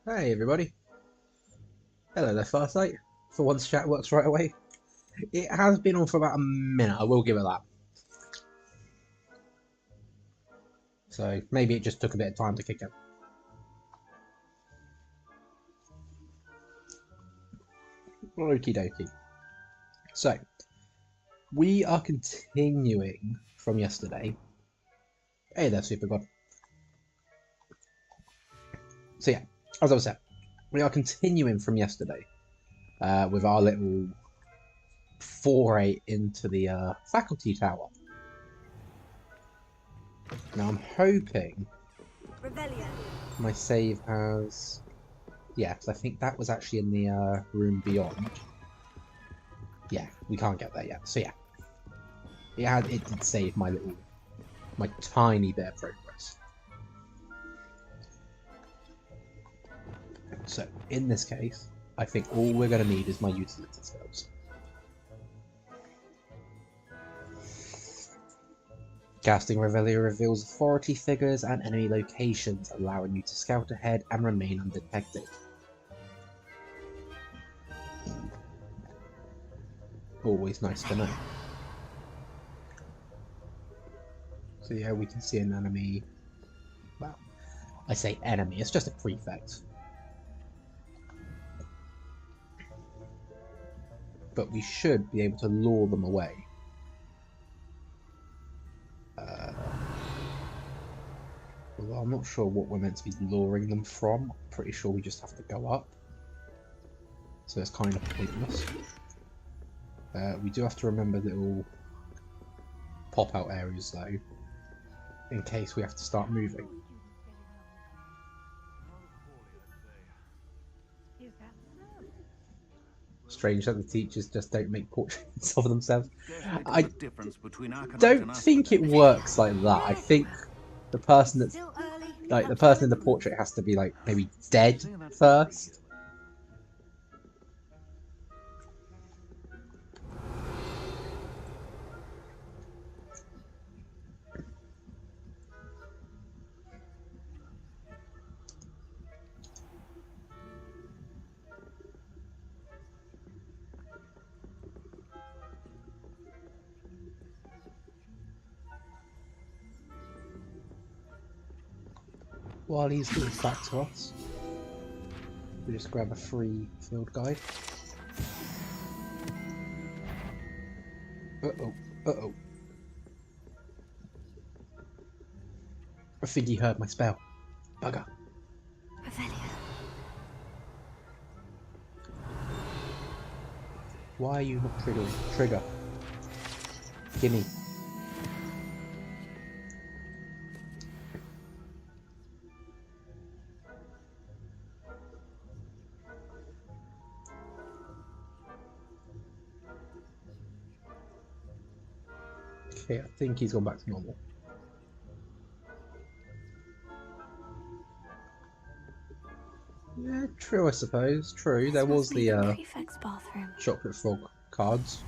Hey everybody. Hello there, Farsight. For once chat works right away. It has been on for about a minute, I will give it that. So maybe it just took a bit of time to kick in. Okie dokie. So, we are continuing from yesterday. Hey there, Super God. So yeah, as I was saying, we are continuing from yesterday with our little foray into the faculty tower. Now I'm hoping my save has... Yeah, because I think that was actually in the room beyond. Yeah, we can't get there yet. So yeah, it did save my tiny bit of progress. So in this case, I think all we're going to need is my utility skills. Casting Revelia reveals authority figures and enemy locations, allowing you to scout ahead and remain undetected. Always nice to know. So yeah, we can see an enemy. Well, I say enemy, it's just a prefect. But we should be able to lure them away. Although I'm not sure what we're meant to be luring them from. I'm pretty sure we just have to go up. So it's kind of pointless. We do have to remember little pop-out areas though, in case we have to start moving. Strange that the teachers just don't make portraits of themselves. I don't think it works like that. I think the person that's like the person in the portrait has to be like maybe dead first. While he's getting back to us, we just grab a free field guide. Uh-oh, uh-oh. I think he heard my spell. Bugger. Why are you not triggering? Trigger. Gimme. Okay, I think he's gone back to normal. Yeah, true, I suppose. True, there was the chocolate frog cards.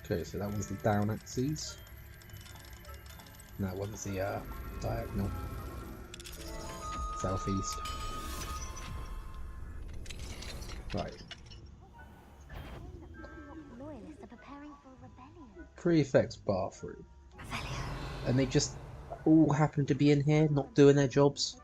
Okay, so that one's the down axis. And that one's the diagonal. Southeast. Right. Prefect's bathroom. And they just all happen to be in here, not doing their jobs.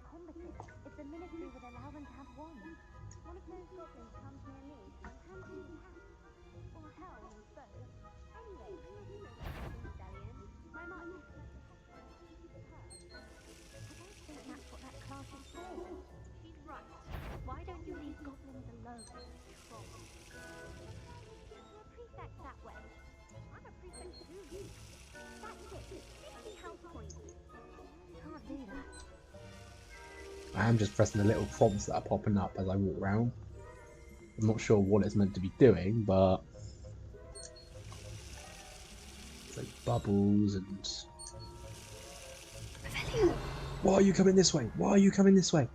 I am just pressing the little prompts that are popping up as I walk around. I'm not sure what it's meant to be doing, but it's like bubbles and... Why are you coming this way? Why are you coming this way?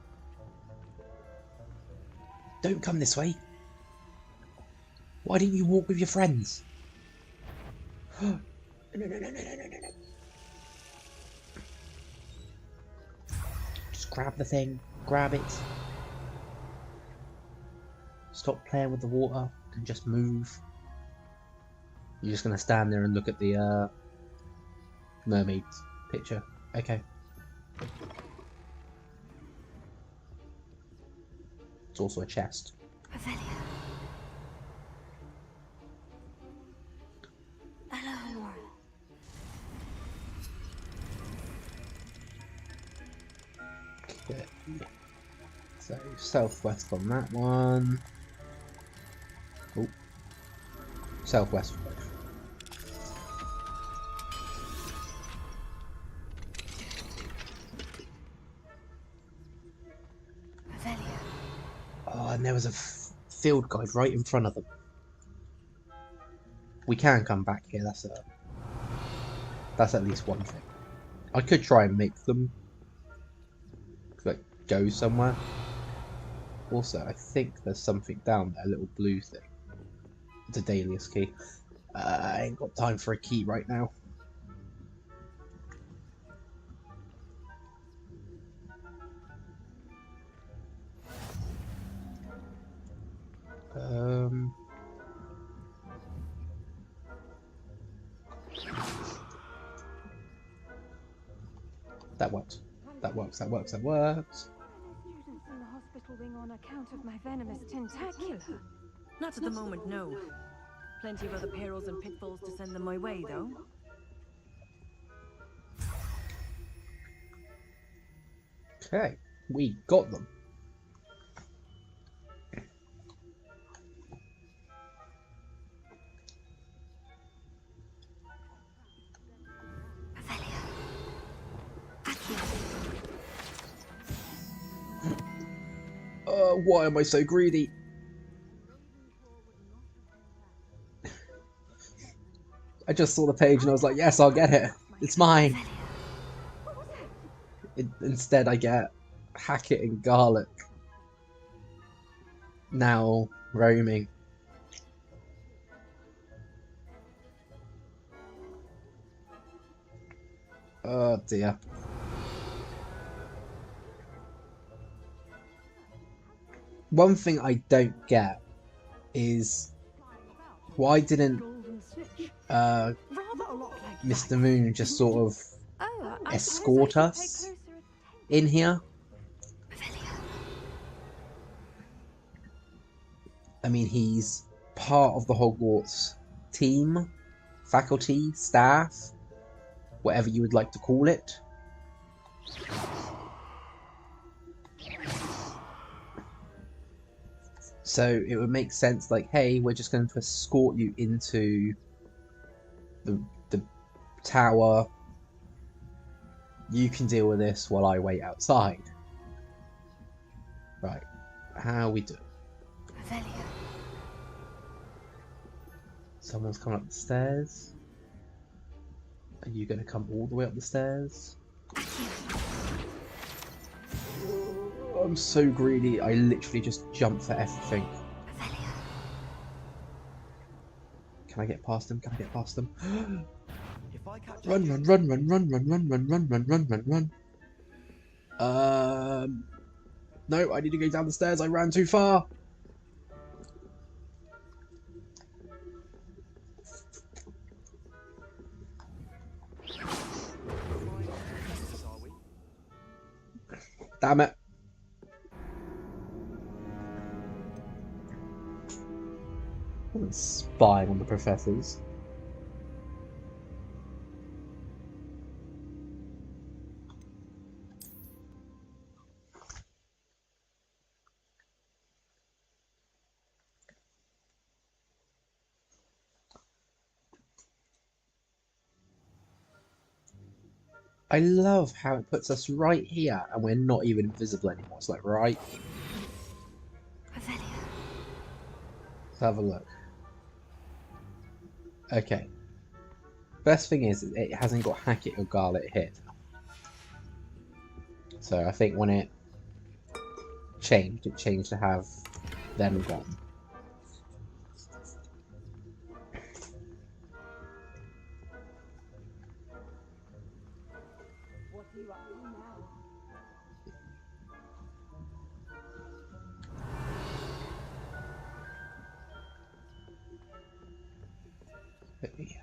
Don't come this way. Why didn't you walk with your friends? No. Just grab the thing. Grab it. Stop playing with the water and just move. You're just gonna stand there and look at the mermaid picture. Okay. It's also a chest. Okay. So southwest on that one. Oh. Southwest. Oh, and there was a field guide right in front of them. We can come back here. That's at least one thing. I could try and make them like go somewhere. Also, I think there's something down there, a little blue thing. It's a Dahlia's key. I ain't got time for a key right now. That works. That works. That works. That works. Students in the hospital wing on account of my venomous tentacular. Not at the moment, no. Plenty of other perils and pitfalls to send them my way, though. Okay, we got them. Why am I so greedy? I just saw the page and I was like, yes, I'll get it. It's mine. Instead, I get Hackett and Garlic. Now roaming. Oh dear. One thing I don't get is why didn't Mr. Moon just sort of escort us in here? I mean, he's part of the Hogwarts team, faculty, staff, whatever you would like to call it. So it would make sense, like, hey, we're just going to escort you into the tower. You can deal with this while I wait outside. Right, how we doing? Someone's coming up the stairs. Are you going to come all the way up the stairs? I'm so greedy, I literally just jump for everything. Can I get past him? Can I get past them? Run, run, run, run, run, run, run, run, run, run, run, run, run. No, I need to go down the stairs, I ran too far. Damn it. I'm spying on the professors. I love how it puts us right here and we're not even invisible anymore. It's like right here. Let's have a look. Okay. Best thing is it hasn't got Hackett or Garlic hit. So I think when it changed to have them gone. But, yeah.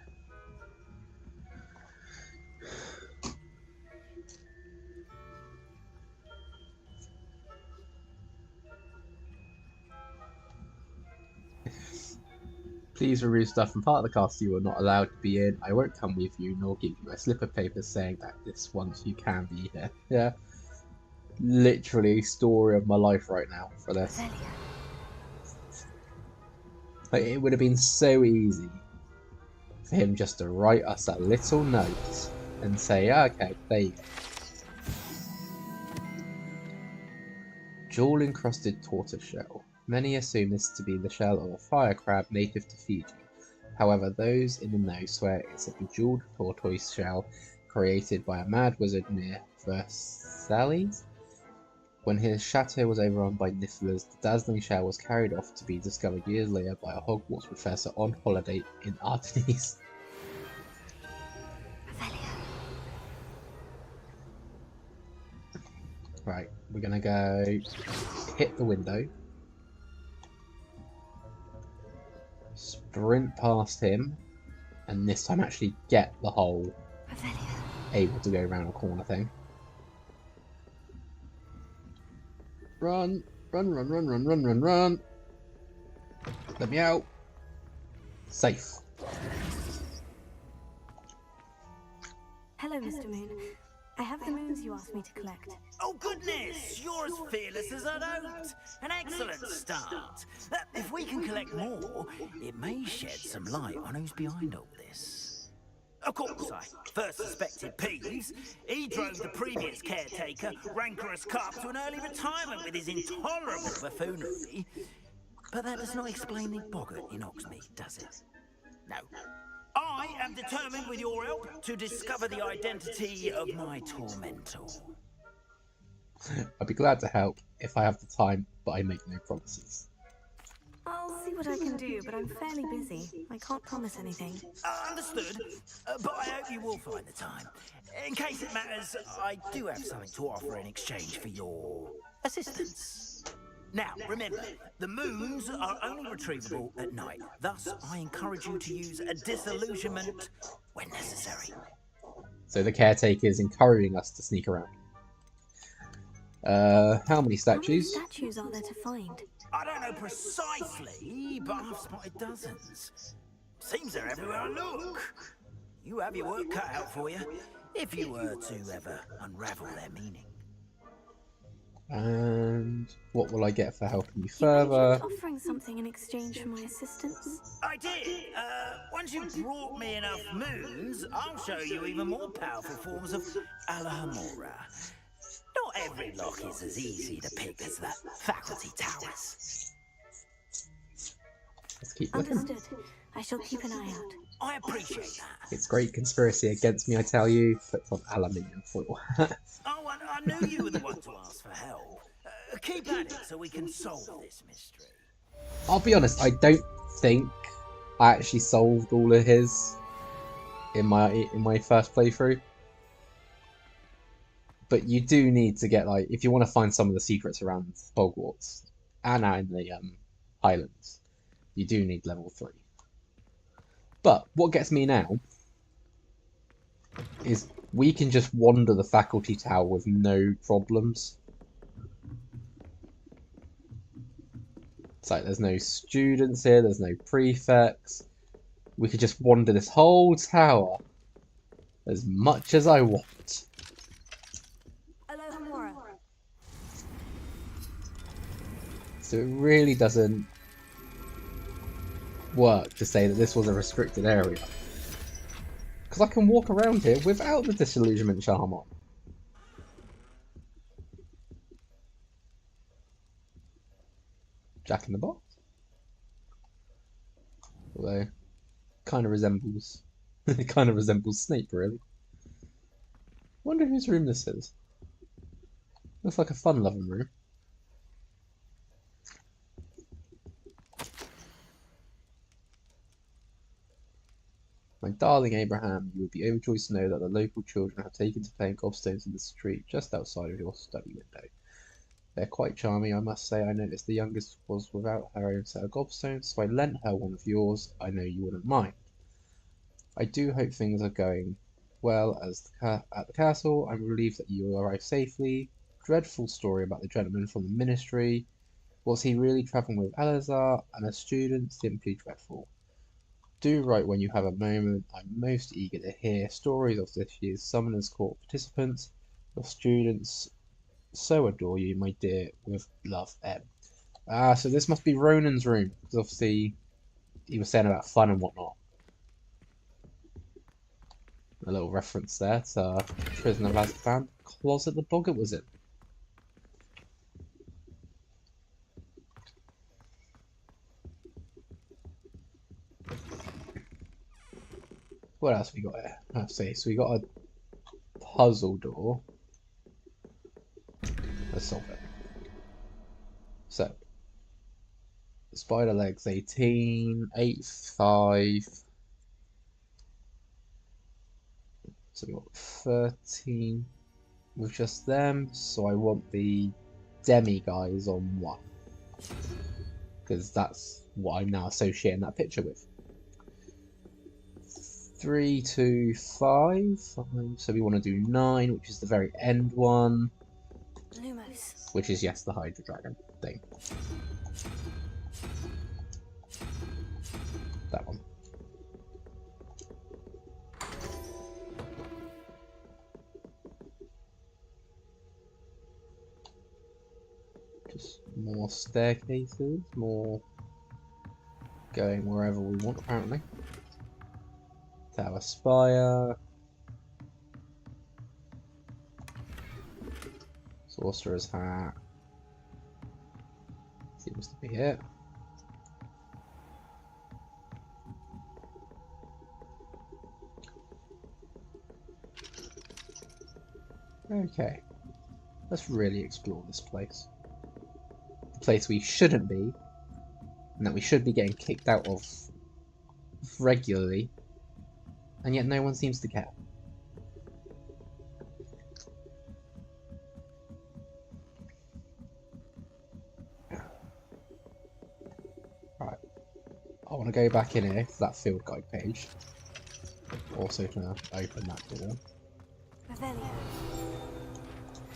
Please remove stuff from part of the castle you are not allowed to be in. I won't come with you, nor give you a slip of paper saying that this once you can be here. Yeah. Literally story of my life right now for this. Like, it would have been so easy for him just to write us a little note and say, okay, there you go. Jewel-encrusted tortoiseshell. Many assume this to be the shell of a fire crab native to Fiji. However, those in the know swear it's a bejeweled tortoise shell created by a mad wizard near Versailles. When his chateau was overrun by Nifflers, the dazzling shell was carried off to be discovered years later by a Hogwarts professor on holiday in Ardennes. Right, we're gonna go hit the window. Sprint past him, and this time actually get the whole able to go around a corner thing. Run, run, run, run, run, run, run, run. Let me out. Safe. Hello, Mr. Moon. I have the moons you asked me to collect. Oh goodness, you're as fearless as I'd hoped. An excellent start. If we can collect more, it may shed some light on who's behind all this. Of course, I first suspected Peeves. He drove the previous caretaker, rancorous Carp, to an early retirement with his intolerable buffoonery. But that does not explain the boggart in Oxmead, does it? No. I am determined, with your help, to discover the identity of my tormentor. I'd be glad to help if I have the time, but I make no promises. I'll see what I can do, but I'm fairly busy. I can't promise anything. Understood, but I hope you will find the time. In case it matters, I do have something to offer in exchange for your assistance. Now, remember, the moons are only retrievable at night. Thus, I encourage you to use a disillusionment when necessary. So the caretaker is encouraging us to sneak around. How many statues? How many statues are there to find? I don't know precisely, but I've spotted dozens. Seems they're everywhere I look. You have your work cut out for you, if you were to ever unravel their meaning. And what will I get for helping you You further? mentioned offering something in exchange for my assistance. I did. Once you've brought me enough moons, I'll show you even more powerful forms of Alhamora. Not every lock is as easy to pick as the faculty towers. Let's keep looking. Understood. I shall keep an eye out. I appreciate that. It's great conspiracy against me, I tell you. Flipped on aluminium foil. Oh, I knew you were the one to ask for help. Keep at it so we can solve this mystery. I'll be honest, I don't think I actually solved all of his in my first playthrough. But you do need to get, like, if you want to find some of the secrets around Hogwarts and out in the islands, you do need level 3. But what gets me now is we can just wander the faculty tower with no problems. It's like there's no students here, there's no prefects. We could just wander this whole tower as much as I want. So it really doesn't work to say that this was a restricted area. Because I can walk around here without the disillusionment charm on. Jack in the Box. Although, kind of resembles... it kind of resembles Snape, really. Wonder whose room this is. Looks like a fun-loving room. My darling Abraham, you would be overjoyed to know that the local children have taken to playing gobstones in the street just outside of your study window. They're quite charming, I must say. I noticed the youngest was without her own set of gobstones, so I lent her one of yours. I know you wouldn't mind. I do hope things are going well at the castle. I'm relieved that you arrived safely. Dreadful story about the gentleman from the ministry. Was he really travelling with Eleazar and a student? Simply dreadful. Do write when you have a moment. I'm most eager to hear stories of this year's Summoners Court participants. Your students so adore you, my dear. With love, M. So this must be Ronan's room, because obviously he was saying about fun and whatnot. A little reference there to Prisoner of Azkaban. Closet the Boggart was in. What else we got here? Let's see. So we got a puzzle door. Let's solve it. So, spider legs 18, 8, 5. So we got 13 with just them. So I want the demi guys on 1. Because that's what I'm now associating that picture with. 3, 2, 5. So we want to do 9, which is the very end one. Lumos. Which is, yes, the Hydra Dragon thing. That one. Just more staircases, more going wherever we want, apparently. Tower Spire. Sorcerer's Hat. Seems to be it. Okay. Let's really explore this place. The place we shouldn't be, and that we should be getting kicked out of regularly, and yet no one seems to care. Right. I want to go back in here to that field guide page. Also to open that door. Revelio.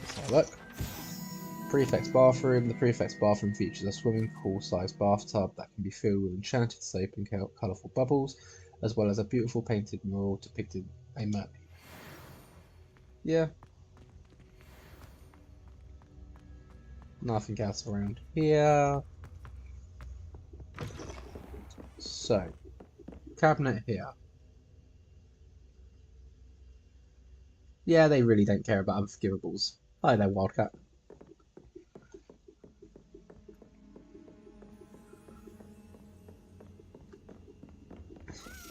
Let's have a look. Prefect's bathroom. The Prefect's bathroom features a swimming pool-sized bathtub that can be filled with enchanted soap and colourful bubbles, as well as a beautiful painted mural depicting a mermaid. Yeah. Nothing else around here. So, cabinet here. Yeah, they really don't care about unforgivables. Hi there, Wildcat.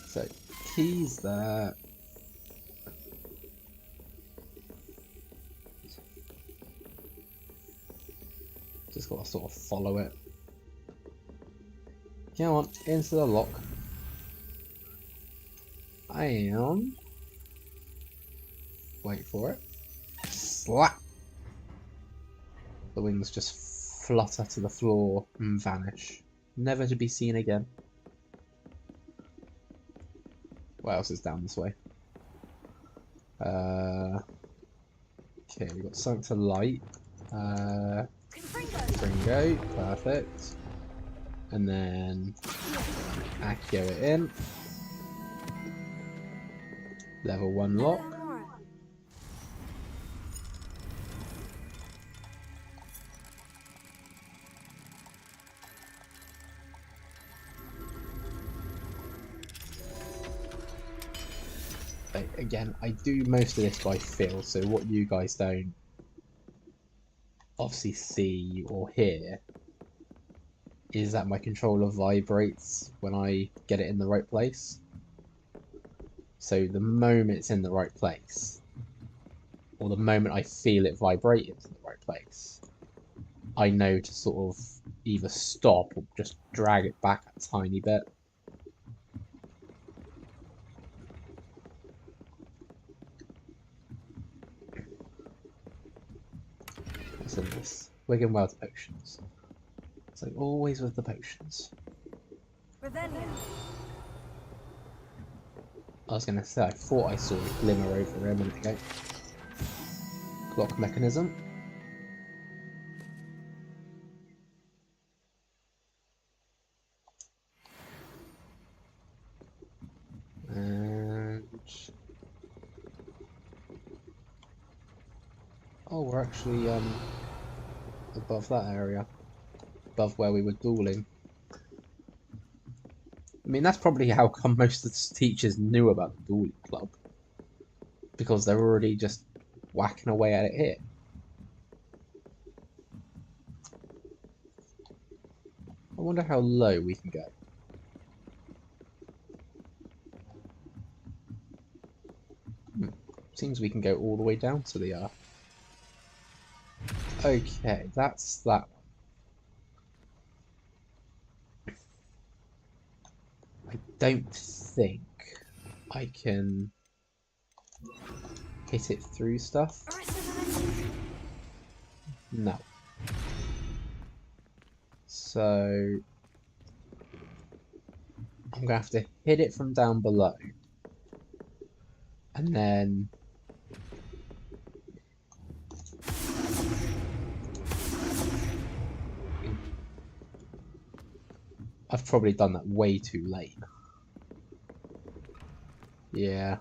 So, keys there. Just gotta sort of follow it. Come on, into the lock. And wait for it. Slap! The wings just flutter to the floor and vanish, never to be seen again. What else is down this way? Okay, we got something to light. Fringo, perfect. And then Accio it in. Level 1 lock. Again, I do most of this by feel, so what you guys don't obviously see or hear is that my controller vibrates when I get it in the right place. So the moment it's in the right place, or the moment I feel it vibrate into the right place, I know to sort of either stop or just drag it back a tiny bit. What's in this? Wiggenweld potions. So always with the potions. Revelio. I was going to say, I thought I saw a glimmer over here a minute ago. Clock mechanism. And... oh, we're actually above that area. Above where we were dueling. I mean, that's probably how come most of the teachers knew about the dueling club. Because they're already just whacking away at it here. I wonder how low we can go. Seems we can go all the way down to the okay, that's that one. I don't think I can hit it through stuff. No. So I'm gonna have to hit it from down below. And then I've probably done that way too late. Yeah.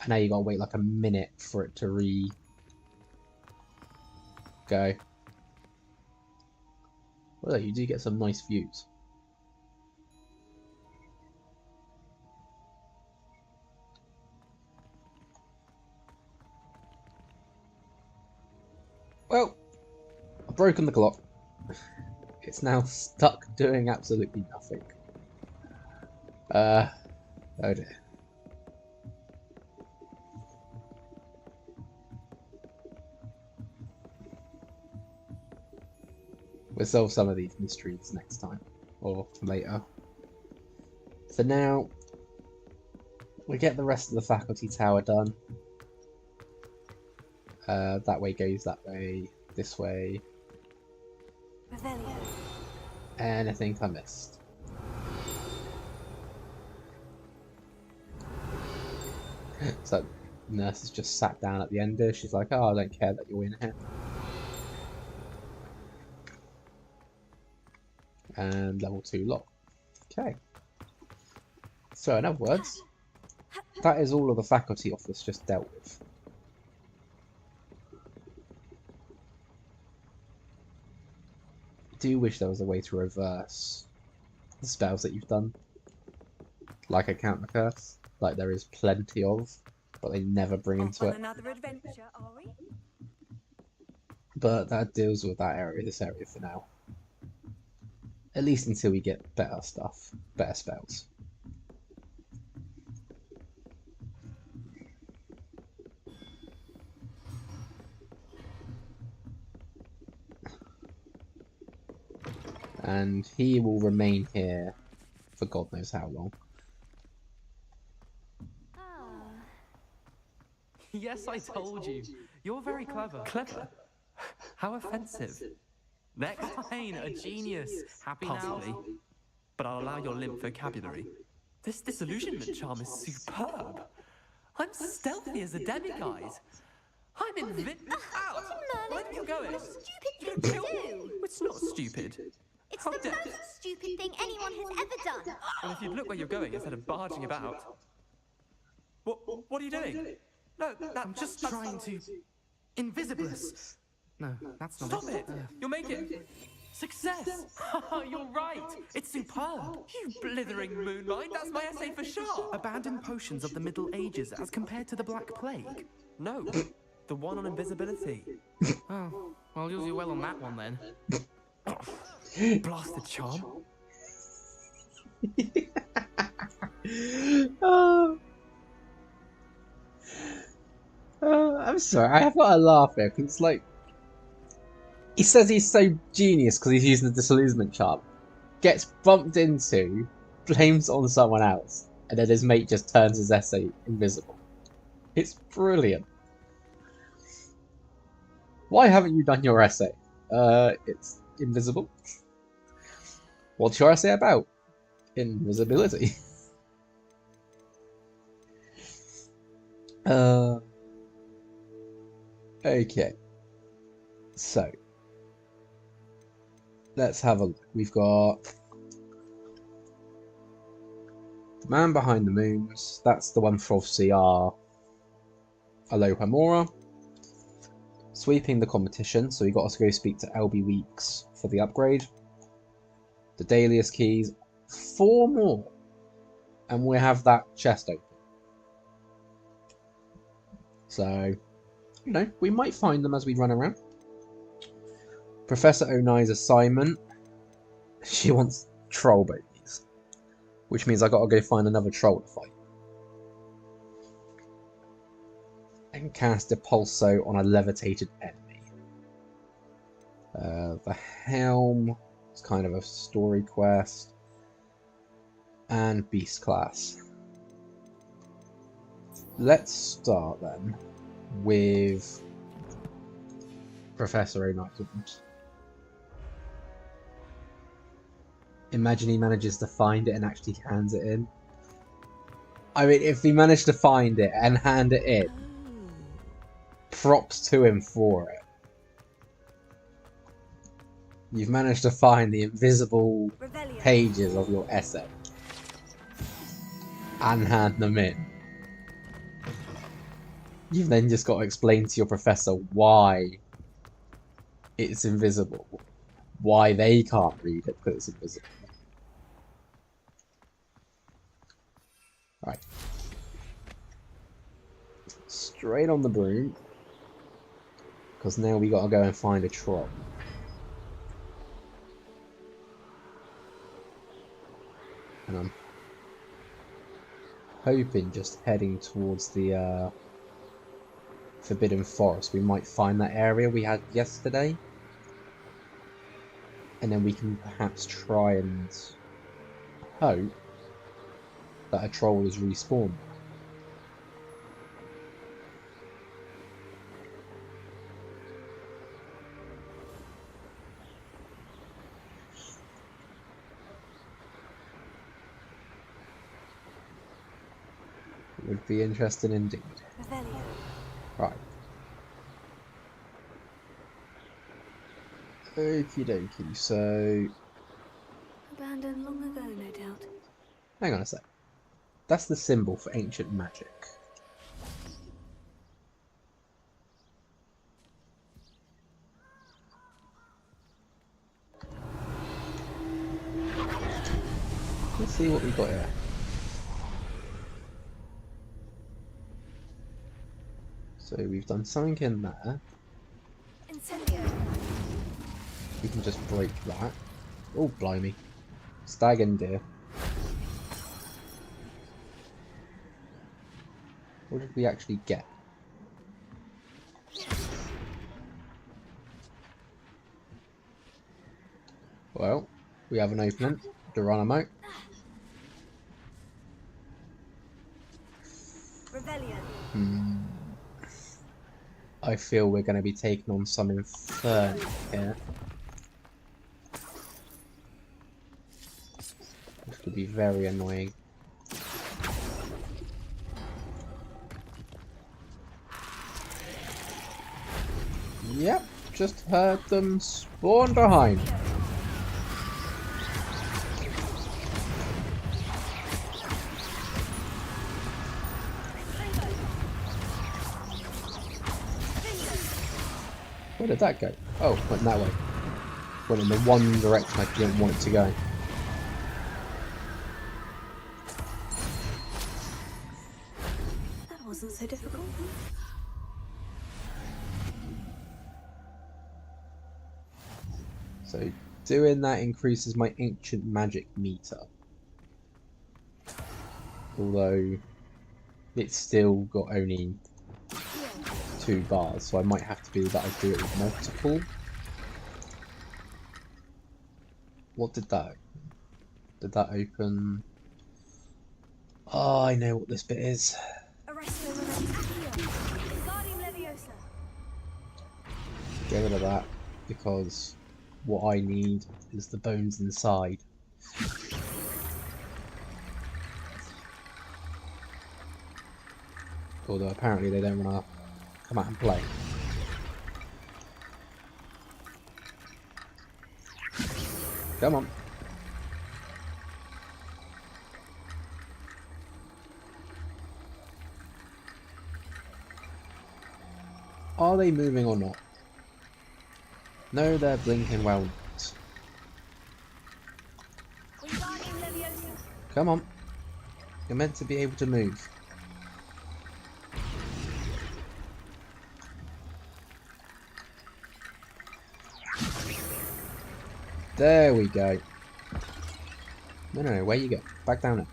And now you gotta wait like a minute for it to go. Well, you do get some nice views. Well, I've broken the clock. It's now stuck doing absolutely nothing. Oh dear. We'll solve some of these mysteries next time, or later. For now, we get the rest of the faculty tower done. That way goes that way, this way. Anything I missed? So nurse has just sat down at the end there. She's like, "Oh, I don't care that you're in here." And level 2 lock. Okay. So in other words, that is all of the faculty office just dealt with. I do wish there was a way to reverse the spells that you've done. Like a counter curse. Like there is plenty of, but they never bring into it. Another adventure, are we? But that deals with that area, this area for now. At least until we get better stuff, better spells. And he will remain here for God knows how long. Yes, I told you. You're very clever. Clever? How offensive. Next Payne, a genius. Happy possibly. Now? But I'll allow your limp vocabulary. This disillusionment charm is superb. I'm stealthy as a demiguise. I'm out! Where are you going? Stupid thing to do! It's not stupid. It's the most stupid thing anyone has ever done. Well, if you'd look where you're going instead of barging about. What are you doing? No, I'm just trying to... Invisibless. No, that's not Stop it! You'll make it! Success! You're right! It's superb! You blithering moonlight, that's my essay for sure! Abandoned potions of the Middle Ages as compared to the Black Plague? No, the one on invisibility. Oh, well, you'll do well on that one then. Blasted charm. I'm sorry, I have got to laugh here, because it's like... He says he's so genius because he's using the disillusionment charm. Gets bumped into, blames it on someone else, and then his mate just turns his essay invisible. It's brilliant. Why haven't you done your essay? It's invisible. What's your essay about? Invisibility. Okay. So let's have a look. We've got the man behind the moons. That's the one for obviously our Alohomora. Sweeping the competition, so we got to go speak to LB Weeks for the upgrade. The Dahlia's keys. 4 more. And we have that chest open. So, you know, we might find them as we run around. Professor Onai's assignment. She wants troll babies. Which means I got to go find another troll to fight. And cast a pulso on a levitated enemy. The Helm is kind of a story quest. And Beast class. Let's start then with Professor O'Night's. Imagine he manages to find it and actually hands it in. I mean, if he managed to find it and hand it in, props to him for it. You've managed to find the invisible pages of your essay and hand them in. You've then just got to explain to your professor why it's invisible. Why they can't read it because it's invisible. Right. Straight on the broom. Because now we got to go and find a troll. And I'm hoping just heading towards the Forbidden Forest, we might find that area we had yesterday. And then we can perhaps try and hope that a troll is respawned. Would be interesting indeed. Right. Okie dokie, so... Abandoned long ago, no doubt. Hang on a sec. That's the symbol for ancient magic. Let's see what we've got here. So we've done something in there. We can just break that. Oh, blimey. Stag and deer. What did we actually get? Well, we have an opening. Geronimo. I feel we're going to be taking on some inferno here. This could be very annoying. Yep, just heard them spawn behind. Where did that go? Oh, went that way. Went in the one direction I didn't want it to go. That wasn't so difficult. So doing that increases my ancient magic meter. Although it's still got only 2 bars, so I might have to do that. I do it with multiple. What did that open? Did that open? Oh, I know what this bit is. Get rid of that, because what I need is the bones inside. Although apparently they don't want to come out and play. Come on. Are they moving or not? No, they're blinking well not. Come on. You're meant to be able to move. There we go. No, where you go? Back down there.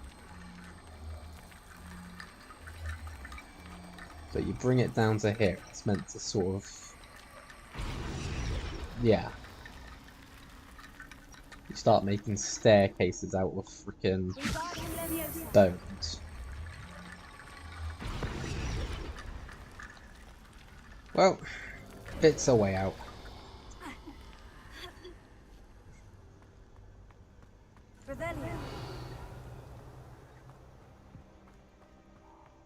So you bring it down to here. It's meant to sort of... Yeah. You start making staircases out of freaking bones. Well, it's a way out.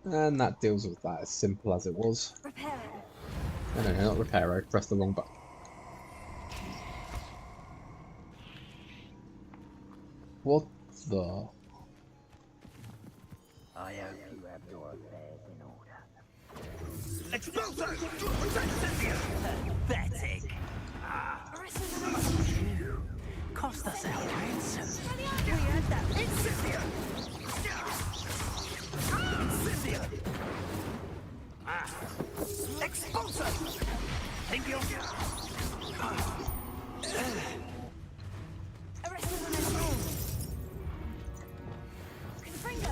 And that deals with that as simple as it was. No, not repair, I pressed the wrong button. What the? I hope you have your affairs in order. Expulso! Pathetic! Cost us our ransom. We had that. Incendio! Incendio! Expulso! Think you'll...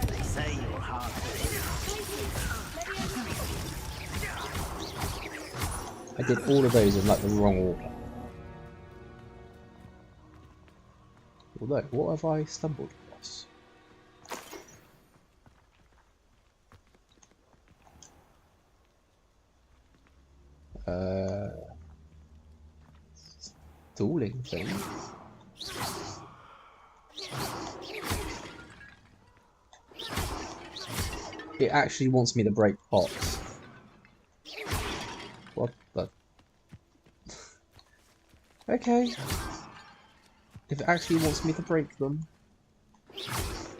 They say you're hard. I did all of those in like the wrong order. Although, what have I stumbled across? Stalling things. It actually wants me to break pots. What the? Okay. If it actually wants me to break them.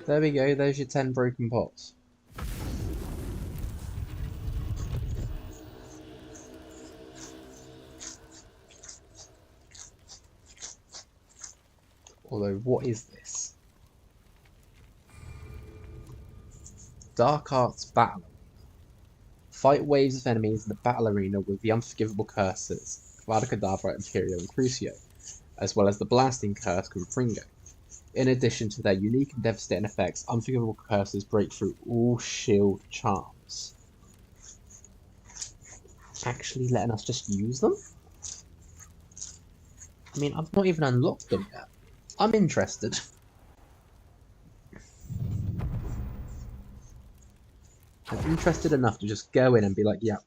There we go, there's your 10 broken pots. Although, what is this? Dark Arts Battle. Fight waves of enemies in the battle arena with the unforgivable curses, Avada Kedavra, Imperial, and Crucio, as well as the blasting curse, Confringo. In addition to their unique and devastating effects, unforgivable curses break through all shield charms. Actually letting us just use them? I mean, I've not even unlocked them yet. I'm interested. I'm interested enough to just go in and be like, yeah.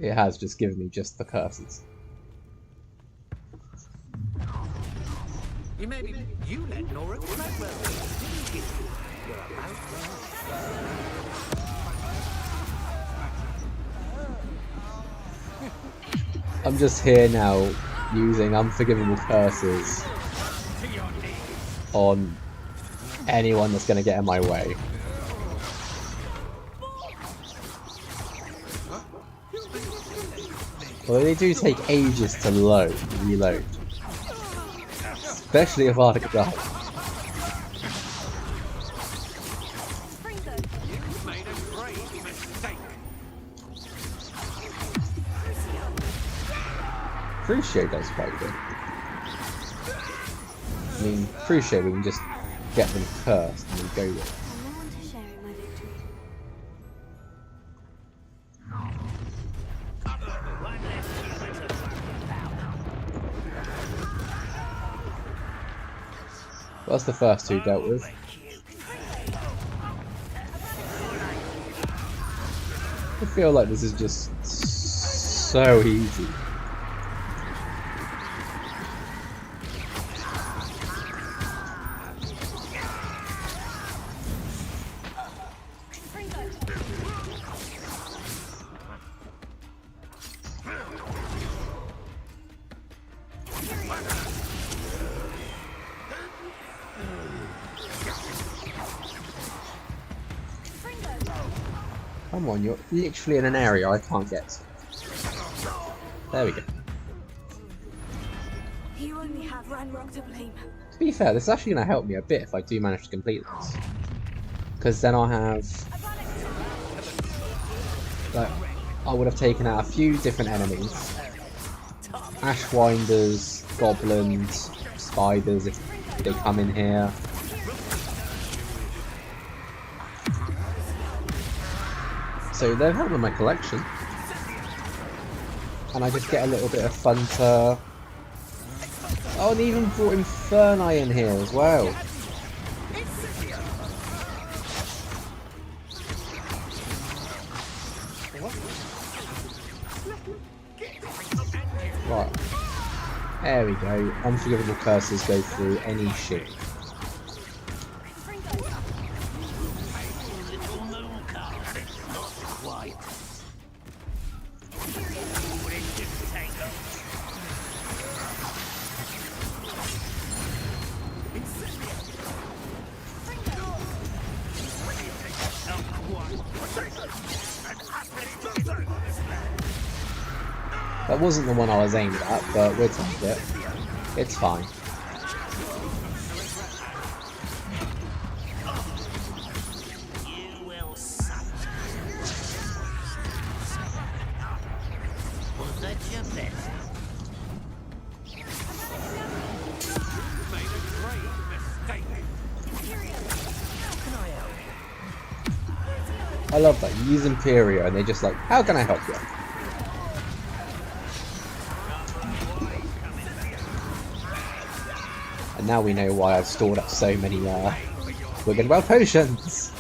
It has just given me just the curses. You let Nora crack well. You're about I'm just here now using unforgivable curses on anyone that's going to get in my way. Well, they do take ages to reload. Especially if Avada Kedavra. Crucio does quite good. I mean, Crucio we can just get them cursed and we go with it. I'm no one to sharing my victory. Well, that's the first two dealt with. I feel like this is just so easy. Come on, you're literally in an area I can't get to. There we go. You only have Ranrock to blame. To be fair, this is actually going to help me a bit if I do manage to complete this. Because then I'll have... like, I would have taken out a few different enemies. Ashwinders, goblins, spiders if they come in here. So they've helped with my collection. And I just get a little bit of fun to... Oh, and even brought Inferni in here as well. Right. There we go. Unforgivable curses go through any shit. That wasn't the one I was aimed at, but we'll take it. It's fine. You will suffer. Was that your best? Made a great mistake. I love that. You use Imperio and they're just like, how can I help you? And now we know why I've stored up so many Wicked Well potions.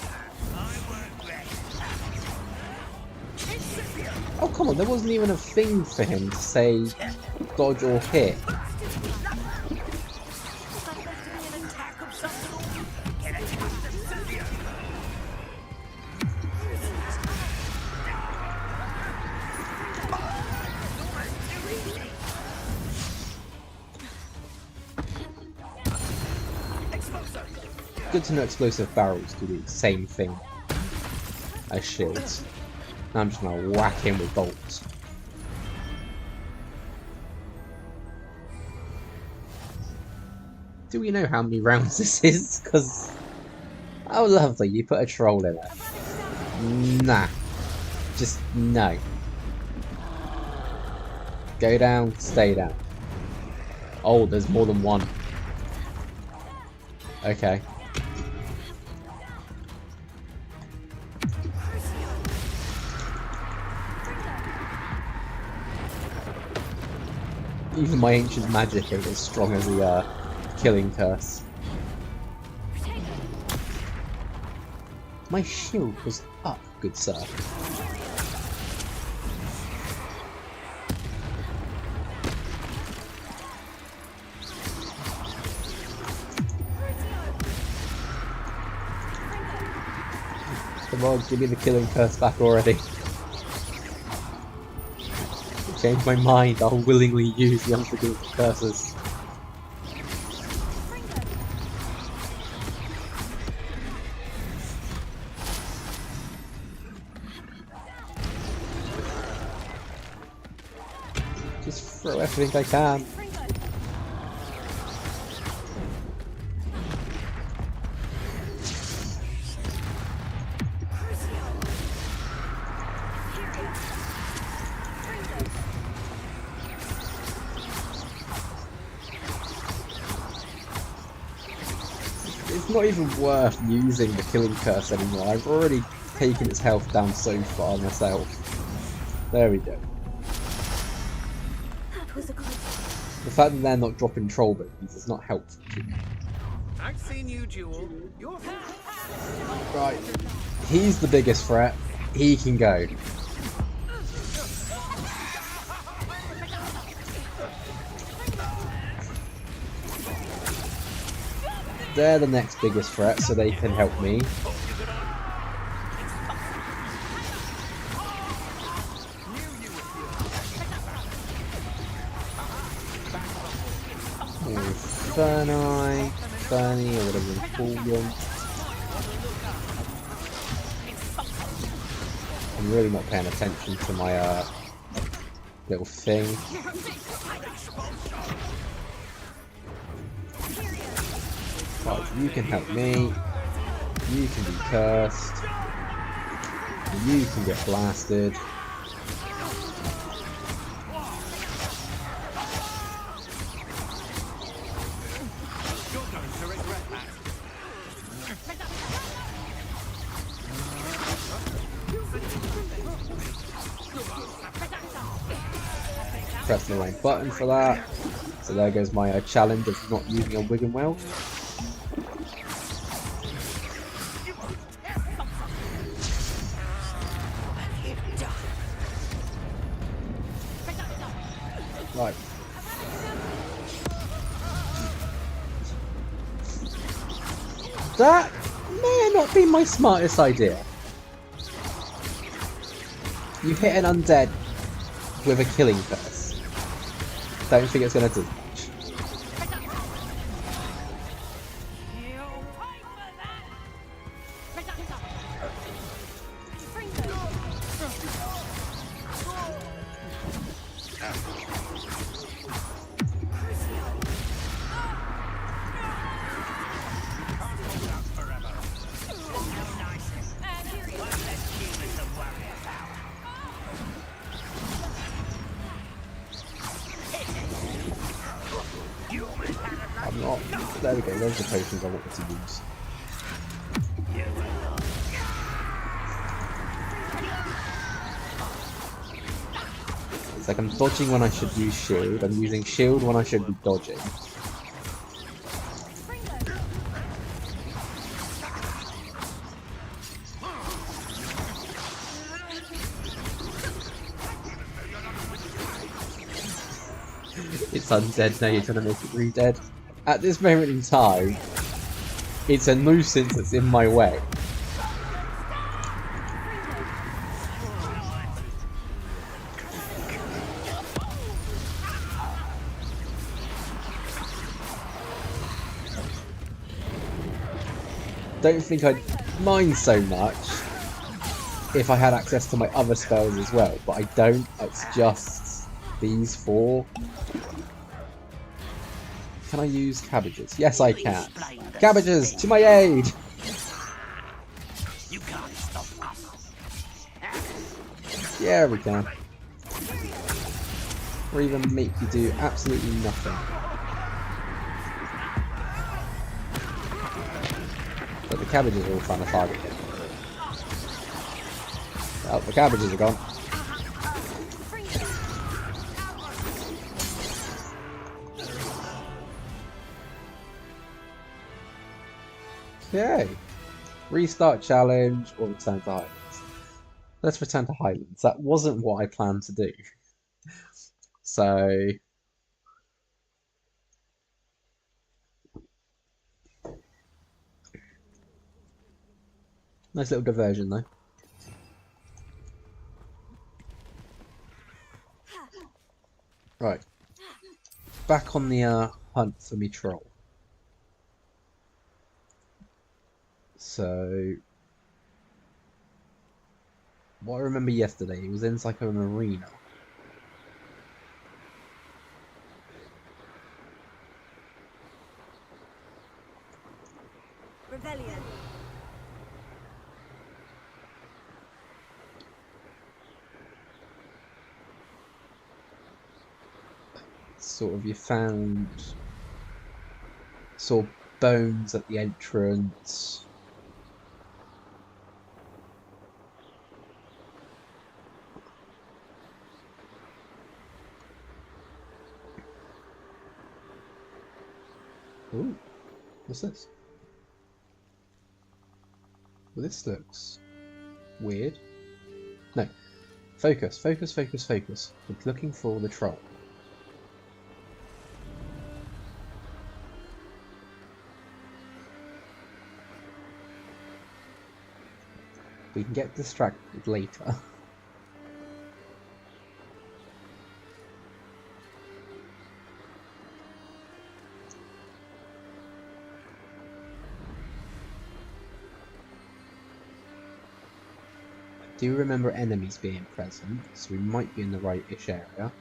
Oh come on, there wasn't even a thing for him to say dodge or hit. Good to know explosive barrels do the same thing as shields. Now I'm just gonna whack him with bolts. Do we know how many rounds this is? Because... oh lovely, you put a troll in it. Nah. Just no. Go down, stay down. Oh, there's more than one. Okay. Even my ancient magic ain't as strong as the killing curse. My shield was up, good sir. Come on, give me the killing curse back already. Change my mind, I'll willingly use the unforgivable curses. Just throw everything I can. It's not even worth using the killing curse anymore. I've already taken its health down so far myself. There we go. The fact that they're not dropping troll bones is not helpful. I've seen you, Jewel. You're... Right. He's the biggest threat. He can go. They're the next biggest threat, so they can help me. Inferni, or whatever you call them. I'm really not paying attention to my little thing. Right, you can help me. You can be cursed. You can get blasted. Press the right button for that. So there goes my challenge of not using a Wigan Weld. Right. That may not be my smartest idea. You hit an undead with a killing curse. Don't think it's going to do much. I'm not. There we go, there's the potions I wanted to use. It's like I'm dodging when I should use shield, I'm using shield when I should be dodging. It's undead now, you're trying to make it re-dead. At this moment in time, it's a nuisance that's in my way. Don't think I'd mind so much if I had access to my other spells as well, but I don't. It's just these four. Can I use cabbages? Yes, I can. Cabbages, to my aid! You can't stop us. Yeah, we can. Or even make you do absolutely nothing. But the cabbages are all trying to target him. Oh, the cabbages are gone. Okay. Restart challenge or return to Highlands. Let's return to Highlands. That wasn't what I planned to do. So... nice little diversion though. Right. Back on the hunt for me troll. So... what I remember yesterday, it was in like an arena. Rebellion. Sort of you found sort of bones at the entrance. Ooh, what's this? Well, this looks weird. No, focus, focus, focus, focus. We're looking for the troll. We can get distracted later. Do remember enemies being present, so we might be in the right-ish area.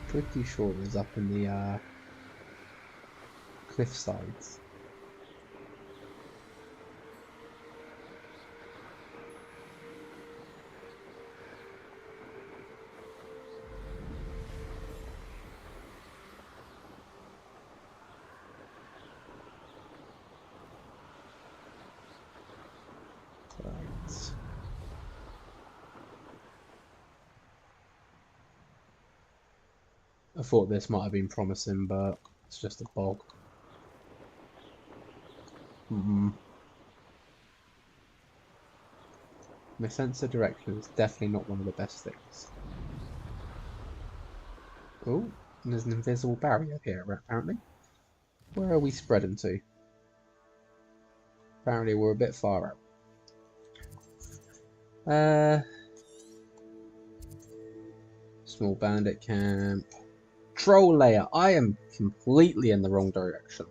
Pretty sure it was up in the cliff sides. Right. I thought this might have been promising, but it's just a bog. My sense of direction is definitely not one of the best things. Oh, there's an invisible barrier here, apparently. Where are we spreading to? Apparently we're a bit far out. Small bandit camp. Troll layer. I am completely in the wrong direction.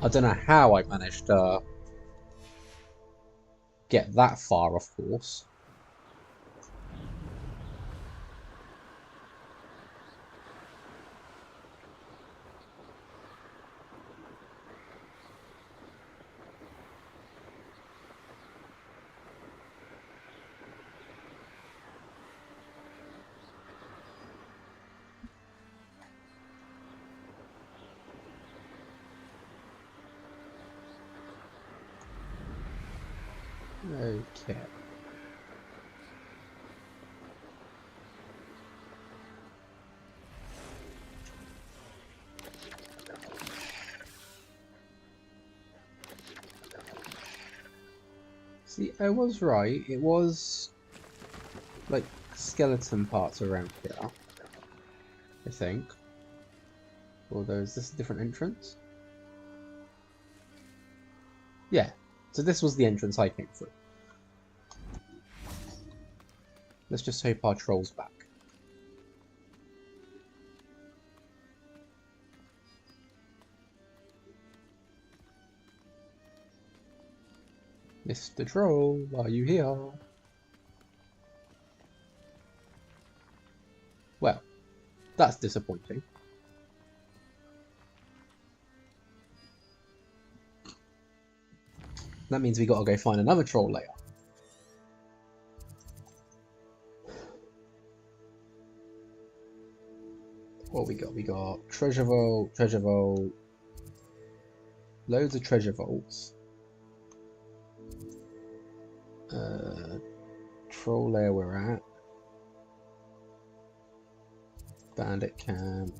I don't know how I managed to get that far off course. Okay. See, I was right. It was like skeleton parts around here, I think. Although, is this a different entrance? Yeah. So this was the entrance I came through. Let's just hope our troll's back. Mr. Troll, are you here? Well, that's disappointing. That means we gotta go find another troll layer. What we got? We got treasure vault, loads of treasure vaults. Troll layer we're at. Bandit camp.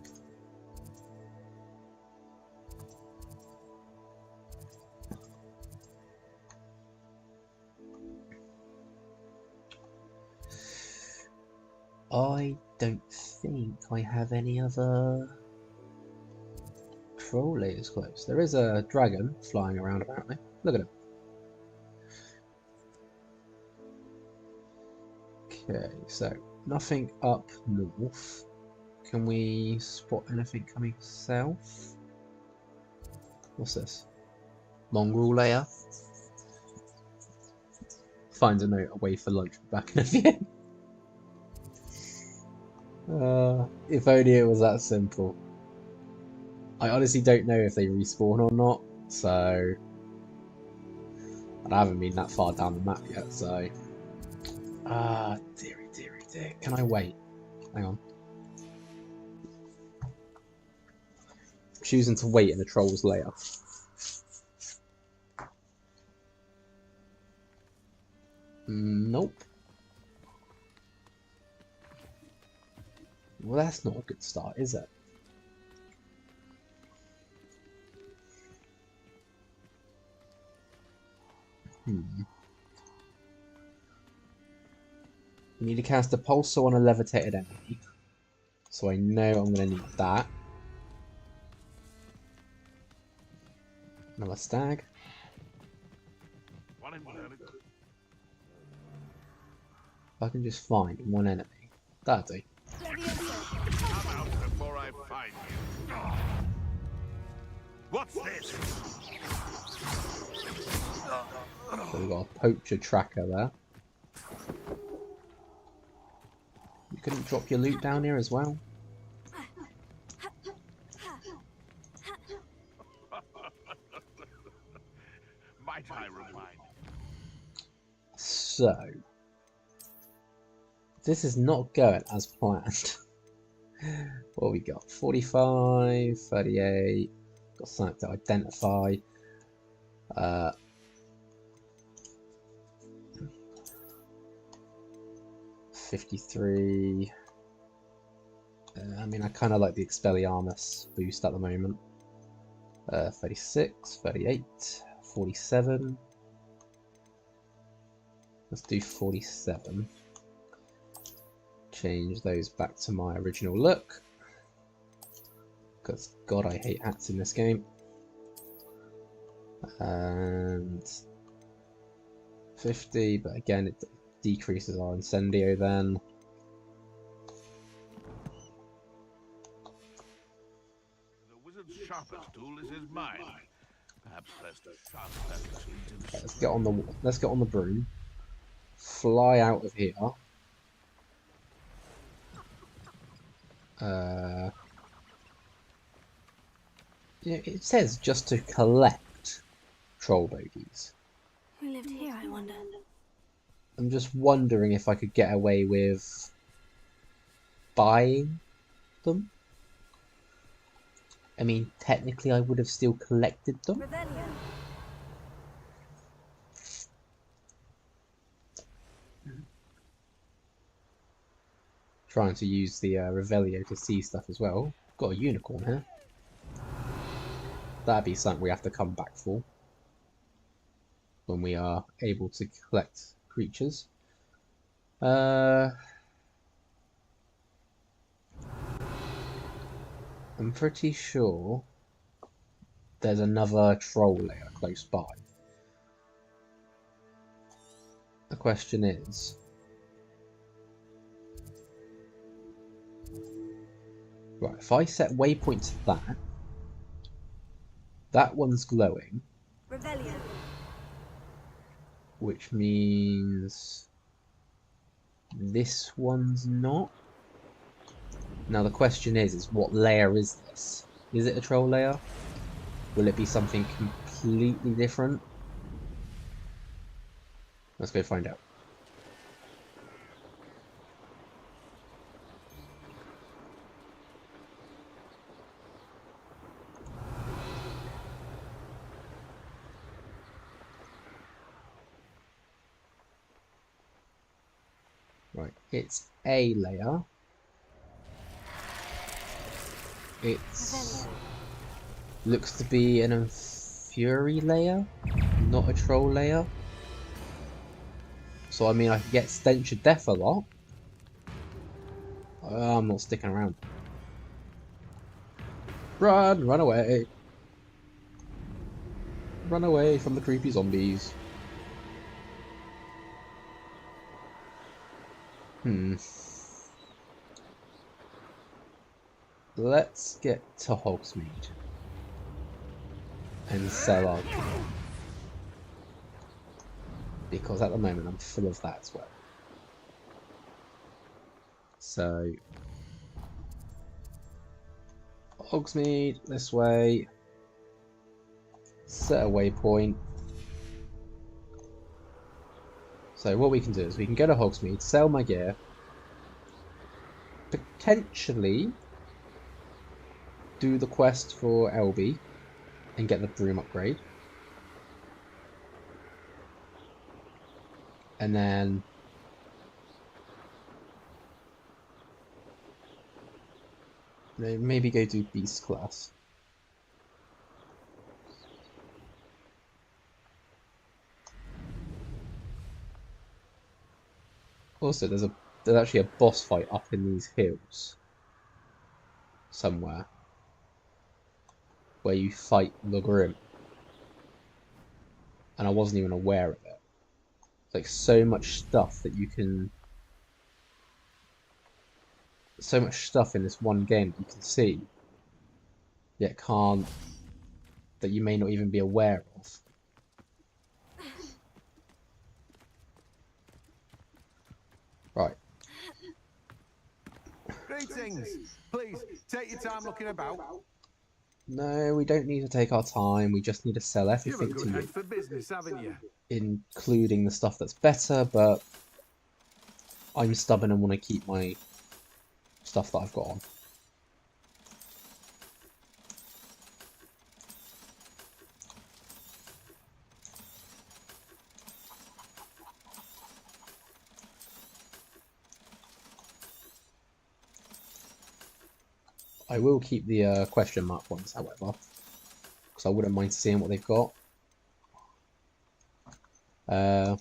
I don't think I have any other troll layers close. There is a dragon flying around apparently. Look at him. Okay, so nothing up north. Can we spot anything coming south? What's this? Mongrel layer. Finds a note away for lunch back in a few. If only it was that simple. I honestly don't know if they respawn or not, so... And I haven't been that far down the map yet, so... dearie, dearie, dear. Can I wait? Hang on. Choosing to wait in the troll's lair. Nope. Well, that's not a good start, is it? You need to cast a pulsar on a levitated enemy. So I know I'm going to need that. Another stag. If I can just find one enemy, that'll do. Come out before I find you. What's this? So we've got a poacher tracker there. You couldn't drop your loot down here as well? Might I remind? So, this is not going as planned. What we got? 45, 38, got something to identify. 53. I mean, I kind of like the Expelliarmus boost at the moment. 36, 38, 47. Let's do 47. Change those back to my original look. Because, God, I hate hats in this game. And 50, but again, it decreases our incendio then. The wizard's sharpest tool is his mind. Perhaps best to sharp that between two. Let's get on the broom. Fly out of here. Yeah, it says just to collect troll bogies. Who lived here, I wonder? I'm just wondering if I could get away with buying them. I mean, technically I would have still collected them. Rebellion. Trying to use the Revelio to see stuff as well. Got a unicorn here. That'd be something we have to come back for when we are able to collect creatures. I'm pretty sure there's another troll layer close by. The question is, right, if I set waypoint to that one's glowing, Rebellion. which means this one's not. Now the question is what layer is this? Is it a troll layer? Will it be something completely different? Let's go find out. Right, it's a layer. It's looks to be an Infuri layer, not a troll layer. So I mean, I could get Stench of Death a lot. I'm not sticking around. Run away! Run away from the creepy zombies. Let's get to Hogsmeade and sell our gear, because at the moment I'm full of that as well. So Hogsmeade this way, set a waypoint. So what we can do is we can go to Hogsmeade, sell my gear, potentially do the quest for LB and get the broom upgrade, and then maybe go do beast class. Also, there's actually a boss fight up in these hills somewhere where you fight the Grim, and I wasn't even aware of it. Like so much stuff that you can, so much stuff in this one game that you can see, yet can't, that you may not even be aware of. Right. Greetings. Please, take your time looking about. No, we don't need to take our time. We just need to sell You've a everything to good you, head for business, haven't you? including the stuff that's better, but I'm stubborn and want to keep my stuff that I've got on. I will keep the question mark ones, however, because I wouldn't mind seeing what they've got. No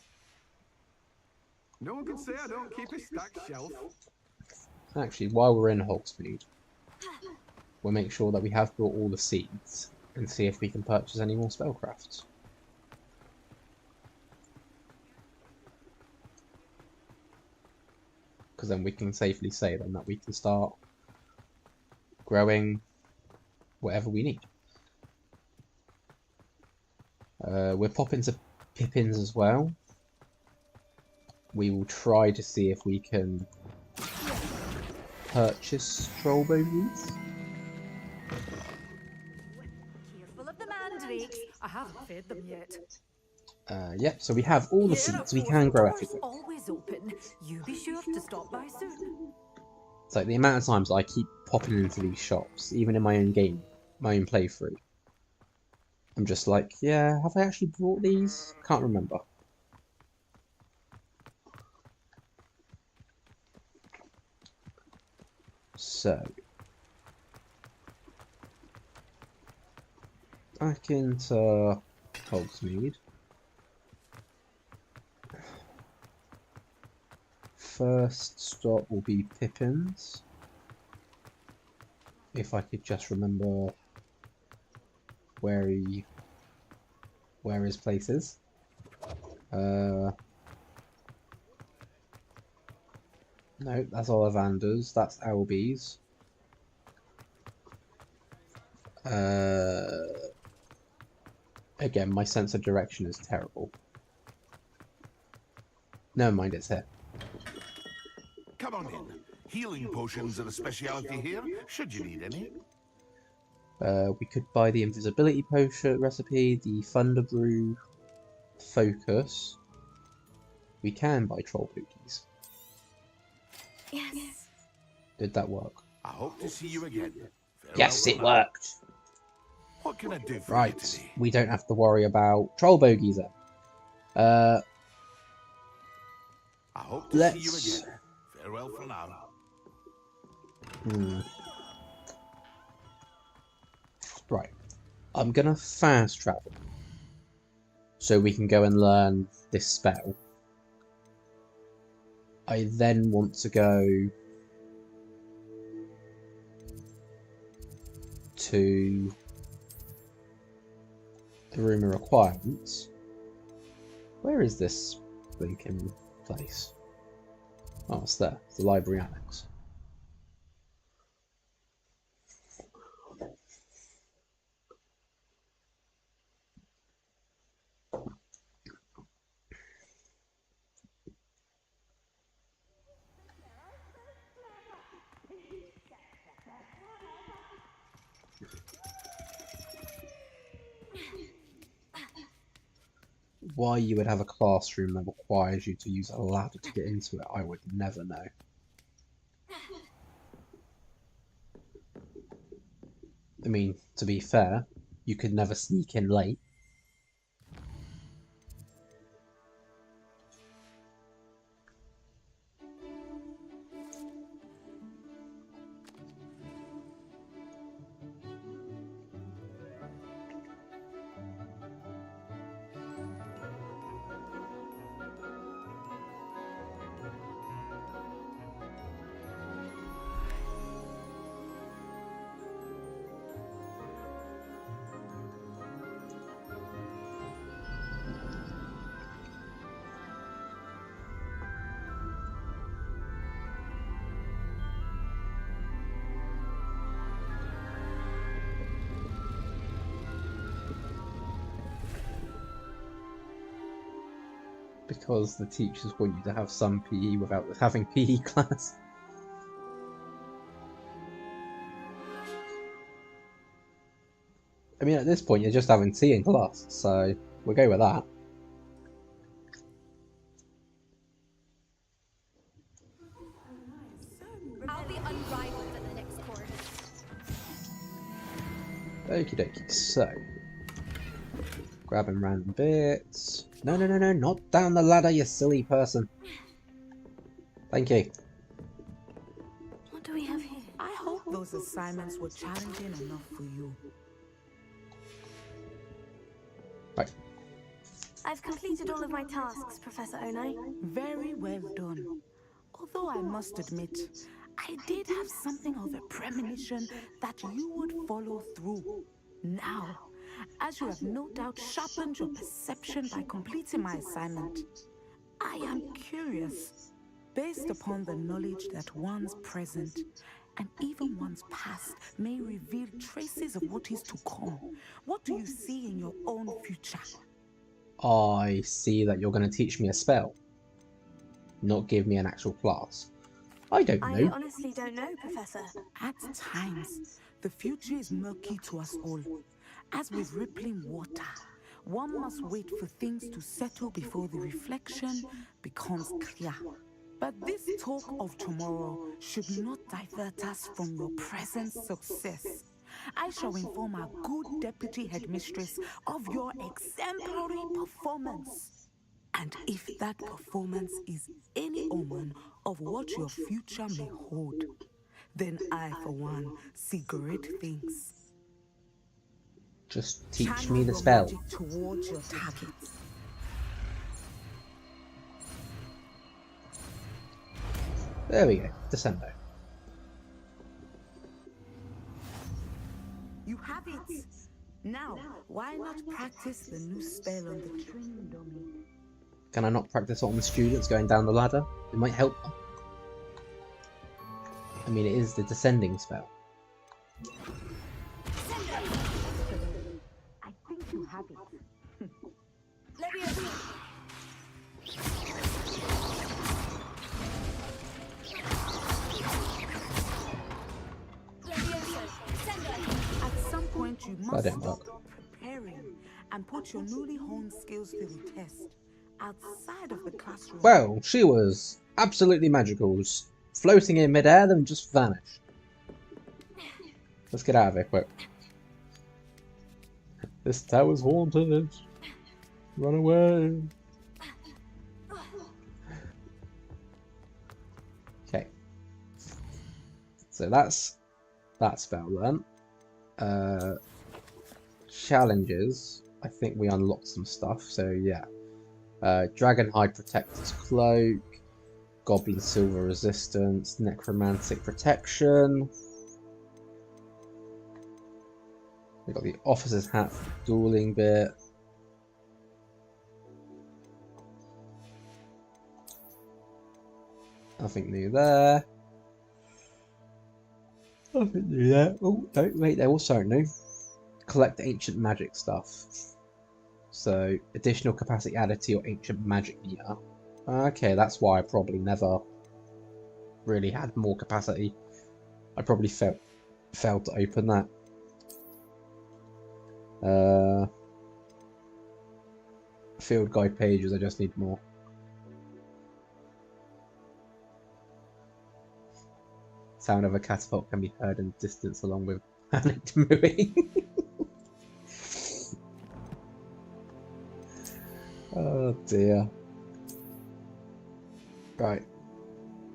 one can say I don't keep a stacked shelf. Actually, while we're in Hogsmeade, we'll make sure that we have brought all the seeds and see if we can purchase any more spellcrafts. Because then we can safely say then that we can start growing whatever we need. We're popping to Pippins as well. We will try to see if we can purchase troll bogies. Careful of the mandrakes. I haven't fed them yet. Yep, so we have all the seeds. We can grow everything. Always open. You be sure to stop by soon. It's like the amount of times I keep popping into these shops, even in my own game, my own playthrough. I'm just like, yeah, have I actually bought these? Can't remember. So, back into Hogsmeade. First stop will be Pippins. If I could just remember where his place is. No, that's Ollivander's. That's Alby's. Again, my sense of direction is terrible. Never mind, it's here. Come on in. Healing potions are a speciality here, should you need any. We could buy the invisibility potion recipe, the Thunder Brew, Focus. We can buy troll cookies. Yes. Did that work? I hope to see you again. Yes, it worked. What can I do for you Right, today? we don't have to worry about troll bogies then. I hope to see you Let's... again. Farewell for now. Right, I'm gonna fast travel so we can go and learn this spell. I then want to go to the room of requirements. Where is this blinking place? Oh, it's there. It's the library annex. Why you would have a classroom that requires you to use a ladder to get into it, I would never know. I mean, to be fair, you could never sneak in late. Because the teachers want you to have some PE without having PE class. I mean, at this point, you're just having tea in class, so we'll go with that. I'll be unrivaled at the next course. Okie dokie, so. Grabbing random bits. No, no, no, no, not down the ladder, you silly person. Thank you. What do we have here? I hope those assignments were challenging enough for you. Right. I've completed all of my tasks, Professor Onai. Very well done. Although I must admit, I did have something of a premonition that you would follow through. Now, as you have no doubt sharpened your perception by completing my assignment, I am curious, based upon the knowledge that one's present and even one's past may reveal traces of what is to come. What do you see in your own future? I see that you're going to teach me a spell, not give me an actual class. I don't know. I honestly don't know, Professor. At times, the future is murky to us all. As with rippling water, one must wait for things to settle before the reflection becomes clear. But this talk of tomorrow should not divert us from your present success. I shall inform our good deputy headmistress of your exemplary performance. And if that performance is any omen of what your future may hold, then I, for one, see great things. Just teach Channel me the your spell. magic towards your targets. There we go. Descendo. You have it! Now, why not practice the new spell on the training dummy? Can I not practice on the students going down the ladder? It might help them. I mean, it is the descending spell. I think you have it. At some point, you must didn't stop work. preparing and put your newly honed skills to the test outside of the classroom. Well, she was absolutely magical. Just floating in midair, then just vanished. Let's get out of here quick. This tower's haunted. Run away. Okay. So that's that spell then. Challenges. I think we unlocked some stuff, so yeah. Dragonhide Protector's Cloak, Goblin Silver Resistance, Necromantic Protection. We got the Officer's Hat for the dueling bit. Nothing new there. Nothing new there. Oh, no, wait, they're also new. Collect ancient magic stuff. So, additional capacity added to your ancient magic meter. Okay, that's why I probably never really had more capacity. I probably failed to open that. Field guide pages, I just need more. Sound of a catapult can be heard in the distance along with panicked mooing. Oh dear. Right.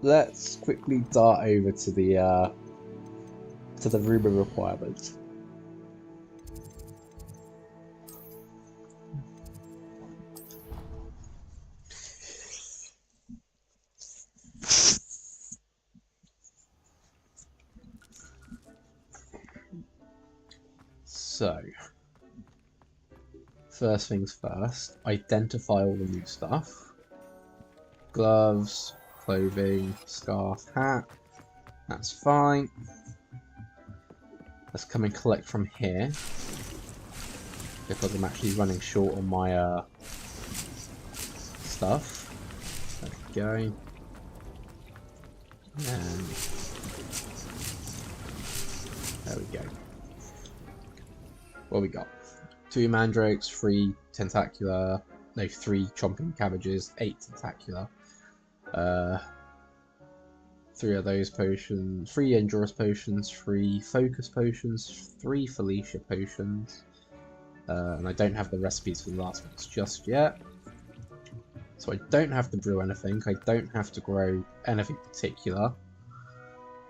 Let's quickly dart over to the room of requirements. So, first things first, identify all the new stuff. Gloves, clothing, scarf, hat. That's fine. Let's come and collect from here. Because I'm actually running short on my stuff. There we go. And there we go. What we got? 2 mandrakes, 3 tentacular, no, 3 chomping cabbages, 8 tentacular. 3 of those potions, 3 endurance potions, 3 focus potions, 3 Felicia potions. And I don't have the recipes for the last ones just yet. So I don't have to brew anything, I don't have to grow anything particular.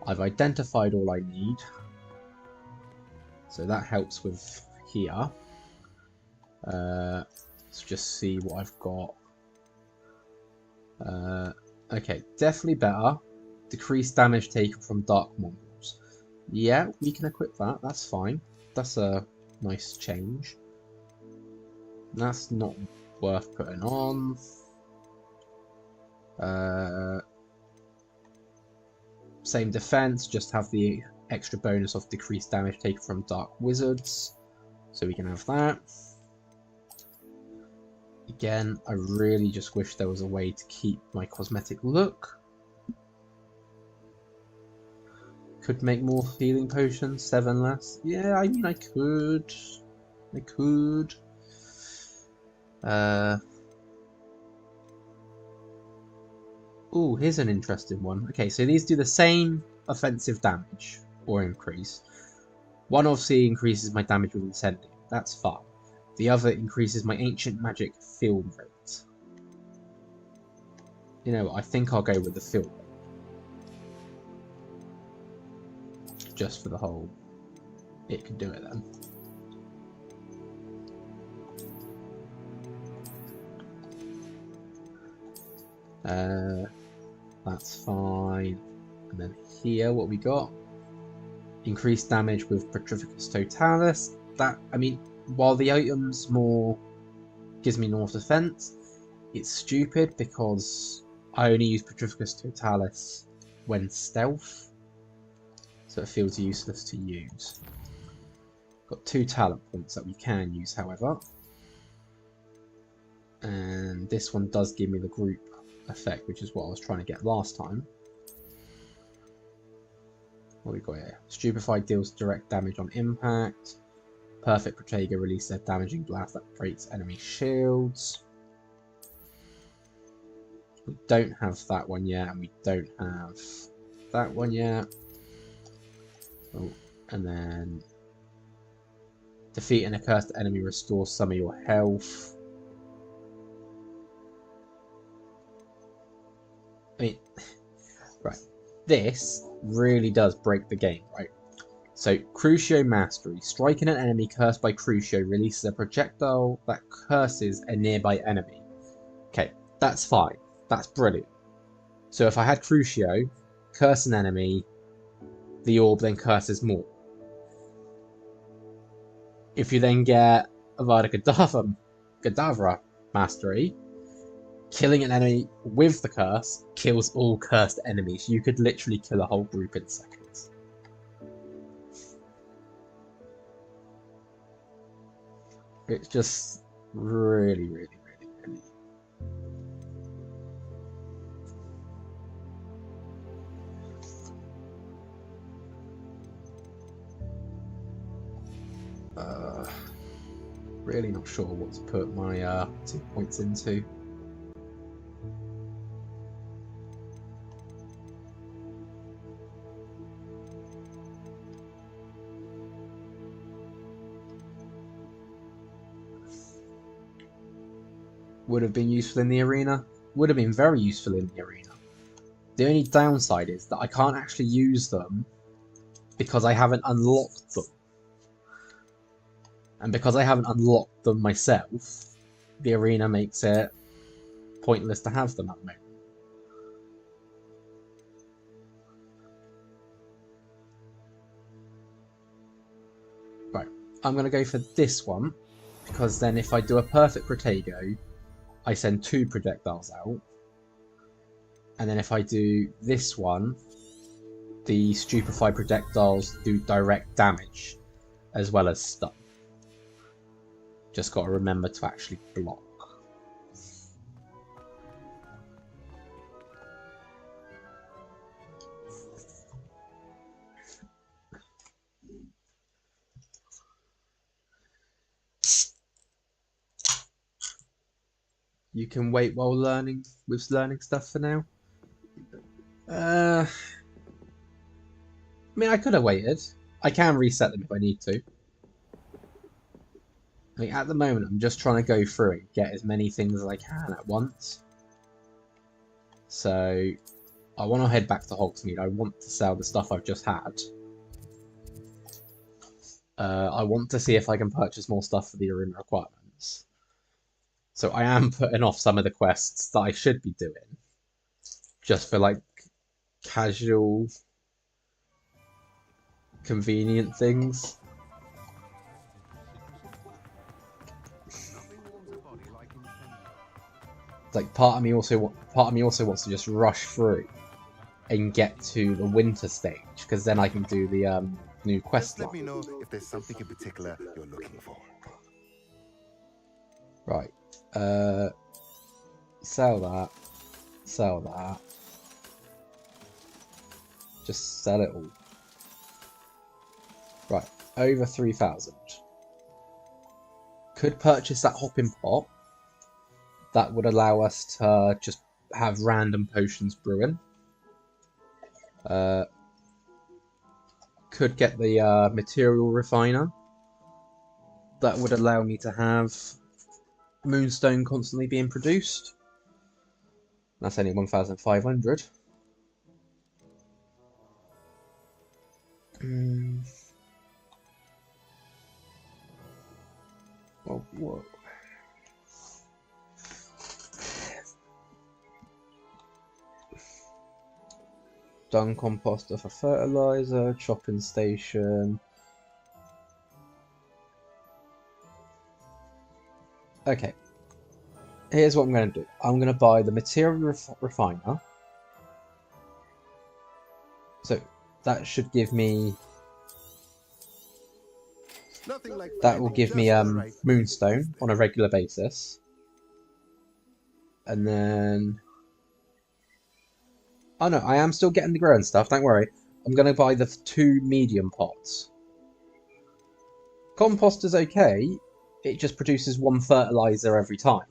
I've identified all I need. So that helps with here. Let's just see what I've got. Okay, definitely better. Decreased damage taken from dark mongrels. Yeah, we can equip that, that's fine. That's a nice change. That's not worth putting on. Same defense, just have the extra bonus of decreased damage taken from dark wizards. So we can have that. Again, I really just wish there was a way to keep my cosmetic look. Could make more healing potions, 7 less. Yeah, I mean I could. I could. Ooh, here's an interesting one. Okay, so these do the same offensive damage, or increase. One obviously increases my damage with incendium. That's fine. The other increases my ancient magic fill rate. You know what, I think I'll go with the fill rate. Just for the whole... It can do it then. That's fine. And then here, what we got? Increased damage with Petrificus Totalis. That, I mean, while the item's more gives me north defense, it's stupid because I only use Petrificus Totalis when stealth, so it feels useless to use. Got 2 talent points that we can use, however, and this one does give me the group effect, which is what I was trying to get last time. What we got here? Stupefied deals direct damage on impact. Perfect Protego releases a damaging blast that breaks enemy shields. We don't have that one yet, and we don't have that one yet. Oh, and then defeating a cursed enemy restores some of your health. I mean, right, this really does break the game, right? So, Crucio Mastery. Striking an enemy cursed by Crucio releases a projectile that curses a nearby enemy. Okay, that's fine. That's brilliant. So if I had Crucio, curse an enemy, the orb then curses more. If you then get Avada Kedavra Mastery, killing an enemy with the curse kills all cursed enemies. You could literally kill a whole group in seconds. It's just really, really, really, really... really not sure what to put my 2 points into. Would have been useful in the arena. Would have been very useful in the arena. The only downside is that I can't actually use them because I haven't unlocked them. And because I haven't unlocked them myself, the arena makes it pointless to have them at the moment. Right, I'm going to go for this one, because then if I do a perfect Protego, I send 2 projectiles out. And then if I do this one, the stupefied projectiles do direct damage as well as stun. Just got to remember to actually block. you can wait while learning stuff for now. I mean, I could have waited. I can reset them if I need to. I mean, at the moment, I'm just trying to go through and get as many things as I can at once. So, I want to head back to Hogsmeade. I want to sell the stuff I've just had. I want to see if I can purchase more stuff for the arena requirements. So I am putting off some of the quests that I should be doing. Just for, like, casual, convenient things. Like, part of me also wants to just rush through and get to the winter stage, because then I can do the new quest line. Let me know if there's something in particular you're looking for. Right. Sell that. Sell that. Just sell it all. Right. Over 3,000. Could purchase that hopping pot. That would allow us to just have random potions brewing. Could get the material refiner. That would allow me to have moonstone constantly being produced. That's only 1,500. Oh, whoa. Dung composter for fertilizer, chopping station. Okay. Here's what I'm going to do. I'm going to buy the material refiner. So that should give me... That will give me moonstone on a regular basis. And then... Oh no, I am still getting the growing stuff, don't worry. I'm going to buy the 2 medium pots. Composter's okay, it just produces 1 fertilizer every time.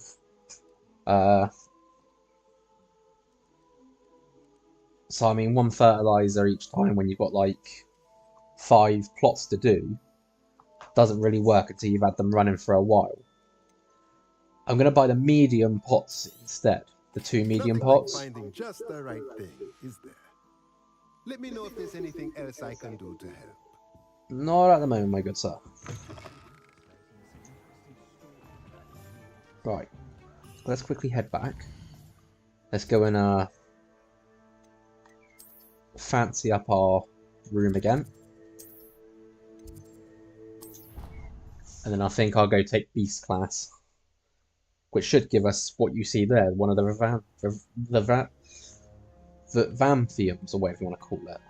So I mean 1 fertilizer each time when you've got like 5 plots to do doesn't really work until you've had them running for a while. I'm going to buy the medium pots instead. The 2 medium pots. Finding just the right thing, is there? Let me know if there's anything else I can do to help. Not at the moment, my good sir. Right. Let's quickly head back. Let's go and fancy up our room again. And then I think I'll go take Beast class. Which should give us what you see there, one of the Vamphiums, or whatever you want to call it.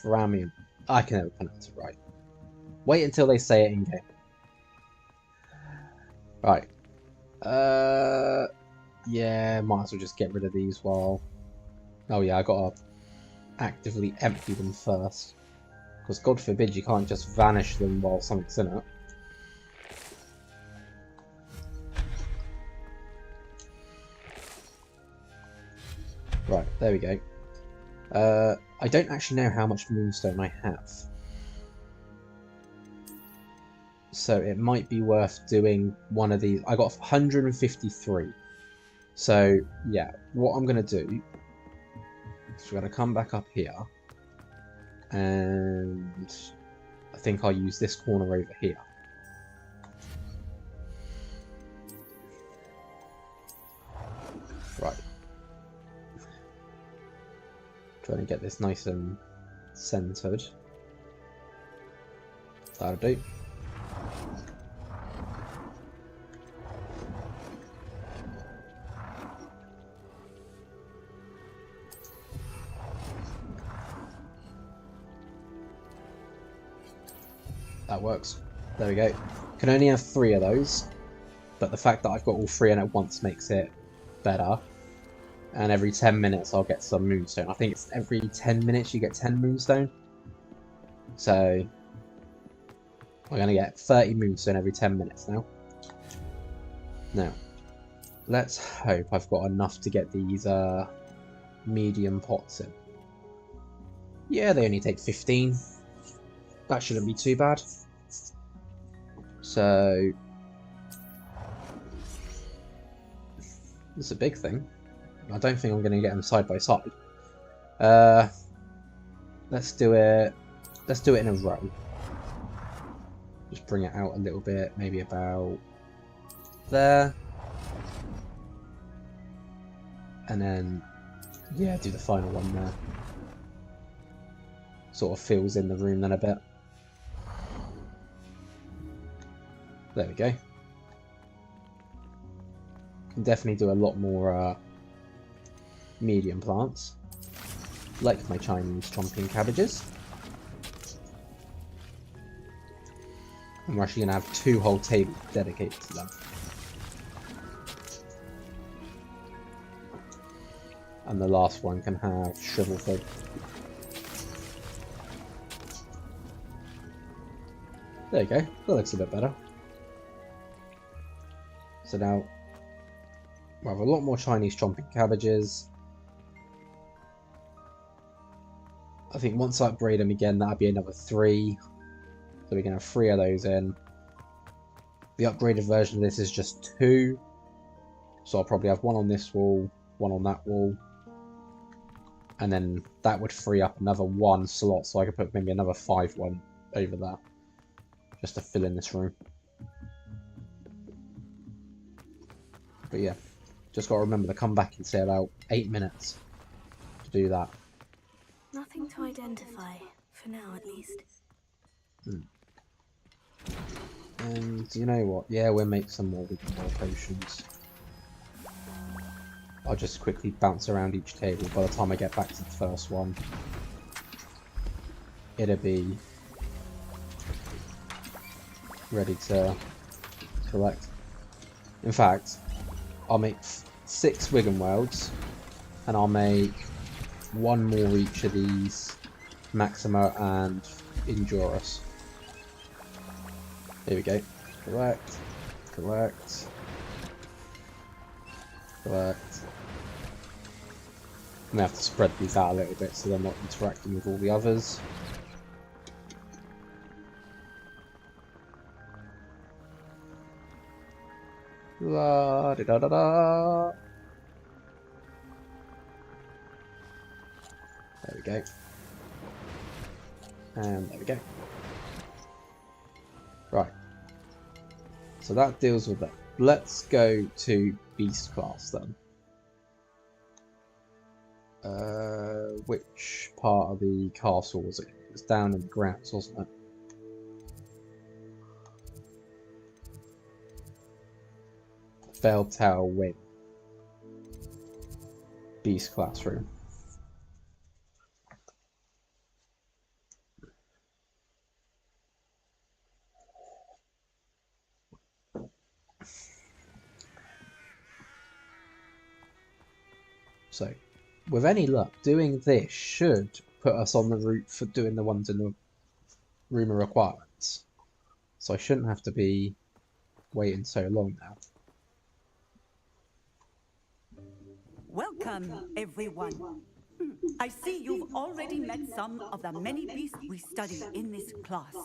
Varamium. I can never pronounce it right. Wait until they say it in game. Right. Yeah, might as well just get rid of these while... Oh yeah, I gotta actively empty them first. Because God forbid you can't just vanish them while something's in it. Right, there we go. I don't actually know how much moonstone I have. So it might be worth doing one of these. I got 153. So, yeah, what I'm going to do is we're going to come back up here. And I think I'll use this corner over here. Right. Trying to get this nice and centered. That'll do. That works. There we go. Can only have 3 of those, but the fact that I've got all 3 in at once makes it better. And every 10 minutes I'll get some moonstone. I think it's every 10 minutes you get 10 moonstone. So we're going to get 30 moonstone every 10 minutes now. Now, Let's hope I've got enough to get these medium pots in. Yeah, they only take 15. That shouldn't be too bad. So this is a big thing. I don't think I'm going to get them side by side. Let's do it. Let's do it in a row. Just bring it out a little bit, maybe about there. And then, yeah, do the final one there. Sort of fills in the room then a bit. There we go. Can definitely do a lot more medium plants. Like my Chinese chomping cabbages. And we're actually going to have 2 whole tables dedicated to them. And the last one can have shrivel fig. There you go, that looks a bit better. So now, we'll have a lot more Chinese chomping cabbages. I think once I upgrade them again, that'll be another 3. So we can have 3 of those in. The upgraded version of this is just 2. So I'll probably have 1 on this wall, 1 on that wall. And then that would free up another 1 slot, so I could put maybe another 5 one over that. Just to fill in this room. But yeah, just got to remember to come back and say about 8 minutes to do that. Nothing to identify, for now at least. And you know what? Yeah, we'll make some more potions. I'll just quickly bounce around each table. By the time I get back to the first one, it'll be ready to collect. In fact, I'll make 6 Wiggenwelds, and I'll make 1 more each of these Maxima and Endurus. Here we go. Collect, collect, collect. I'm gonna have to spread these out a little bit so they're not interacting with all the others. La da da da da. There we go. And there we go. Right. So that deals with that. Let's go to Beast class then. Which part of the castle was it? It was down in the grounds, wasn't it? Bell Tower Wing. Beast classroom. So, with any luck, doing this should put us on the route for doing the ones in the room of requirements. So I shouldn't have to be waiting so long now. Welcome, everyone. I see you've already met some of the many beasts we study in this class.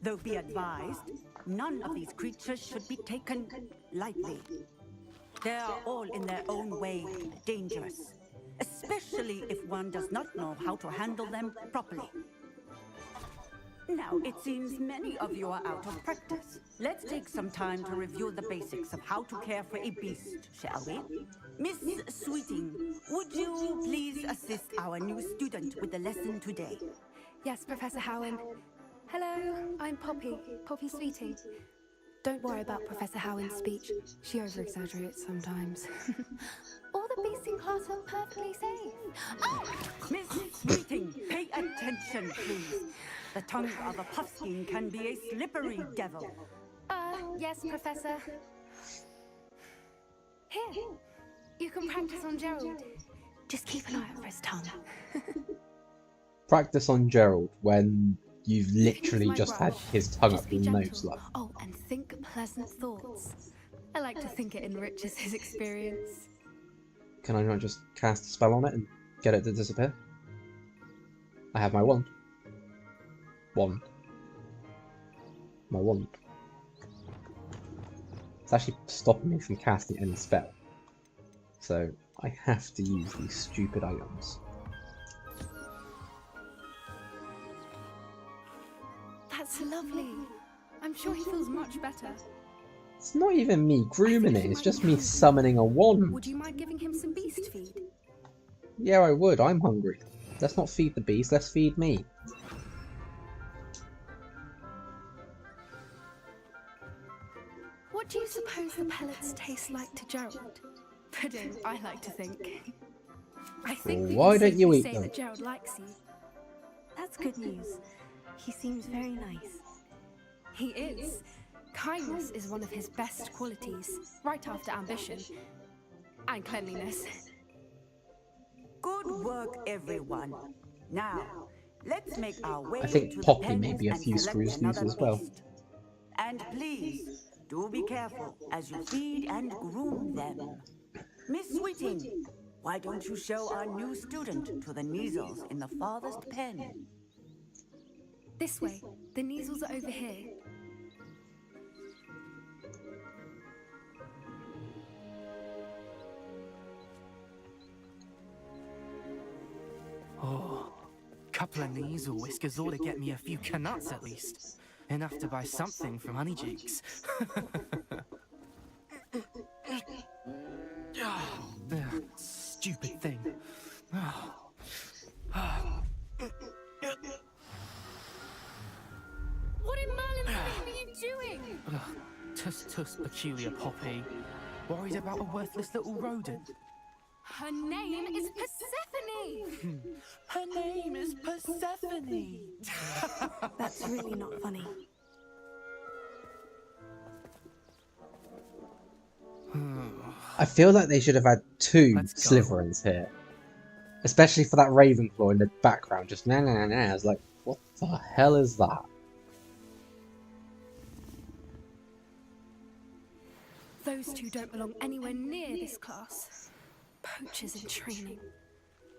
Though be advised, none of these creatures should be taken lightly. They are all in their own way dangerous, especially if one does not know how to handle them properly. Now, it seems many of you are out of practice. Let's take some time to review the basics of how to care for a beast, shall we? Miss Sweeting, would you please assist our new student with the lesson today? Yes, Professor Howland. Hello, I'm Poppy Sweeting. Don't worry about Professor Howland's speech. She over-exaggerates sometimes. All the beasts in class are perfectly safe. Oh! Miss Sweeting, pay attention, please. The tongue of a puffskein can be a slippery devil. Yes, Professor. Here, you can practice on Gerald. Just keep an eye out for his tongue. Practice on Gerald when you've literally just had his tongue up your nose. Like. Oh, and think pleasant thoughts. I like to think it enriches his experience. Can I not just cast a spell on it and get it to disappear? I have my wand. My wand. It's actually stopping me from casting any spell. So I have to use these stupid items. That's lovely. I'm sure he feels much better. It's not even me grooming it, it's just me summoning a wand. Would you mind giving him some beast feed? Yeah, I would. I'm hungry. Let's not feed the beast, let's feed me. What do you suppose the pellets taste like to Gerald? Pudding, I like to think. I think we Why can don't you safely eat say them? that Gerald likes you. That's good news. He seems very nice. He is. Kindness is one of his best qualities, right after ambition. And cleanliness. Good work, everyone. Now, let's make our way I think to the Poppy pens may be a and few select screws loose another as well. beast. And please, do be careful as you feed and groom them. Miss Sweeting, why don't you show our new student to the Neasels in the farthest pen? This way. The Neasels are over here. Oh, couple of Neasel whiskers ought to get me a few canuts at least. Enough to buy something from Honeycheeks. Stupid thing. What in Merlin's name are you doing? Tuss, peculiar Poppy. Worried about a worthless little rodent. Her name is Persephone! Her name is Persephone! That's really not funny. I feel like they should have had two Slytherins here. Especially for that Ravenclaw in the background, just nah nah nah. I was like, what the hell is that? Those two don't belong anywhere near this class. Poachers in training.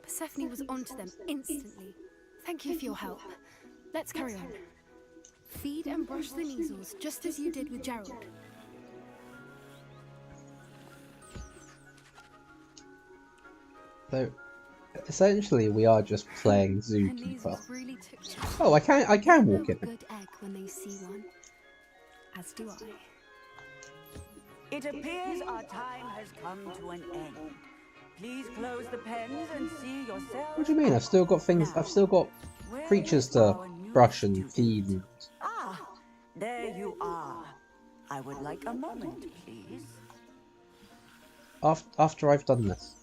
Persephone was onto them instantly. Thank you for your help. Let's carry on. Feed and brush the Neasels, just as you did with Gerald. So, essentially, we are just playing zookeeper. Really Oh, I can walk in. Good egg when they see one. As do I. It appears our time has come to an end. Please close the pens and see yourselves. What do you mean? I've still got things. I've still got creatures to brush and feed. And... Ah, there you are. I would like a moment, please. After I've done this.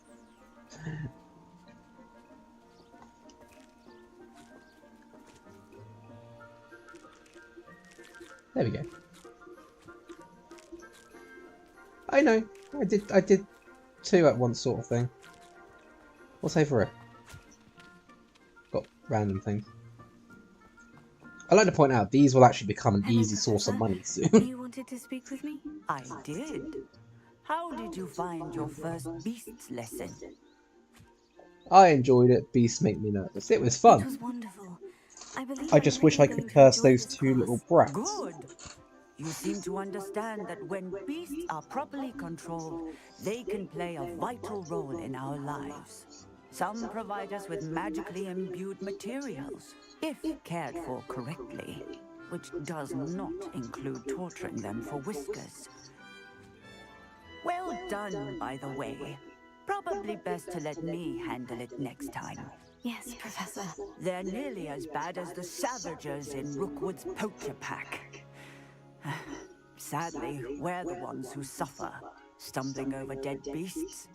There we go. I know. I did two at once sort of thing. We'll say for it. Got random things. I'd like to point out these will actually become an easy source of money soon. You wanted to speak with me? I did. How did you find your first beasts lesson? I enjoyed it. Beasts make me nervous. It was fun. It was wonderful. I just wish I could curse those two little brats. Good. You seem to understand that when beasts are properly controlled, they can play a vital role in our lives. Some provide us with magically imbued materials, if cared for correctly, which does not include torturing them for whiskers. Well done, by the way. Probably best to let me handle it next time. Yes, Professor. They're nearly as bad as the Savagers in Rookwood's poacher pack. Sadly, we're the ones who suffer, stumbling over dead beasts.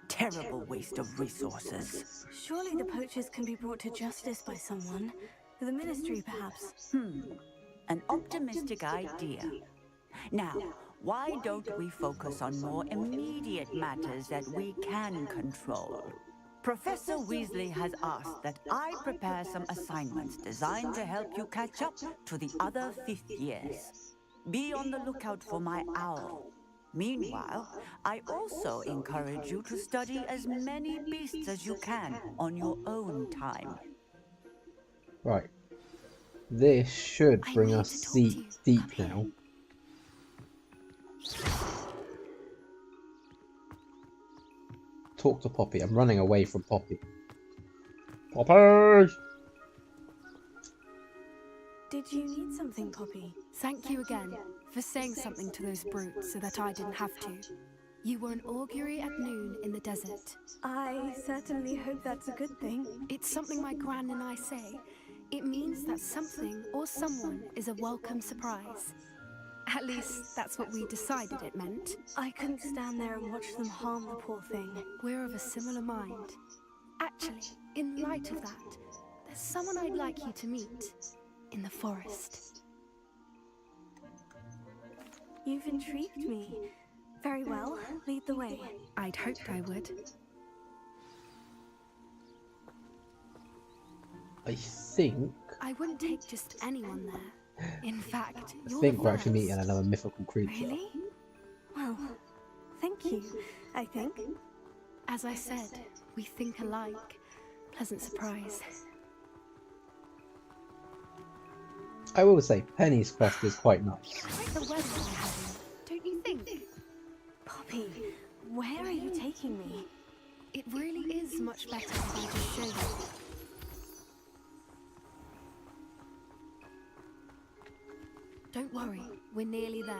Terrible waste of resources. Surely the poachers can be brought to justice by someone. The Ministry, perhaps. An optimistic idea. Now, why don't we focus on more immediate matters that we can control? Professor Weasley has asked that I prepare some assignments designed to help you catch up to the other 5th years. Be on the lookout for my owl. Meanwhile, I also encourage you to study as many beasts as you can on your own time. Right. This should I bring need us to talk to deep, you, deep Puppy. now. Talk to Poppy. I'm running away from Poppy. Poppy! Did you need something, Poppy? Thank you again for saying something to those brutes so that I didn't have to. You were an augury at noon in the desert. I certainly hope that's a good thing. It's something my gran and I say. It means that something or someone is a welcome surprise. At least, that's what we decided it meant. I couldn't stand there and watch them harm the poor thing. We're of a similar mind. Actually, in light of that, there's someone I'd like you to meet in the forest. You've intrigued me. Very well, lead the way. I'd hoped I would. I think... I wouldn't take just anyone there. In fact, I think we're actually meeting another mythical creature. Really? Well, thank you, I think. As I said, we think alike. Pleasant surprise. I will say, Penny's quest is quite nice. Quite the weather we're having, don't you think? Poppy, where are you taking me? It really is much better if I just show you. Don't worry, we're nearly there.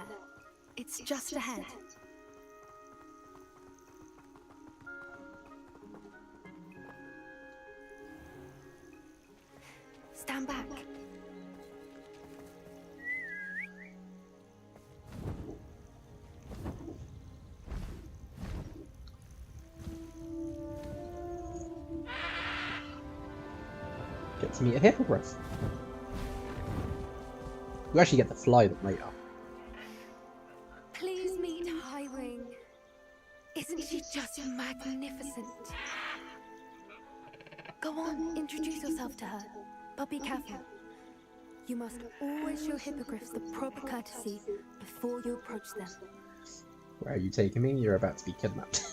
It's just ahead. Stand back. Get to meet a hippogriff. We actually get to fly them later. Please meet Highwing. Isn't she just magnificent? Go on, introduce yourself to her. But be careful. You must always show hippogriffs the proper courtesy before you approach them. Where are you taking me? You're about to be kidnapped.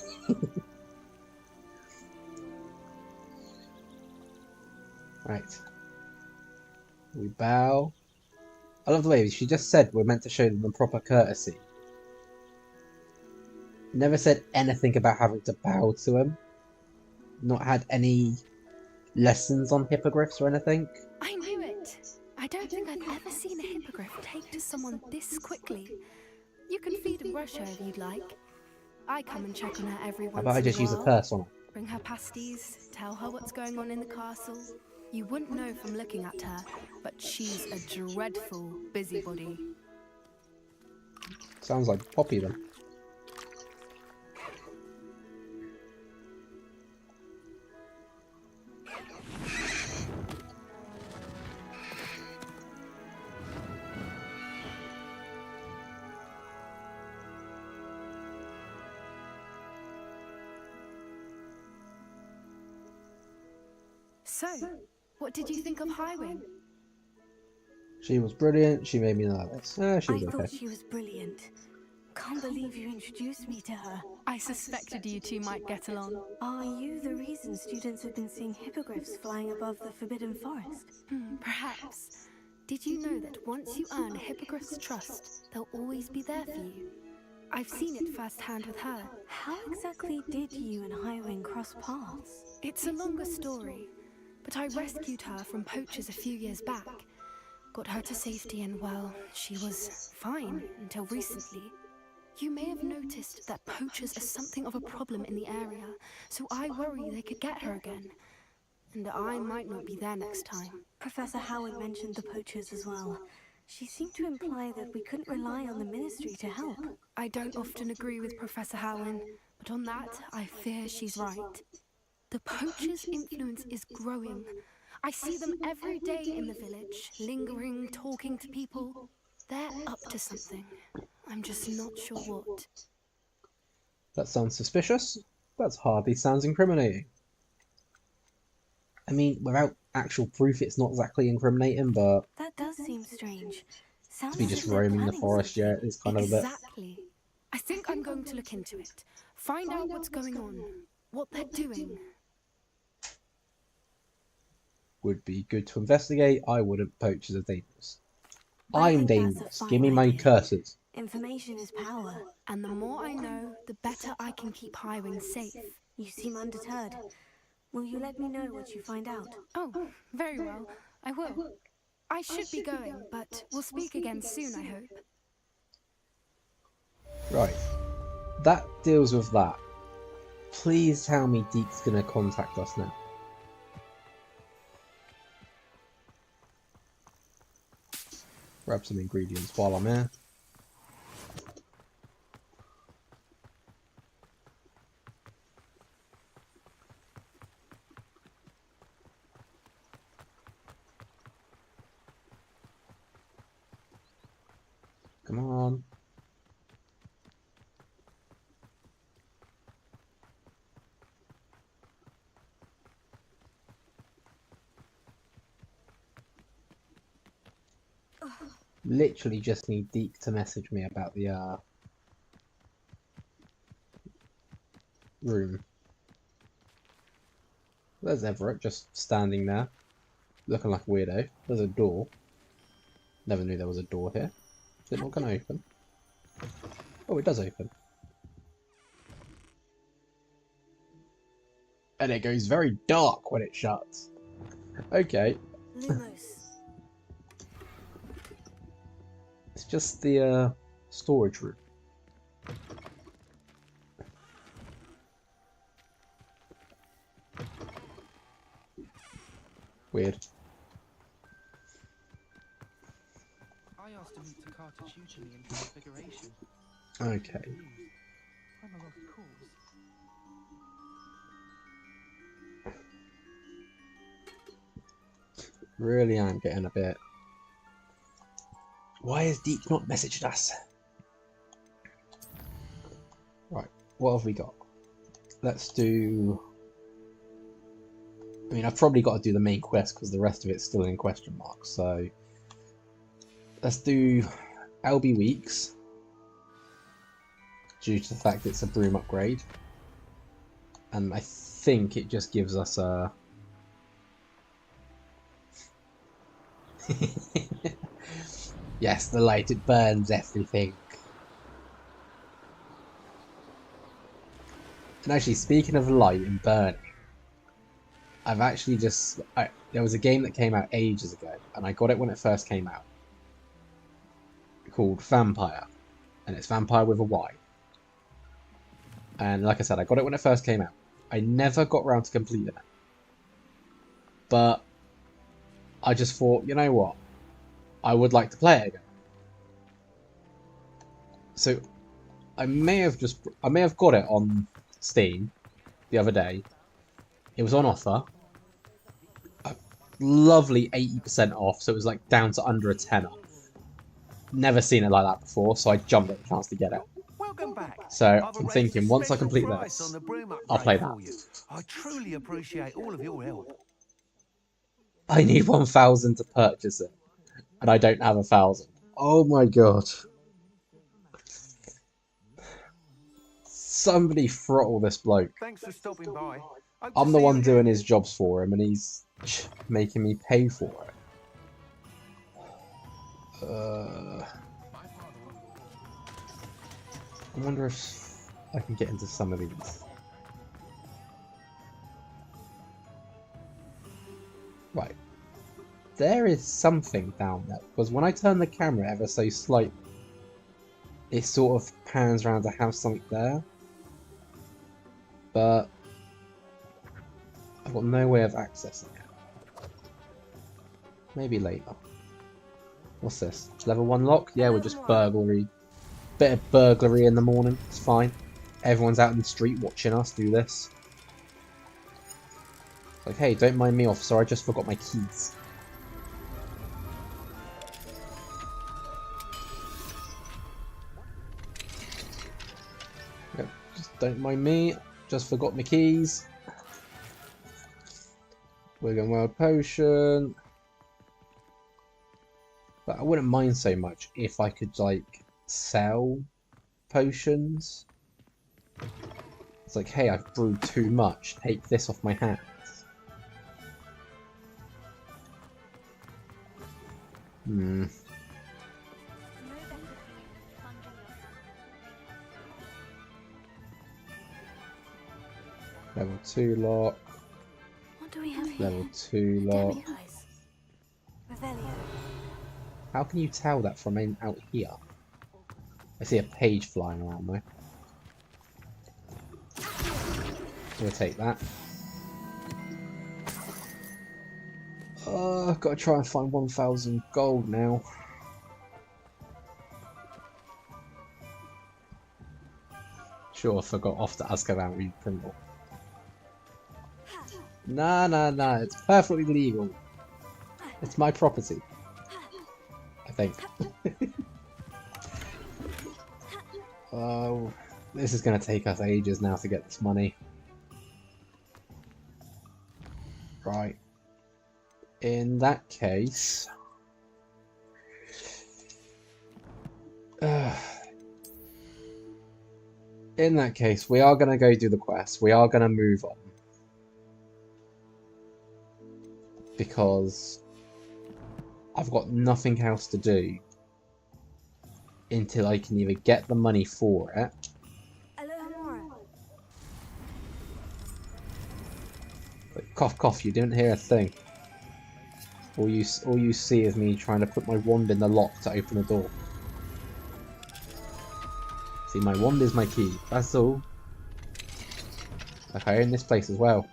Right. We bow. I love the way she just said we're meant to show them the proper courtesy. Never said anything about having to bow to him. Not had any lessons on hippogriffs or anything. I knew it. I don't think I've ever seen a hippogriff take to someone this quickly. You can feed and brush her if you'd like. I come and check on her every once in a while. How about I just use a purse on her? Bring her pasties, tell her what's going on in the castle. You wouldn't know from looking at her, but she's a dreadful busybody. Sounds like Poppy then. So, what did you think of Highwing? She was brilliant. She made me nervous. She was I okay. thought she was brilliant. Can't believe you introduced me to her. I suspected you two might get along. Are you the reason students have been seeing hippogriffs flying above the Forbidden Forest? Perhaps. Did you know that once you earn a hippogriff's trust, they'll always be there for you? I've seen it firsthand with her. How exactly did you and Highwing cross paths? It's a longer story, but I rescued her from poachers a few years back. Got her to safety and, well, she was fine until recently. You may have noticed that poachers are something of a problem in the area, so I worry they could get her again. And I might not be there next time. Professor Howard mentioned the poachers as well. She seemed to imply that we couldn't rely on the Ministry to help. I don't often agree with Professor Howland, but on that, I fear she's right. The poachers' influence is growing. I see them every day in the village, lingering, talking to people. They're up to something. I'm just not sure what. That sounds suspicious. That hardly sounds incriminating. I mean, without actual proof, it's not exactly incriminating, but That does seem strange. Sounds to be as just if they're roaming the planning forest, yeah, something. it's kind of a bit. Exactly. I think I'm going to look into it. Find out what's going on. What they're doing. Would be good to investigate. I wouldn't. Poachers are dangerous. I I'm think that's a dangerous. fine Give me my idea. curses. Information is power. And the more I know, the better I can keep Highwing safe. You seem undeterred. Will you let me know what you find out? Oh, very well. I will. I should be going, but we'll speak again soon, I hope. Right. That deals with that. Please tell me Deke's gonna contact us now. Grab some ingredients while I'm here. Come on. Literally just need Deke to message me about the room. There's Everett just standing there, looking like a weirdo. There's a door. Never knew there was a door here. Is it not going to open? Oh, it does open. And it goes very dark when it shuts. Okay. Lumos. It's just the storage room. Weird. I asked to meet Takata tutor me in transfiguration. Okay. I'm a lost cause. Really am getting a bit... Why has Deke not messaged us? Right, what have we got? Let's do... I mean, I've probably got to do the main quest because the rest of it's still in question marks, so... Let's do LB Weeks, due to the fact it's a broom upgrade. And I think it just gives us a... Yes, the light, it burns everything. And actually, speaking of light and burning, I've actually just... there was a game that came out ages ago, and I got it when it first came out, called Vampire, and it's Vampire with a Y. And like I said, I got it when it first came out. I never got around to completing it. But I just thought, you know what? I would like to play it again. So I may have got it on Steam the other day. It was on offer. A lovely 80% off, so it was like down to under a tenner. Never seen it like that before, so I jumped at the chance to get it. Welcome back. So I'm thinking once I complete this, I'll play that. I truly appreciate all of your help. I need 1,000 to purchase it, and I don't have 1,000. Oh my god. Somebody throttle this bloke. Thanks for stopping by. I'm the one doing his jobs for him, and he's making me pay for it. I wonder if I can get into some of these. Right. There is something down there, because when I turn the camera ever so slightly, it sort of pans around to have something there. But I've got no way of accessing it. Maybe later. What's this? Level 1 lock? Yeah, we're just burglary. Bit of burglary in the morning. It's fine. Everyone's out in the street watching us do this. It's like, hey, don't mind me, officer. I just forgot my keys. Yep, just don't mind me. Just forgot my keys. Wigan World Potion. But I wouldn't mind so much if I could, like, sell potions. It's like, hey, I've brewed too much. Take this off my hands. Level 2 lock. What do we have here? Level 2 lock. Revelio. How can you tell that from out here? I see a page flying around though. We'll take that. I've got to try and find 1,000 gold now. Sure, I forgot off to Azkaban read Pringle. Nah, it's perfectly legal. It's my property. I think. Oh, this is going to take us ages now to get this money. Right. In that case... in that case, we are going to go do the quest. We are going to move on. Because I've got nothing else to do until I can either get the money for it. But cough cough, you didn't hear a thing. All you see is me trying to put my wand in the lock to open the door. See, my wand is my key, that's all. Okay, in this place as well.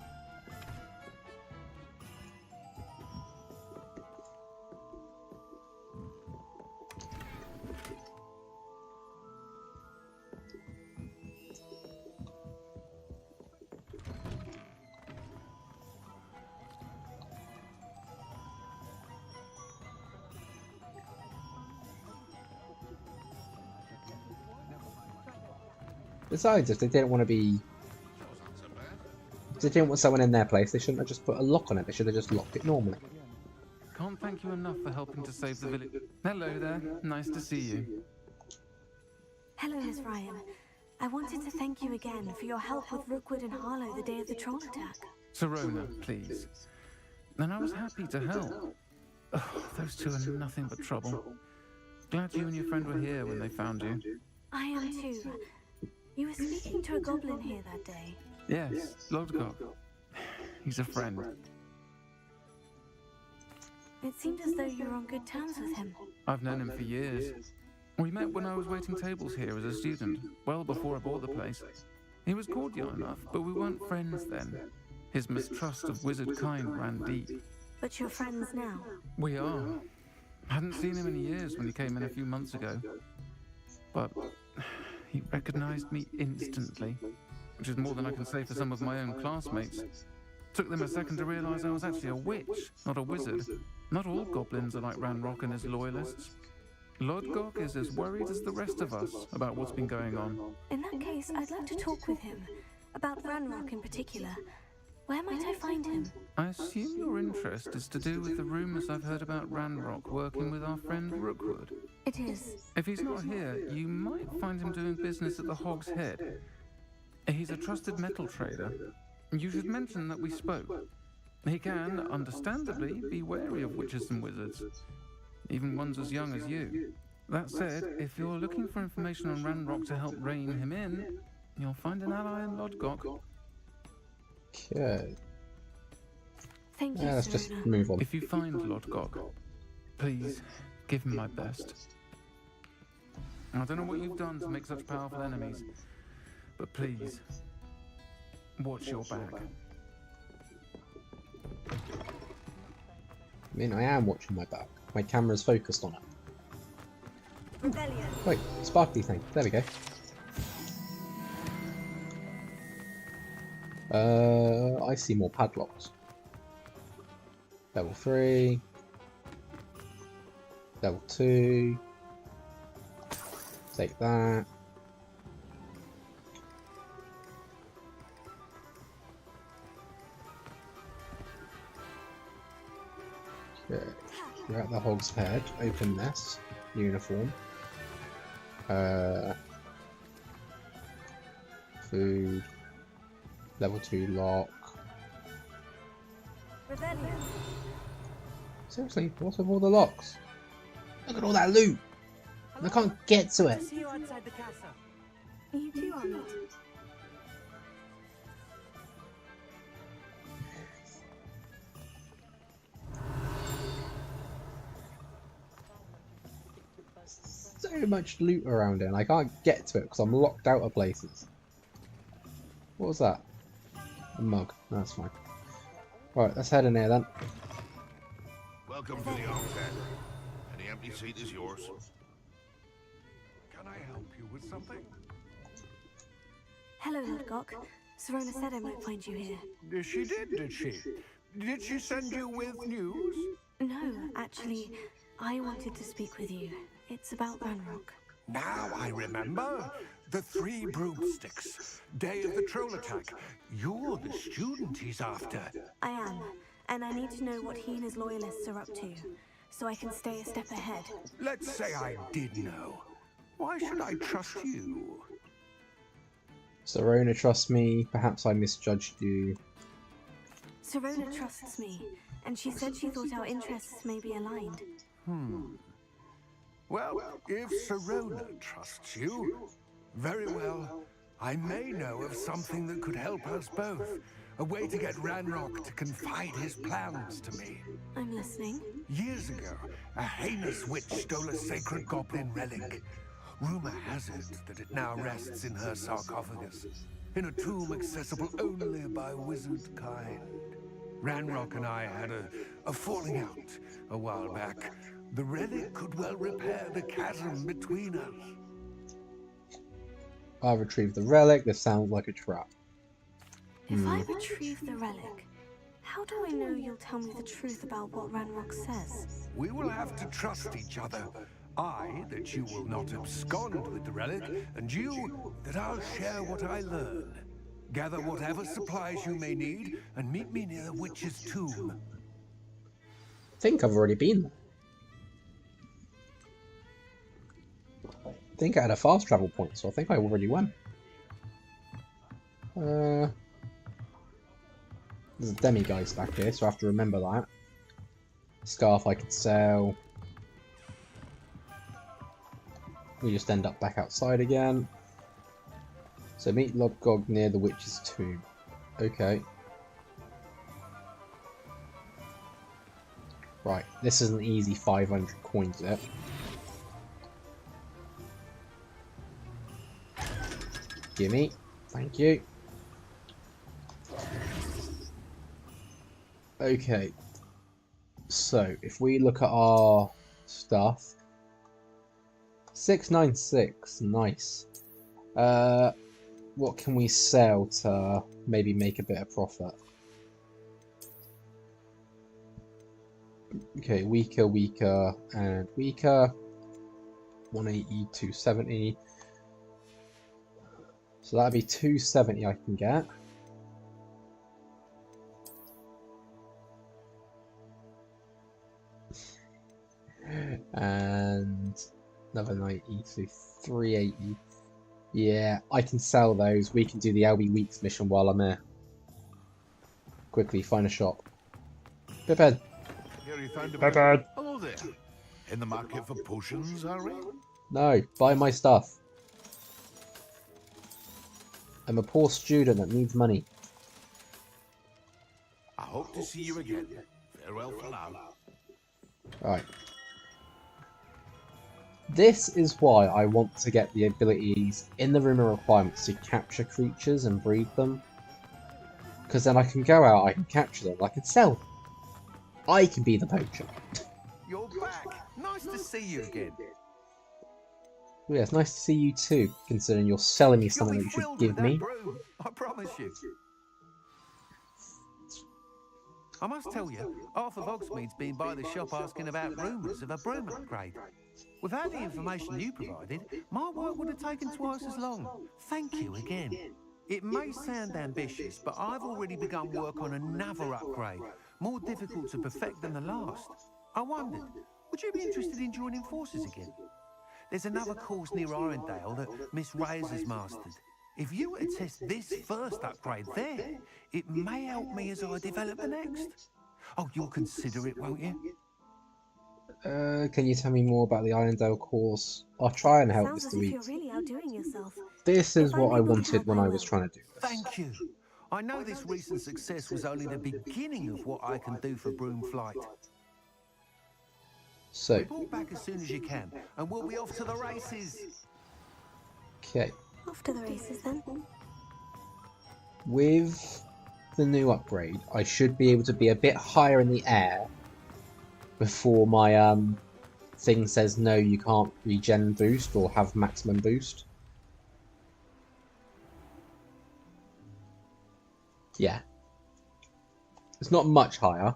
Besides, if they didn't want to be... if they didn't want someone in their place, they shouldn't have just put a lock on it. They should have just locked it normally. Can't thank you enough for helping to save the village. Hello there. Nice to see you. Hello, Miss Ryan. I wanted to thank you again for your help with Rookwood and Harlow the day of the troll attack. Serona, please. And I was happy to help. Oh, those two are nothing but trouble. Glad you and your friend were here when they found you. I am too. You were speaking to a goblin here that day. Yes, Lodgok. He's a friend. It seemed as though you were on good terms with him. I've known him for years. We met when I was waiting tables here as a student, well before I bought the place. He was cordial enough, but we weren't friends then. His mistrust of wizard kind ran deep. But you're friends now? We are. Hadn't seen him in years when he came in a few months ago. But he recognized me instantly, which is more than I can say for some of my own classmates. Took them a second to realize I was actually a witch, not a wizard. Not all goblins are like Ranrock and his loyalists. Lodgok is as worried as the rest of us about what's been going on. In that case, I'd like to talk with him. About Ranrock in particular. Where might I find him? I assume your interest is to do with the rumors I've heard about Ranrock working with our friend Rookwood. It is. If he's not here, you might find him doing business at the Hog's Head. He's a trusted metal trader. You should mention that we spoke. He can, understandably, be wary of witches and wizards, even ones as young as you. That said, if you're looking for information on Ranrock to help rein him in, you'll find an ally in Lodgok. Okay. Thank you, let's just move on. If you find Lodgok, please give him my best. I don't know what you've done to make such powerful enemies, but please, watch your back. I mean, I am watching my back. My camera's focused on it. Rebellion. Wait, sparkly thing. There we go. I see more padlocks. Level 3. Level 2. Take that. Okay. We're at the Hog's Head. Open this. Uniform. Food. Level 2 lock. Revelio. Seriously, what's with all the locks? Look at all that loot! I can't get to it! See you outside the castle. You too, Amit. So much loot around here and I can't get to it because I'm locked out of places. What was that? A mug. That's fine. Right, let's head in here then. Welcome to the homestead. Any empty seat is yours. Can I help you with something? Hello, Lodgok. Serona said I might find you here. She did, did she? Did she send you with news? No, actually, I wanted to speak with you. It's about Ranrock. Now I remember. The 3 broomsticks. Day of the troll attack. You're the student he's after. I am, and I need to know what he and his loyalists are up to, so I can stay a step ahead. Let's say I did know. Why should I trust you? Serona trusts me. Perhaps I misjudged you. Serona trusts me, and she said she thought our interests may be aligned. Well, if Serona trusts you, very well. I may know of something that could help us both. A way to get Ranrock to confide his plans to me. I'm listening. Years ago, a heinous witch stole a sacred goblin relic. Rumor has it that it now rests in her sarcophagus, in a tomb accessible only by wizard kind. Ranrock and I had a falling out a while back. The relic could well repair the chasm between us. I retrieved the relic. This sounds like a trap. If I retrieve the relic, how do I know you'll tell me the truth about what Ranrock says? We will have to trust each other. I, that you will not abscond with the relic, and you, that I'll share what I learn. Gather whatever supplies you may need, and meet me near the witch's tomb. I think I've already been there. I think I had a fast travel point, so I think I already went. There's a demiguise back here, so I have to remember that. Scarf I could sell. We just end up back outside again. So meet Lodgok near the witch's tomb. Okay. Right, this is an easy 500 coins there. Gimme. Thank you. Okay. So, if we look at our stuff. 696. Nice. What can we sell to maybe make a bit of profit? Okay, weaker, weaker, and weaker. 180, 270. So that'd be 270 I can get. And another 90, so 380. Yeah, I can sell those. We can do the LB Weeks mission while I'm here. Quickly, find a shop. Piphead. Piphead. Hello there. In the market for potions, are we? No, buy my stuff. I'm a poor student that needs money. I hope to see you again. Farewell for now. Right. This is why I want to get the abilities in the room of requirements to capture creatures and breed them. Because then I can go out, I can capture them, I can sell them. I can be the poacher. You're back. Nice to see you again. Well, yeah, it's nice to see you too, considering you're selling me something that you should give me. Broom, I promise you. I must tell you, half of Hogsmeade's been by the shop asking about rumours of a broom upgrade. Without the information you provided, my work would have taken twice as long. Thank you again. It may sound ambitious, but I've already begun work on another upgrade, more difficult to perfect than the last. I wondered, would you be interested in joining forces again? There's another course near Irondale that Miss Reyes has mastered. If you were to test this first upgrade there, it may help me as I develop the next. Oh, you'll consider it, won't you? Can you tell me more about the Irondale course? I'll try and help Sounds as Mr. if you're Weeks. really outdoing yourself. This is If what I'm I able to wanted help, when I I was will. trying to do this. Thank you. I know this recent success was only the beginning of what I can do for Broom Flight. So, Report back as soon as you can, and we'll be off to the races. okay. Off to the races then. With the new upgrade, I should be able to be a bit higher in the air before my thing says no, you can't regen boost or have maximum boost. Yeah. It's not much higher,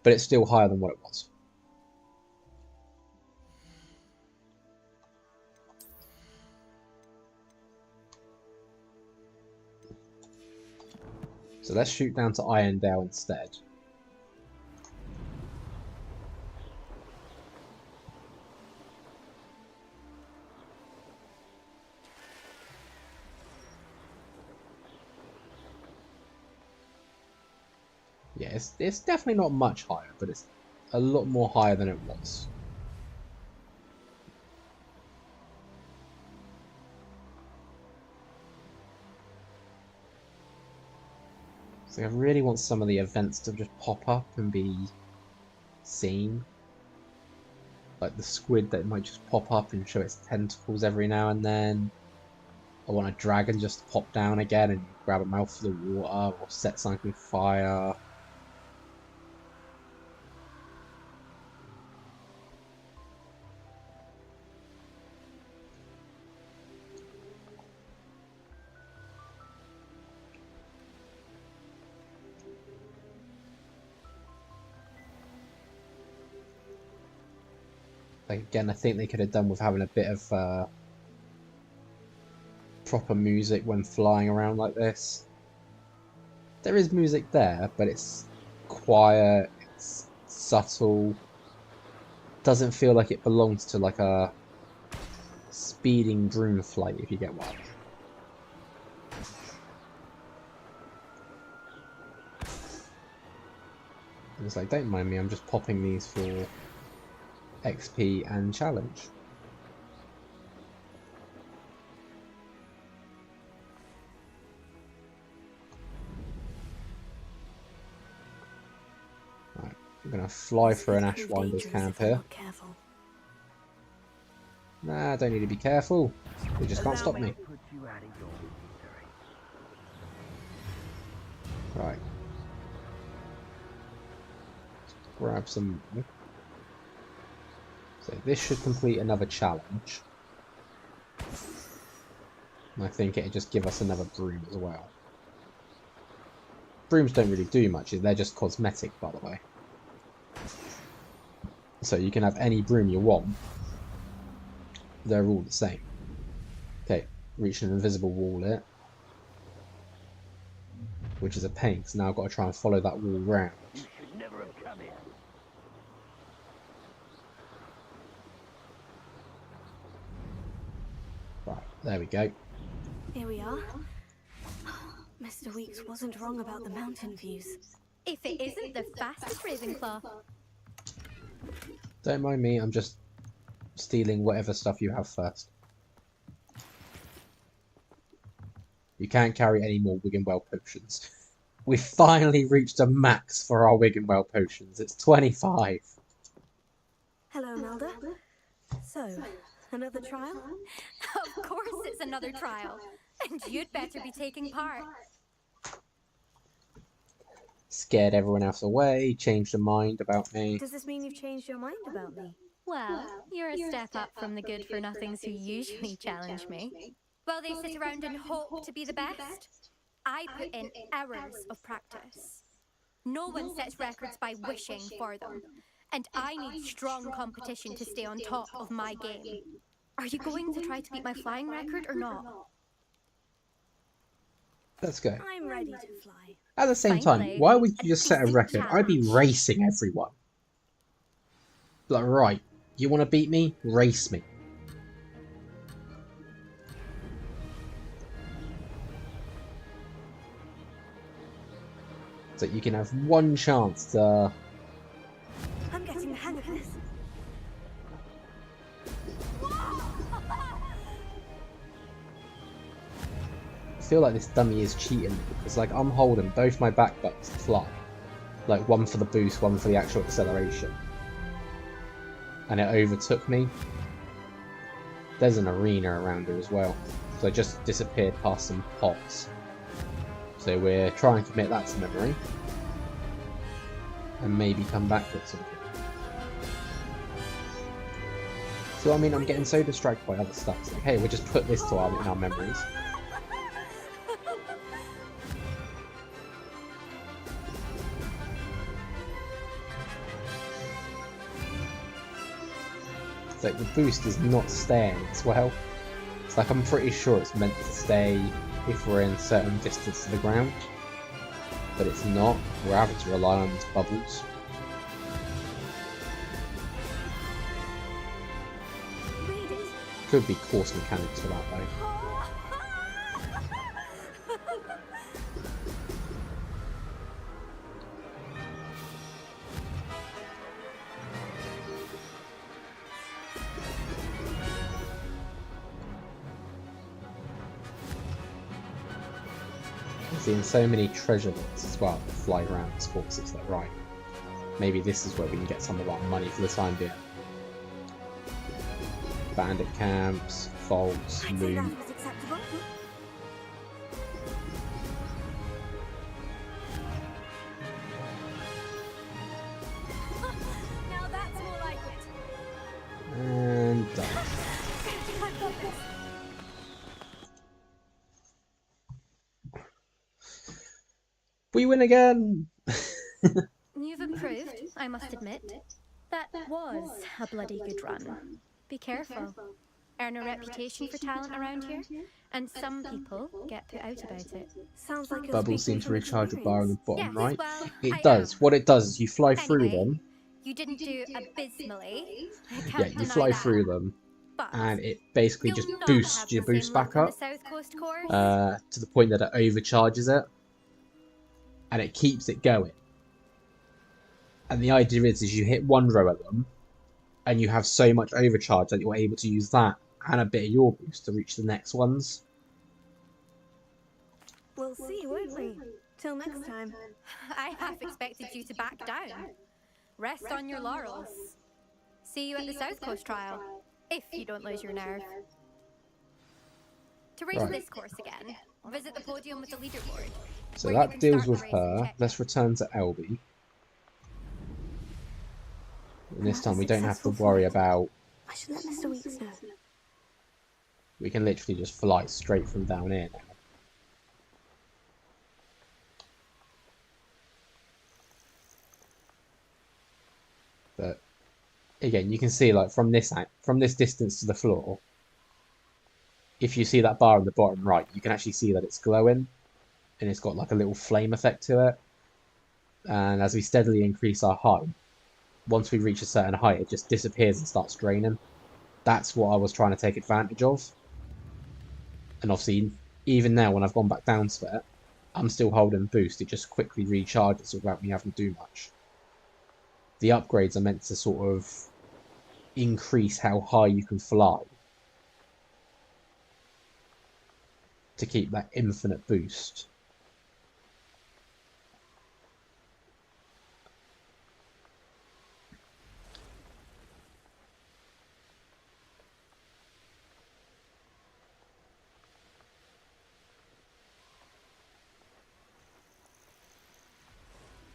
but it's still higher than what it was. So let's shoot down to Irondale instead. Yeah, it's definitely not much higher, but it's a lot more higher than it was. So I really want some of the events to just pop up and be seen. Like the squid that might just pop up and show its tentacles every now and then. I want a dragon just to pop down again and grab a mouthful of water or set something on fire. Like, again, I think they could have done with having a bit of proper music when flying around like this. There is music there, but it's quiet, it's subtle. Doesn't feel like it belongs to like a speeding broom flight, if you get what I mean. It's like, don't mind me, I'm just popping these for XP and challenge. Right, I'm gonna fly for an Ashwinder's camp here. Nah, I don't need to be careful. They just can't stop me. Right. Let's grab some more. So this should complete another challenge. And I think it'll just give us another broom as well. Brooms don't really do much, they're just cosmetic, by the way. So you can have any broom you want. They're all the same. Okay, reach an invisible wall here. Which is a pain, because now I've got to try and follow that wall round. You should never have come here. Right, there we go. Here we are. Mr. Weeks wasn't wrong about the mountain views. If it isn't the fastest Ravenclaw. Don't mind me, I'm just stealing whatever stuff you have first. You can't carry any more Wiggenwell potions. We've finally reached a max for our Wiggenwell potions. It's 25. Hello, Melda. So, another trial? Of course it's another trial. And you'd better be taking part. Scared everyone else away, changed their mind about me. Does this mean you've changed your mind about me? Well, you're a step up from the good-for-nothings who usually challenge me. While they sit around and hope to be the best, I put in hours of practice. No one sets records by wishing for them, and I need strong competition to stay on top of my game. Are you going to try to beat my flying record or not? Let's go. I'm ready to fly. At the same time, why would you just set a record? I'd be racing everyone. Like, right, you want to beat me? Race me. So you can have one chance to... I'm getting the hang of this. I feel like this dummy is cheating me, because like I'm holding both my back buttons to fly. Like one for the boost, one for the actual acceleration. And it overtook me. There's an arena around here as well. So I just disappeared past some pots. So we're trying to commit that to memory. And maybe come back with something. So I mean, I'm getting so distracted by other stuff. It's like, hey, we'll just put this to in our memories. It's like the boost is not staying as well. It's like I'm pretty sure it's meant to stay if we're in a certain distance to the ground. But it's not. We're having to rely on these bubbles. Could be course mechanics for that though. I'm seeing so many treasure bits as well that fly around this course. It's like, right, maybe this is where we can get some of our money for the time being. Bandit camps, vaults, loot. Now that's more like it. And done. We win again! You've improved, I must admit. That was a bloody good run. Be careful. Earn a reputation for talent around here, and some people get put out about it. Sounds like Bubbles seem to recharge the bar on the bottom Yes, right. well, It does. What it does is you fly through Anyway, them. you didn't do abysmally. I Yeah, can't you deny fly that. through them, But and it basically you'll just not boosts have your the boost same back luck on up the South Coast course. to the point that it overcharges it, and it keeps it going. And the idea is you hit one row of them, and you have so much overcharge that you're able to use that and a bit of your boost to reach the next ones. We'll see, won't we? Till next time. I half expected you to back down. Rest on your laurels. See you at the South Coast trial, if you don't lose your nerve. To race Right. this course again, visit the podium with the leaderboard. So where you that can deals start with the race and her. check Let's return to Elby. And this time we don't have to worry about... I should let Mr. Weeks know. We can literally just fly straight from down here now. But again, you can see like from this distance to the floor, if you see that bar in the bottom right, you can actually see that it's glowing, and it's got like a little flame effect to it. And as we steadily increase our height, once we reach a certain height, it just disappears and starts draining. That's what I was trying to take advantage of. And obviously, even now when I've gone back down to it, I'm still holding boost. It just quickly recharges without me having to do much. The upgrades are meant to sort of increase how high you can fly to keep that infinite boost.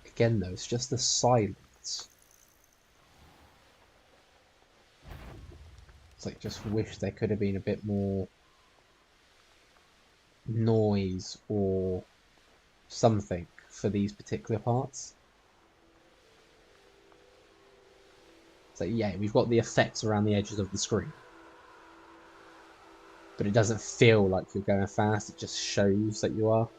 Again though, it's just the silence. It's like, just wish there could have been a bit more noise or something for these particular parts. So yeah, we've got the effects around the edges of the screen, but it doesn't feel like you're going fast, it just shows that you are.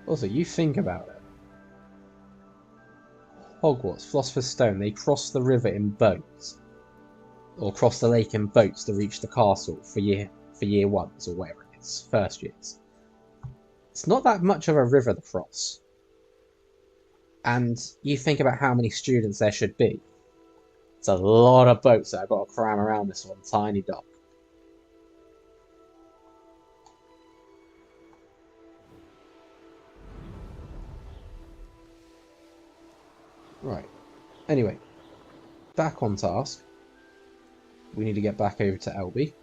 Also, you think about it. Hogwarts, Philosopher's Stone, they cross the river in boats. Or cross the lake in boats to reach the castle for year ones or whatever it is, first years. It's not that much of a river to cross. And you think about how many students there should be. It's a lot of boats that I've got to cram around this one tiny dock. Right. Anyway, back on task. We need to get back over to Elby.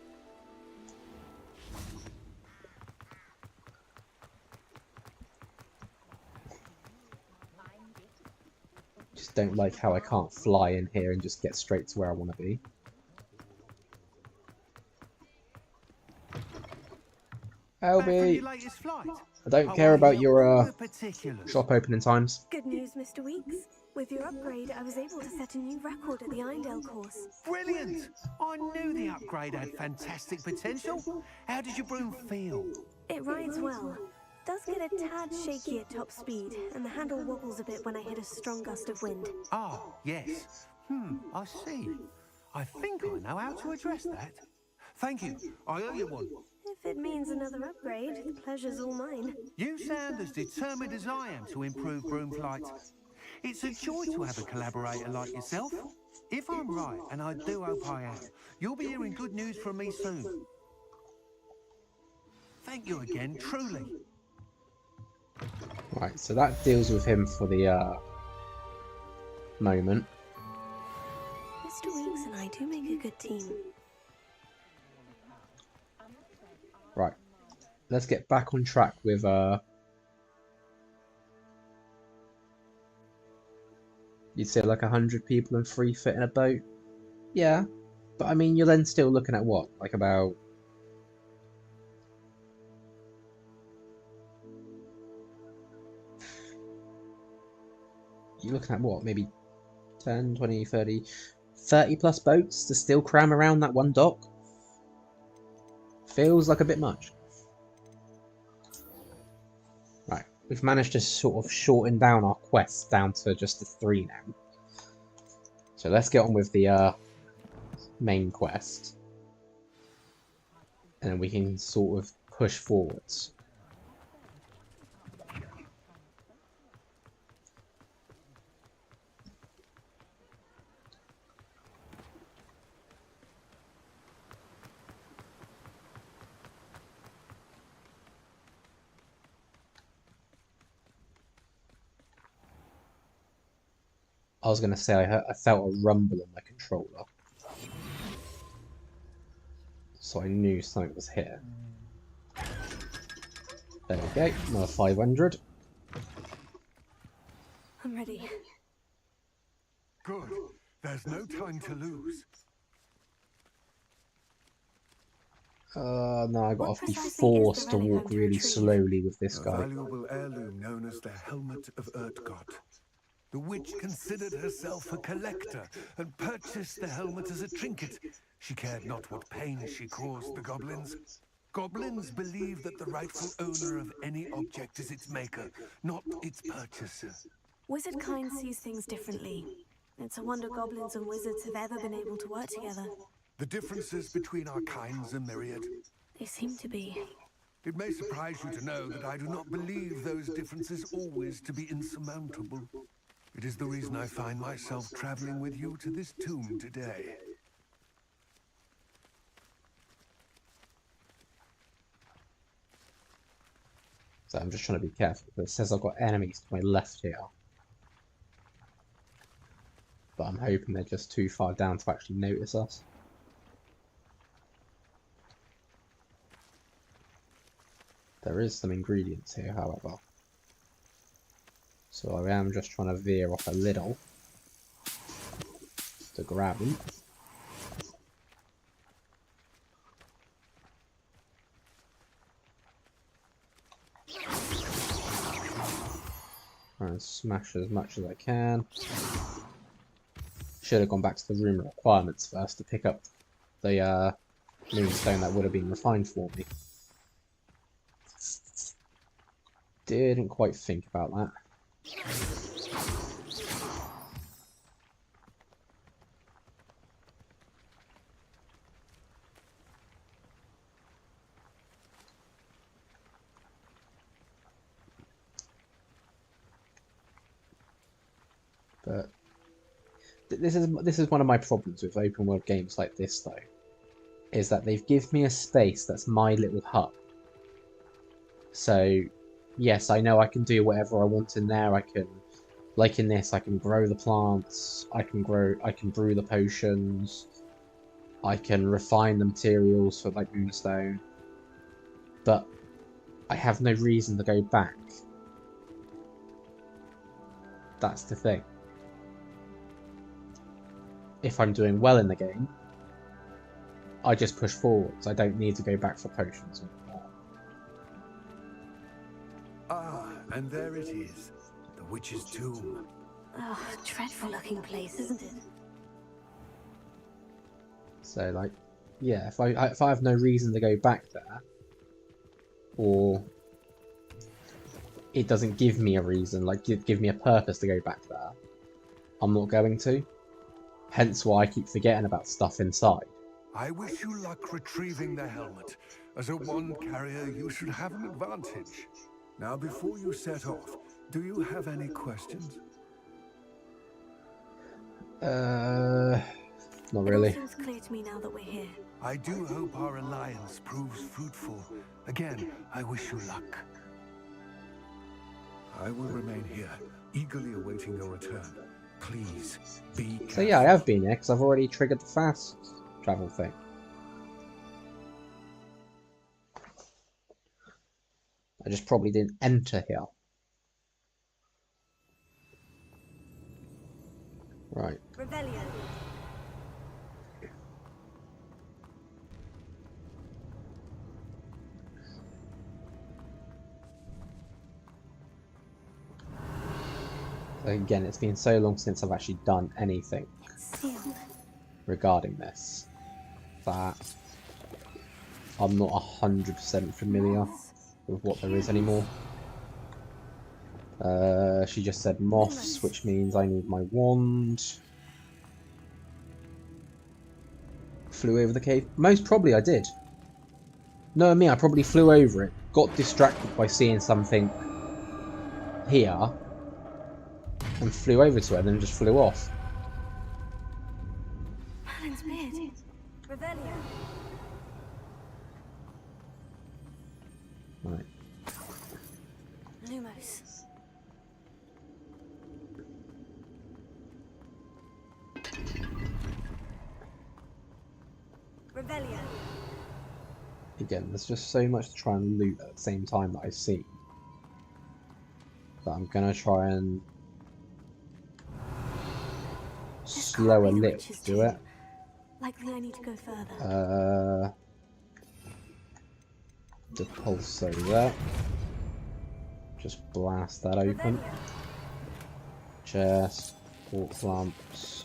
Just don't like how I can't fly in here and just get straight to where I want to be. Elby! I don't care about your shop opening times. Good news, Mr. Weeks. With your upgrade, I was able to set a new record at the Eindale course. Brilliant! I knew the upgrade had fantastic potential. How did your broom feel? It rides well. Does get a tad shaky at top speed, and the handle wobbles a bit when I hit a strong gust of wind. Ah, yes. I see. I think I know how to address that. Thank you. I owe you one. If it means another upgrade, the pleasure's all mine. You sound as determined as I am to improve broom flight. It's a joy to have a collaborator like yourself. If I'm right, and I do hope I am, you'll be hearing good news from me soon. Thank you again, truly. Right, so that deals with him for the moment. Mr. Weeks and I do make a good team. Right, let's get back on track with you'd say like 100 people and 3 fit in a boat. Yeah, but I mean you're then still looking at what, like about you're looking at what, maybe 10, 20, 30 plus boats to still cram around that one dock? Feels like a bit much. Right, we've managed to sort of shorten down our quests down to just the 3 now. So let's get on with the main quest. And then we can sort of push forwards. I was going to say I felt a rumble on my controller. So I knew something was here. There we go, another 500. I'm ready. Good. There's no time to lose. No, I got to be forced to walk really slowly with this guy. A valuable heirloom known as the Helmet of Urtgott. The witch considered herself a collector and purchased the helmet as a trinket. She cared not what pain she caused the goblins. Goblins believe that the rightful owner of any object is its maker, not its purchaser. Wizard kind sees things differently. It's a wonder goblins and wizards have ever been able to work together. The differences between our kinds are myriad. They seem to be. It may surprise you to know that I do not believe those differences always to be insurmountable. It is the reason I find myself traveling with you to this tomb today. So I'm just trying to be careful, but it says I've got enemies to my left here. But I'm hoping they're just too far down to actually notice us. There is some ingredients here, however. So I am just trying to veer off a little to grab them. Try and smash as much as I can. Should have gone back to the room requirements first to pick up the moonstone that would have been refined for me. Didn't quite think about that. But this is one of my problems with open world games like this, though, is that they've given me a space that's my little hub. So yes, I know I can do whatever I want in there. I can, like in this, I can grow the plants, I can brew the potions, I can refine the materials for like moonstone, but I have no reason to go back. That's the thing. If I'm doing well in the game, I just push forwards. I don't need to go back for potions anymore. Ah, and there it is. The witch's tomb. Oh, dreadful looking place, isn't it? So, like, yeah, if I have no reason to go back there, or it doesn't give me a reason, like give me a purpose to go back there, I'm not going to. Hence why I keep forgetting about stuff inside. I wish you luck retrieving the helmet. As a wand carrier, you should have an advantage. Now, before you set off, do you have any questions? Not really. It all seems clear to me now that we're here. I do hope our alliance proves fruitful. Again, I wish you luck. I will remain here, eagerly awaiting your return. Please, be careful. So yeah, I have been here, because I've already triggered the fast travel thing. I just probably didn't enter here. Right. Rebellion. Again, it's been so long since I've actually done anything regarding this that I'm not 100% familiar with what there is anymore. She just said moths, which means I need my wand. Flew over the cave. Most probably I did. Knowing me, I probably flew over it, got distracted by seeing something here, and flew over to it and then just flew off. Merlin's beard. Rebellion. Right. Lumos. Rebellion. Again, there's just so much to try and loot at the same time that I see. But I'm gonna try and slow a little to do it. Likely I need to go further. Depulso there. Just blast that open. Chest, port lamps.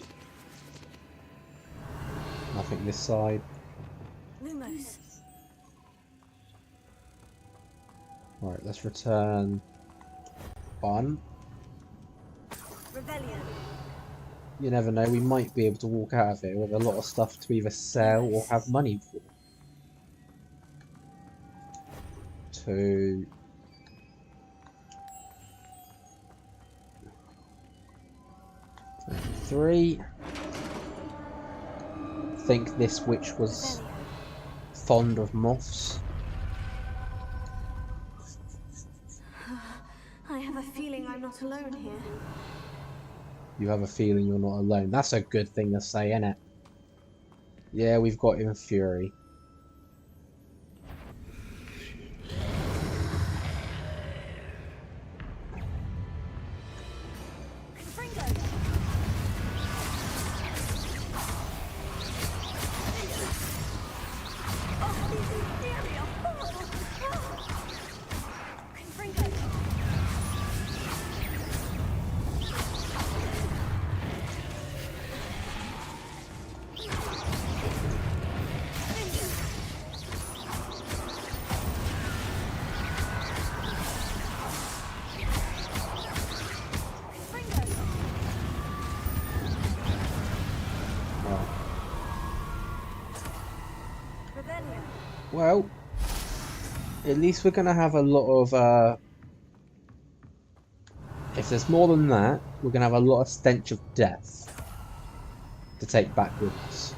Nothing this side. Lumos. Right, let's return one. Rebellion. You never know, we might be able to walk out of it with a lot of stuff to either sell or have money for. 2. 3. I think this witch was fond of moths. I have a feeling I'm not alone here. You have a feeling you're not alone. That's a good thing to say, innit? Yeah, we've got him Fury. Well, at least we're gonna have a lot of if there's more than that, we're gonna have a lot of stench of death to take back with us.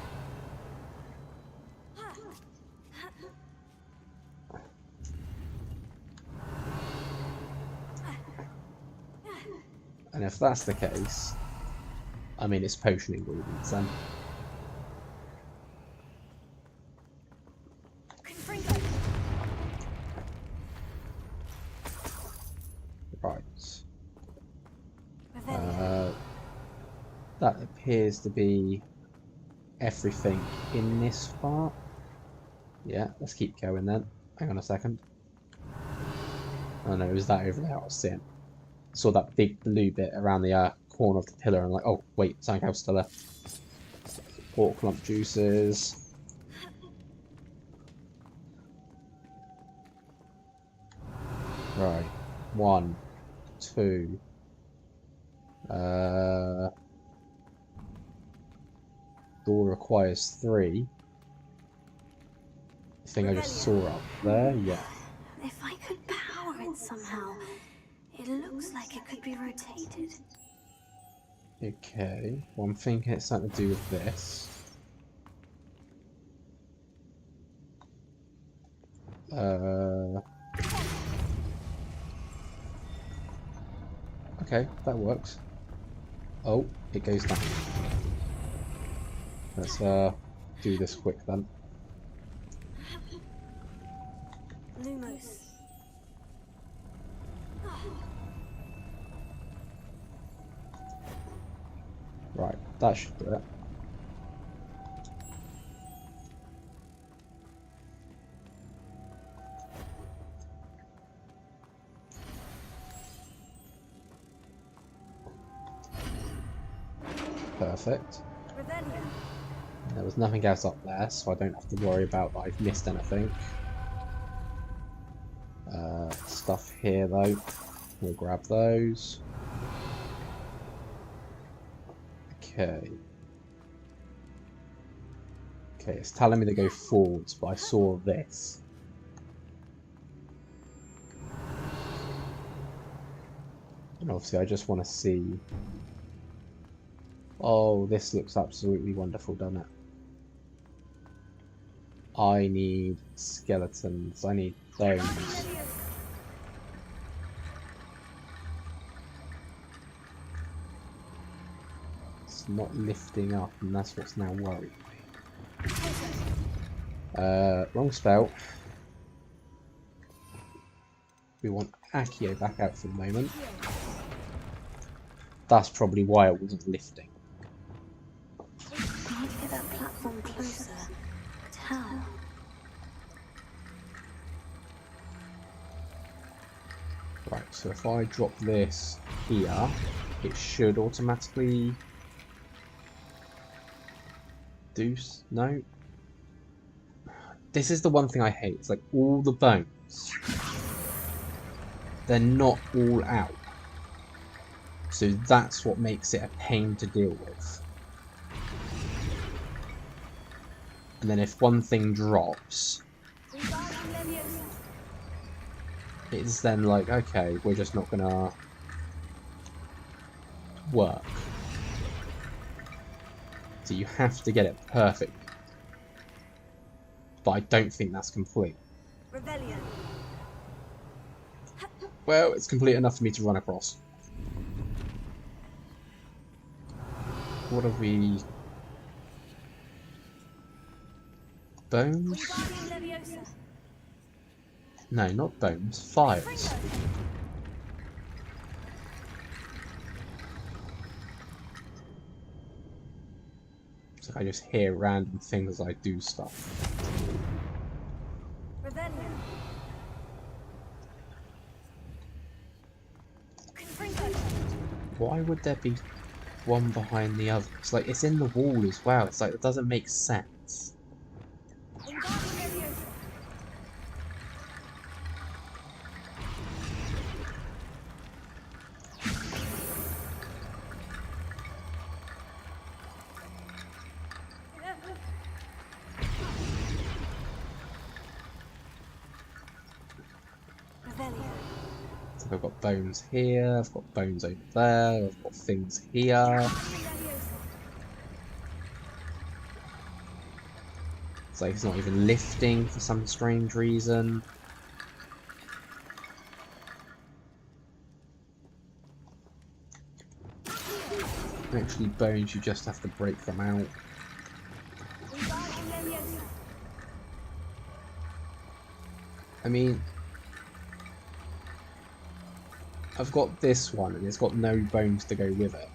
And if that's the case, I mean, it's potion ingredients then. Right. That appears to be everything in this part. Yeah, let's keep going then. Hang on a second. Oh no, it was that over there I was seeing. Saw that big blue bit around the corner of the pillar and like, oh wait, something else still left. Pork lump juices. Right. 1, 2. Door requires 3. I think I just saw up there, yeah. If I could power it somehow, it looks like it could be rotated. Okay, well I'm thinking it's something to do with this. Okay, that works. Oh, it goes down. Let's do this quick then. Lumos. Right, that should do it. Perfect. There was nothing else up there, so I don't have to worry about that I've missed anything. Stuff here though. We'll grab those. Okay. Okay, it's telling me to go forwards, but I saw this. And obviously I just want to see... Oh, this looks absolutely wonderful, doesn't it? I need skeletons. I need bones. It's not lifting up, and that's what's now worrying me. Wrong spell. We want Accio back out for the moment. That's probably why it wasn't lifting. We need to get that platform closer. But how? Right, so if I drop this here, it should automatically do... No? This is the one thing I hate. It's like all the bones, they're not all out. So that's what makes it a pain to deal with. And then if one thing drops, it's then like, okay, we're just not gonna work. So you have to get it perfect. But I don't think that's complete. Well, it's complete enough for me to run across. What have we... Bones? No, not bones. Fires. So I just hear random things as I do stuff. Why would there be one behind the other? It's like, it's in the wall as well. It's like, it doesn't make sense. I've got bones here, I've got bones over there, I've got things here. It's like it's not even lifting for some strange reason. Actually, bones, you just have to break them out. I mean, I've got this one and it's got no bones to go with it.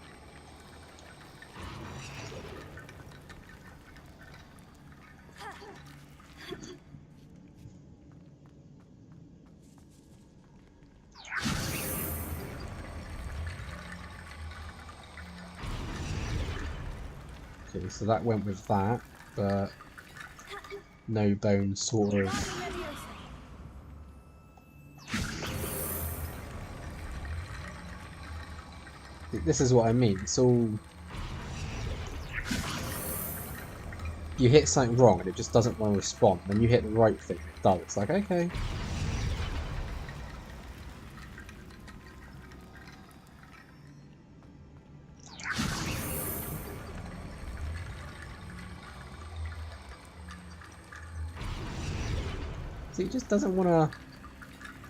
Okay, so that went with that, but no bones sort of. This is what I mean, it's all... You hit something wrong and it just doesn't want to respond, then you hit the right thing and it does. It's like, okay. See, it just doesn't want to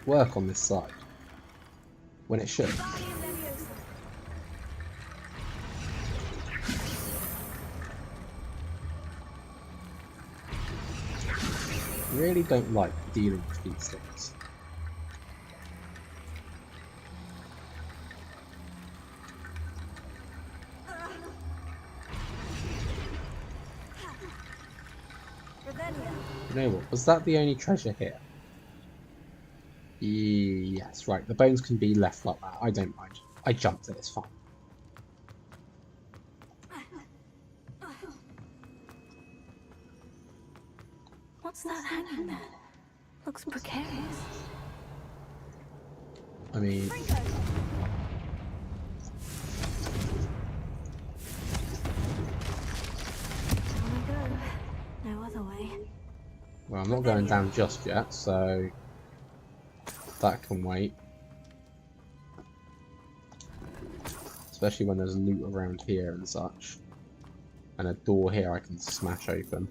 work on this side when it should. I really don't like dealing with these things. You know what? Was that the only treasure here? Yes, right. The bones can be left like that. I don't mind. I jumped it. It's fine. What's that hanging there? Looks precarious. I mean... No other way. Well, I'm not going down just yet, so... that can wait. Especially when there's loot around here and such. And a door here I can smash open.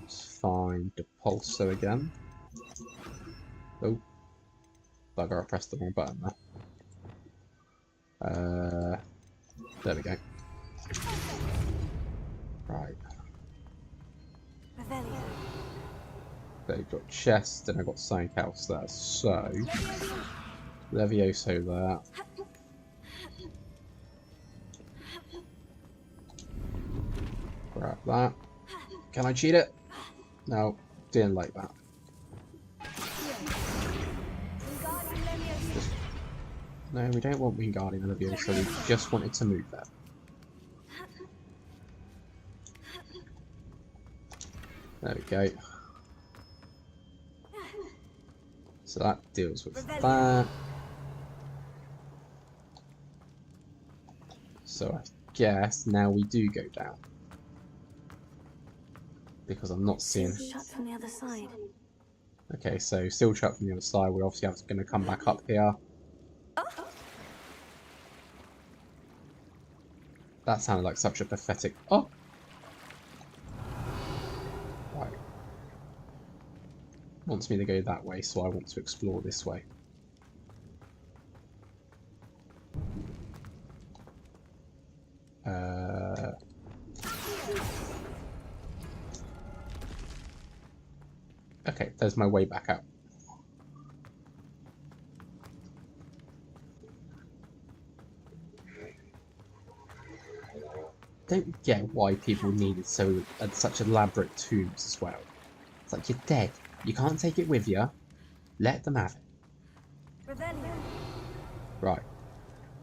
Let's find the pulsar again. Oh. Bugger, I pressed the wrong button there. There we go. Right. So I've got chest and I've got something else there. So, Levioso there. Grab that. Can I cheat it? No, didn't like that. Just... No, we don't want Wingardium Leviosa, we just wanted to move that. There we go. So that deals with that. So I guess now we do go down. Because I'm not seeing... Shut from the other side. Okay, so still shut from the other side. We're obviously going to come back up here. That sounded like such a pathetic... Oh! Right. Wants me to go that way, so I want to explore this way. Okay, there's my way back out. Don't get why people needed such elaborate tombs as well. It's like, you're dead. You can't take it with you. Let them have it. Right.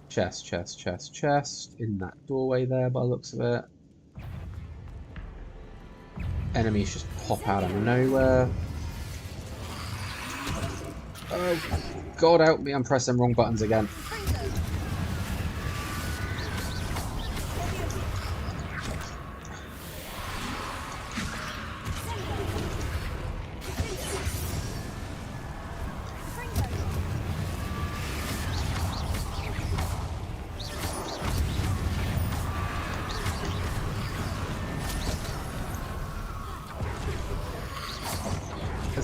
Chest, chest, chest, chest. In that doorway there by the looks of it. Enemies just pop out of nowhere. Oh, God help me, I'm pressing wrong buttons again.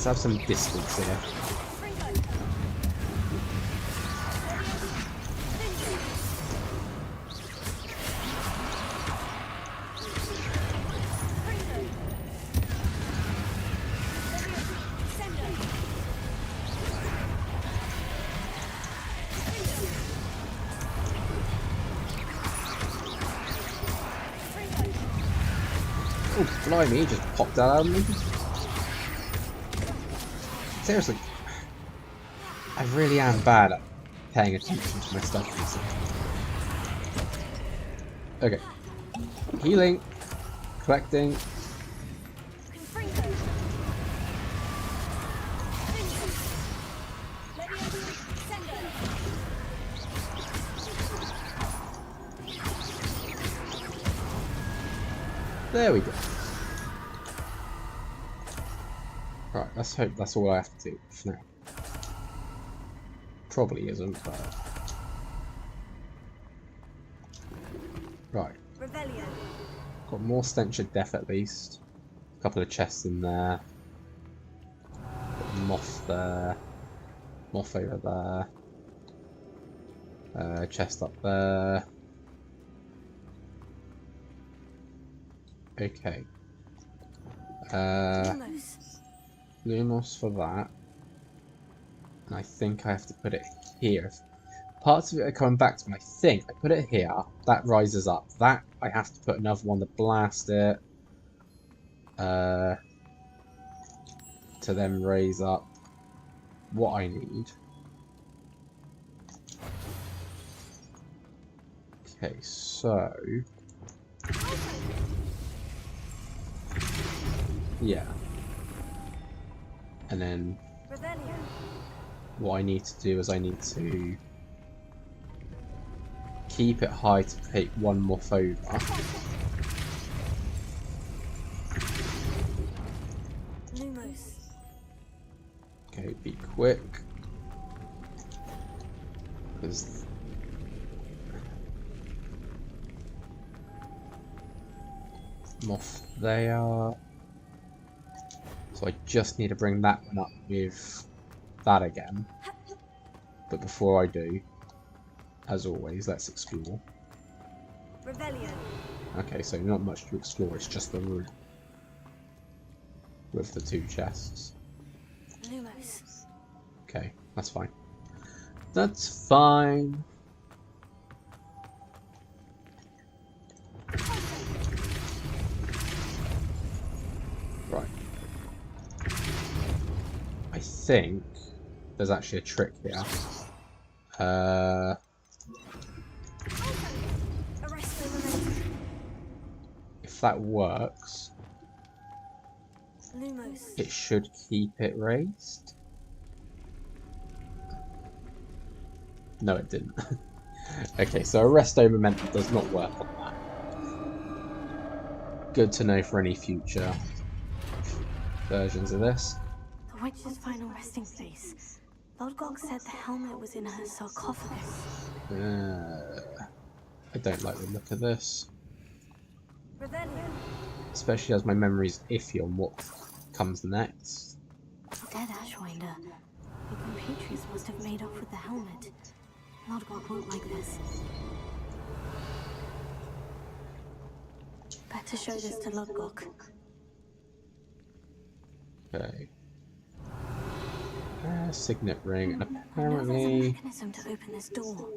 Let's have some distance here. Oh, blimey, he just popped that out of me. Seriously, I really am bad at paying attention to my stuff recently. Okay. Healing. Collecting. There we go. Right, let's hope that's all I have to do for now. Probably isn't, but... Right. Got more stench of death at least. A couple of chests in there. Got moth there. Moth over there. Chest up there. Okay. Lumos for that. And I think I have to put it here. Parts of it are coming back to me. I think I put it here. That rises up. That I have to put another one to blast it. To then raise up what I need. Okay, so... yeah. And then what I need to do is I need to keep it high to take one moth over. Okay, be quick. Because moth there. So I just need to bring that one up with that again. But before I do, as always, let's explore. Okay, so not much to explore, it's just the room. With the two chests. Okay, that's fine. That's fine. Right. I think there's actually a trick here. If that works, it should keep it raised. No, it didn't. Okay, so Arresto Momentum does not work on that. Good to know for any future versions of this. The witch's final resting place. Lodgok said the helmet was in her sarcophagus. I don't like the look of this. Especially as my memory's iffy on what comes next. Dead Ashwinder. The compatriots must have made off with the helmet. Lodgok won't like this. Better show this to Lodgok. Okay. Signet ring, and I know there's a apparently... mechanism to open this door.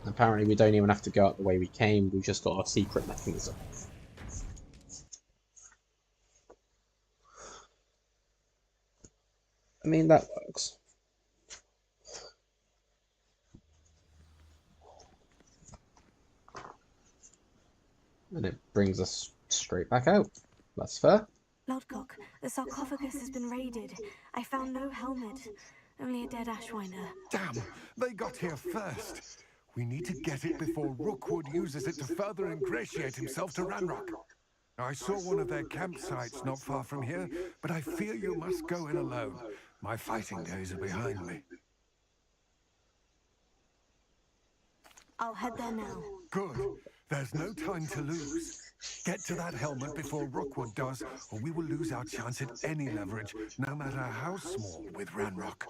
Apparently we don't even have to go out the way we came, we've just got a secret mechanism. I mean, that works. And it brings us straight back out. That's fair. Lodgok, the sarcophagus has been raided. I found no helmet, only a dead Ashwinder. Damn, they got here first. We need to get it before Rookwood uses it to further ingratiate himself to Ranrock. I saw one of their campsites not far from here, but I fear you must go in alone. My fighting days are behind me. I'll head there now. Good. There's no time to lose. Get to that helmet before Rookwood does, or we will lose our chance at any leverage, no matter how small, with Ranrock.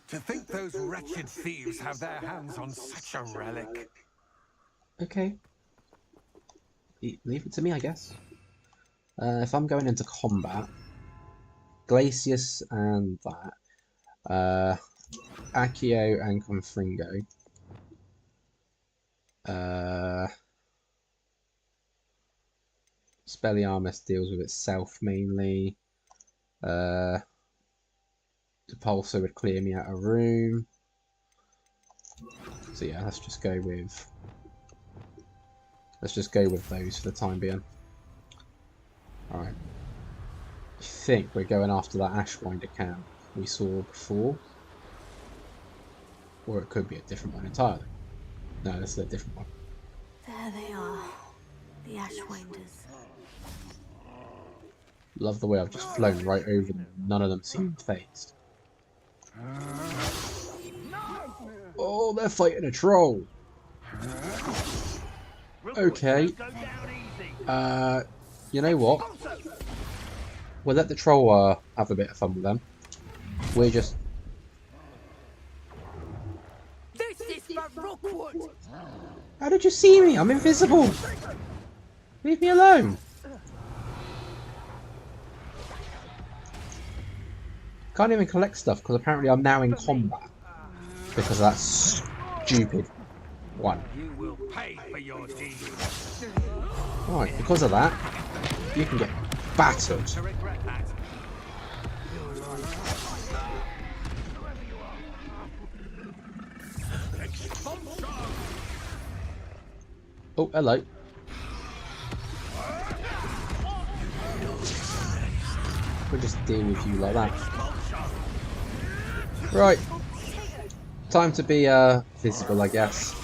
To think those wretched thieves have their hands on such a relic. Okay. Leave it to me, I guess. If I'm going into combat, Glacius and that, Accio and Confringo. Spelliarmus deals with itself mainly. Depulso would clear me out of room. So yeah, let's just go with those for the time being. Alright. I think we're going after that Ashwinder camp we saw before. Or it could be a different one entirely. No, this is a different one. There they are. The Ashwinders. Love the way I've just flown right over them. None of them seem phased. Oh, they're fighting a troll. Okay. You know what? We'll let the troll have a bit of fun with them. We're just... This is for Rookwood! How did you see me? I'm invisible. Leave me alone. Can't even collect stuff because apparently I'm now in combat. Because of that stupid one. You will pay for your deeds. Right, because of that, you can get battered. Oh, hello. We'll just deal with you like that. Right. Time to be physical, I guess.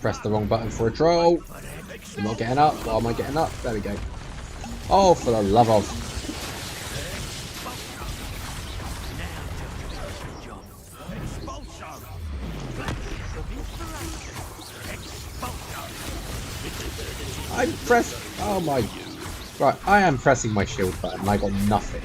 Pressed the wrong button for a troll. I'm not getting up. Why am I getting up? There we go. Oh, for the love of. I'm pressed. Oh my. Right, I am pressing my shield button and I got nothing.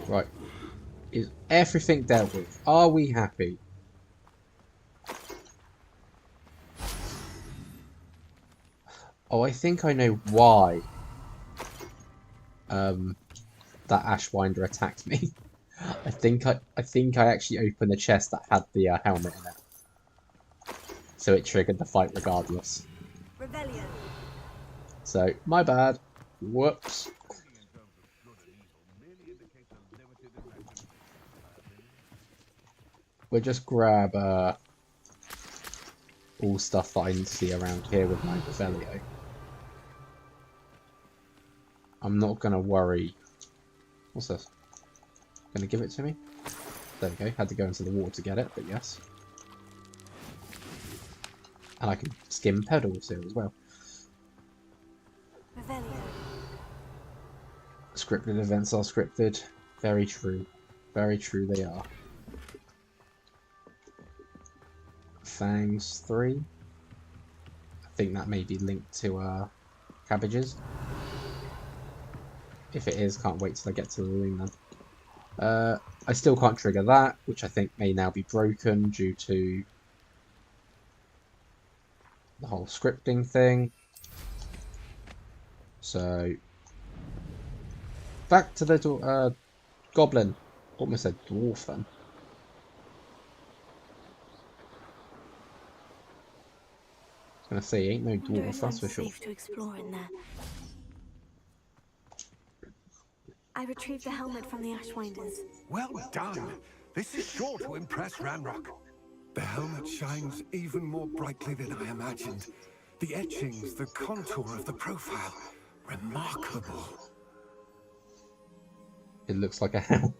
Right. Is everything dealt with? Are we happy? Oh, I think I know why that Ashwinder attacked me. I think I actually opened the chest that had the helmet in it. So it triggered the fight regardless. Rebellion. So, my bad. Whoops. We'll just grab all stuff that I see around here with my Revelio. I'm not going to worry. What's this? Going to give it to me? There we go. Had to go into the water to get it, but yes. And I can skim pedals here as well. Revelio. Scripted events are scripted. Very true. Very true they are. Fangs 3. I think that may be linked to cabbages. If it is, can't wait till I get to the room then. I still can't trigger that, which I think may now be broken due to the whole scripting thing. So, back to the goblin. Almost said dwarf then. I was going to say, ain't no dwarf, that's for sure. Safe to explore in there. I retrieved the helmet from the Ashwinders. Well done. This is sure to impress Ranrock. The helmet shines even more brightly than I imagined. The etchings, the contour of the profile. Remarkable. It looks like a helmet.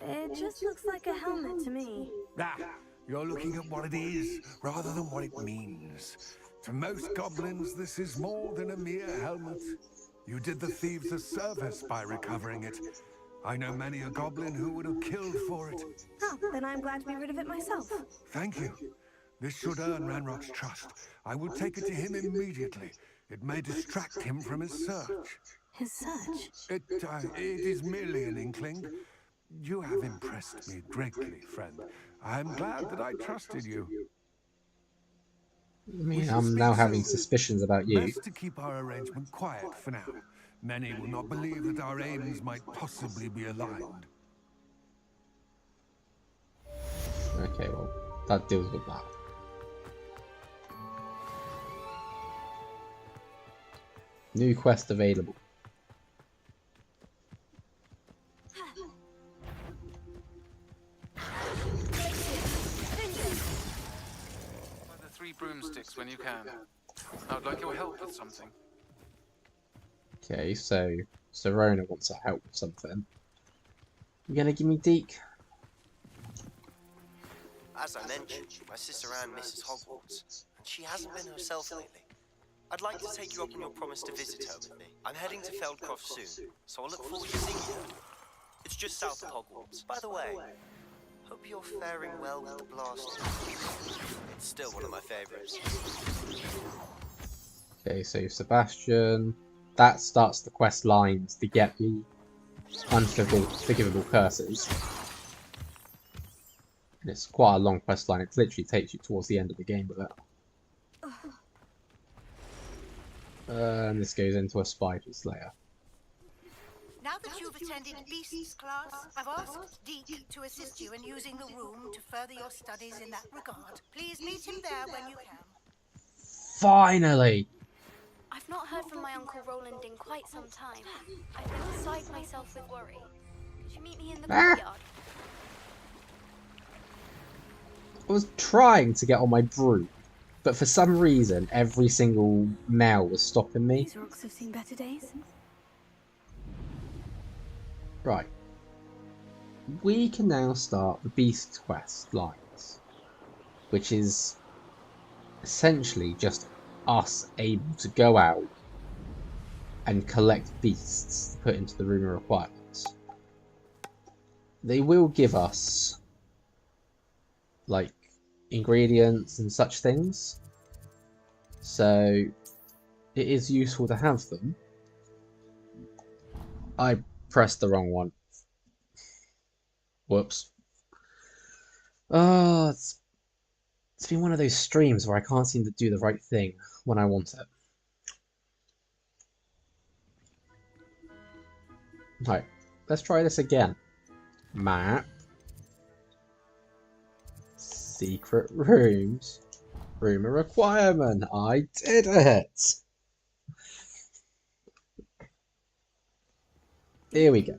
It just looks like a helmet to me. Ah, you're looking at what it is, rather than what it means. To most goblins, this is more than a mere helmet. You did the thieves a service by recovering it. I know many a goblin who would have killed for it. Oh, then I'm glad to be rid of it myself. Thank you. This should earn Ranrock's trust. I will take it to him immediately. It may distract him from his search. His search? It is merely an inkling. You have impressed me greatly, friend. I am glad that I trusted you. I mean, I'm now having suspicions about you. Best to keep our arrangement quiet for now. Many will not believe that our aims might possibly be aligned. Okay, well, that deals with that. New quest available. The 3 broomsticks when you can. I would like your help with something. Okay, so Serona wants our help with something. You gonna give me Deke? As I mentioned, my sister Anne misses Hogwarts, and she hasn't been herself lately. I'd like to take you up on your promise to visit her with me. I'm heading to Feldcroft soon, so I'll look forward to seeing you. It's just south of Hogwarts. By the way, hope you're faring well with the blaster. It's still one of my favorites. Okay, so Sebastian. That starts the quest lines to get the unforgivable curses. And it's quite a long quest line. It literally takes you towards the end of the game with it. And this goes into a spider slayer. Now that you've attended Beasts class, I've asked Deke to assist you in using the room to further your studies in that regard. Please meet him there when you can. Finally! I've not heard from my Uncle Roland in quite some time. I've been beside myself with worry. Could you meet me in the courtyard? I was trying to get on my broom, but for some reason every single mail was stopping me. These rocks have seen better days. Right. We can now start the Beast quest lines, which is essentially just us able to go out and collect beasts to put into the room of requirements. They will give us like ingredients and such things, so it is useful to have them. I pressed the wrong one. Whoops. Oh, it's been one of those streams where I can't seem to do the right thing when I want it. Right, let's try this again. Map. Secret rooms. Room of requirement. I did it! Here we go.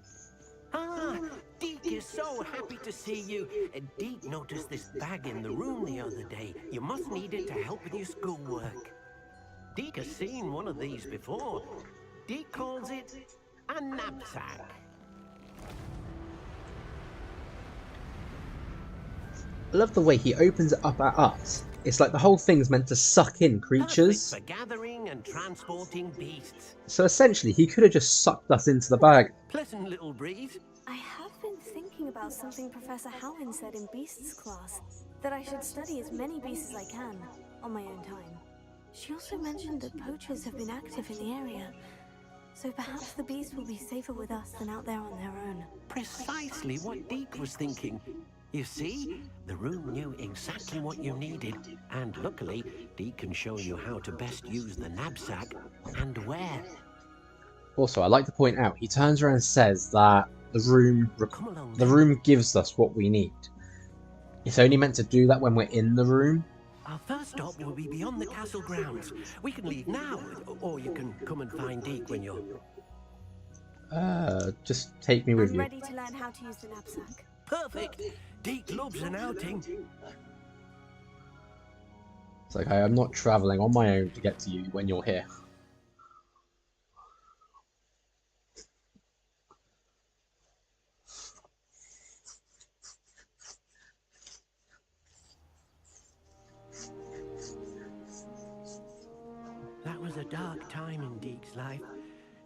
Ah, Deke is so happy to see you. Deke noticed this bag in the room the other day. You must need it to help with your schoolwork. Deke has seen one of these before. Deke calls it a knapsack. I love the way he opens it up at us. It's like the whole thing's meant to suck in creatures. Perfect for gathering and transporting beasts. So essentially, he could have just sucked us into the bag. Pleasant little breeze. I have been thinking about something Professor Howin said in Beasts class, that I should study as many beasts as I can, on my own time. She also mentioned that poachers have been active in the area, so perhaps the beasts will be safer with us than out there on their own. Precisely what Deke was thinking. You see, the room knew exactly what you needed, and luckily, Deke can show you how to best use the knapsack and where. Also, I'd like to point out, he turns around and says that the room gives us what we need. It's only meant to do that when we're in the room. Our first stop will be beyond the castle grounds. We can leave now, or you can come and find Deke when you're... Just take me with I'm you. ready to learn how to use the knapsack. Perfect! Deke loves an outing. It's like, I'm not travelling on my own to get to you when you're here. was a dark time in Deke's life.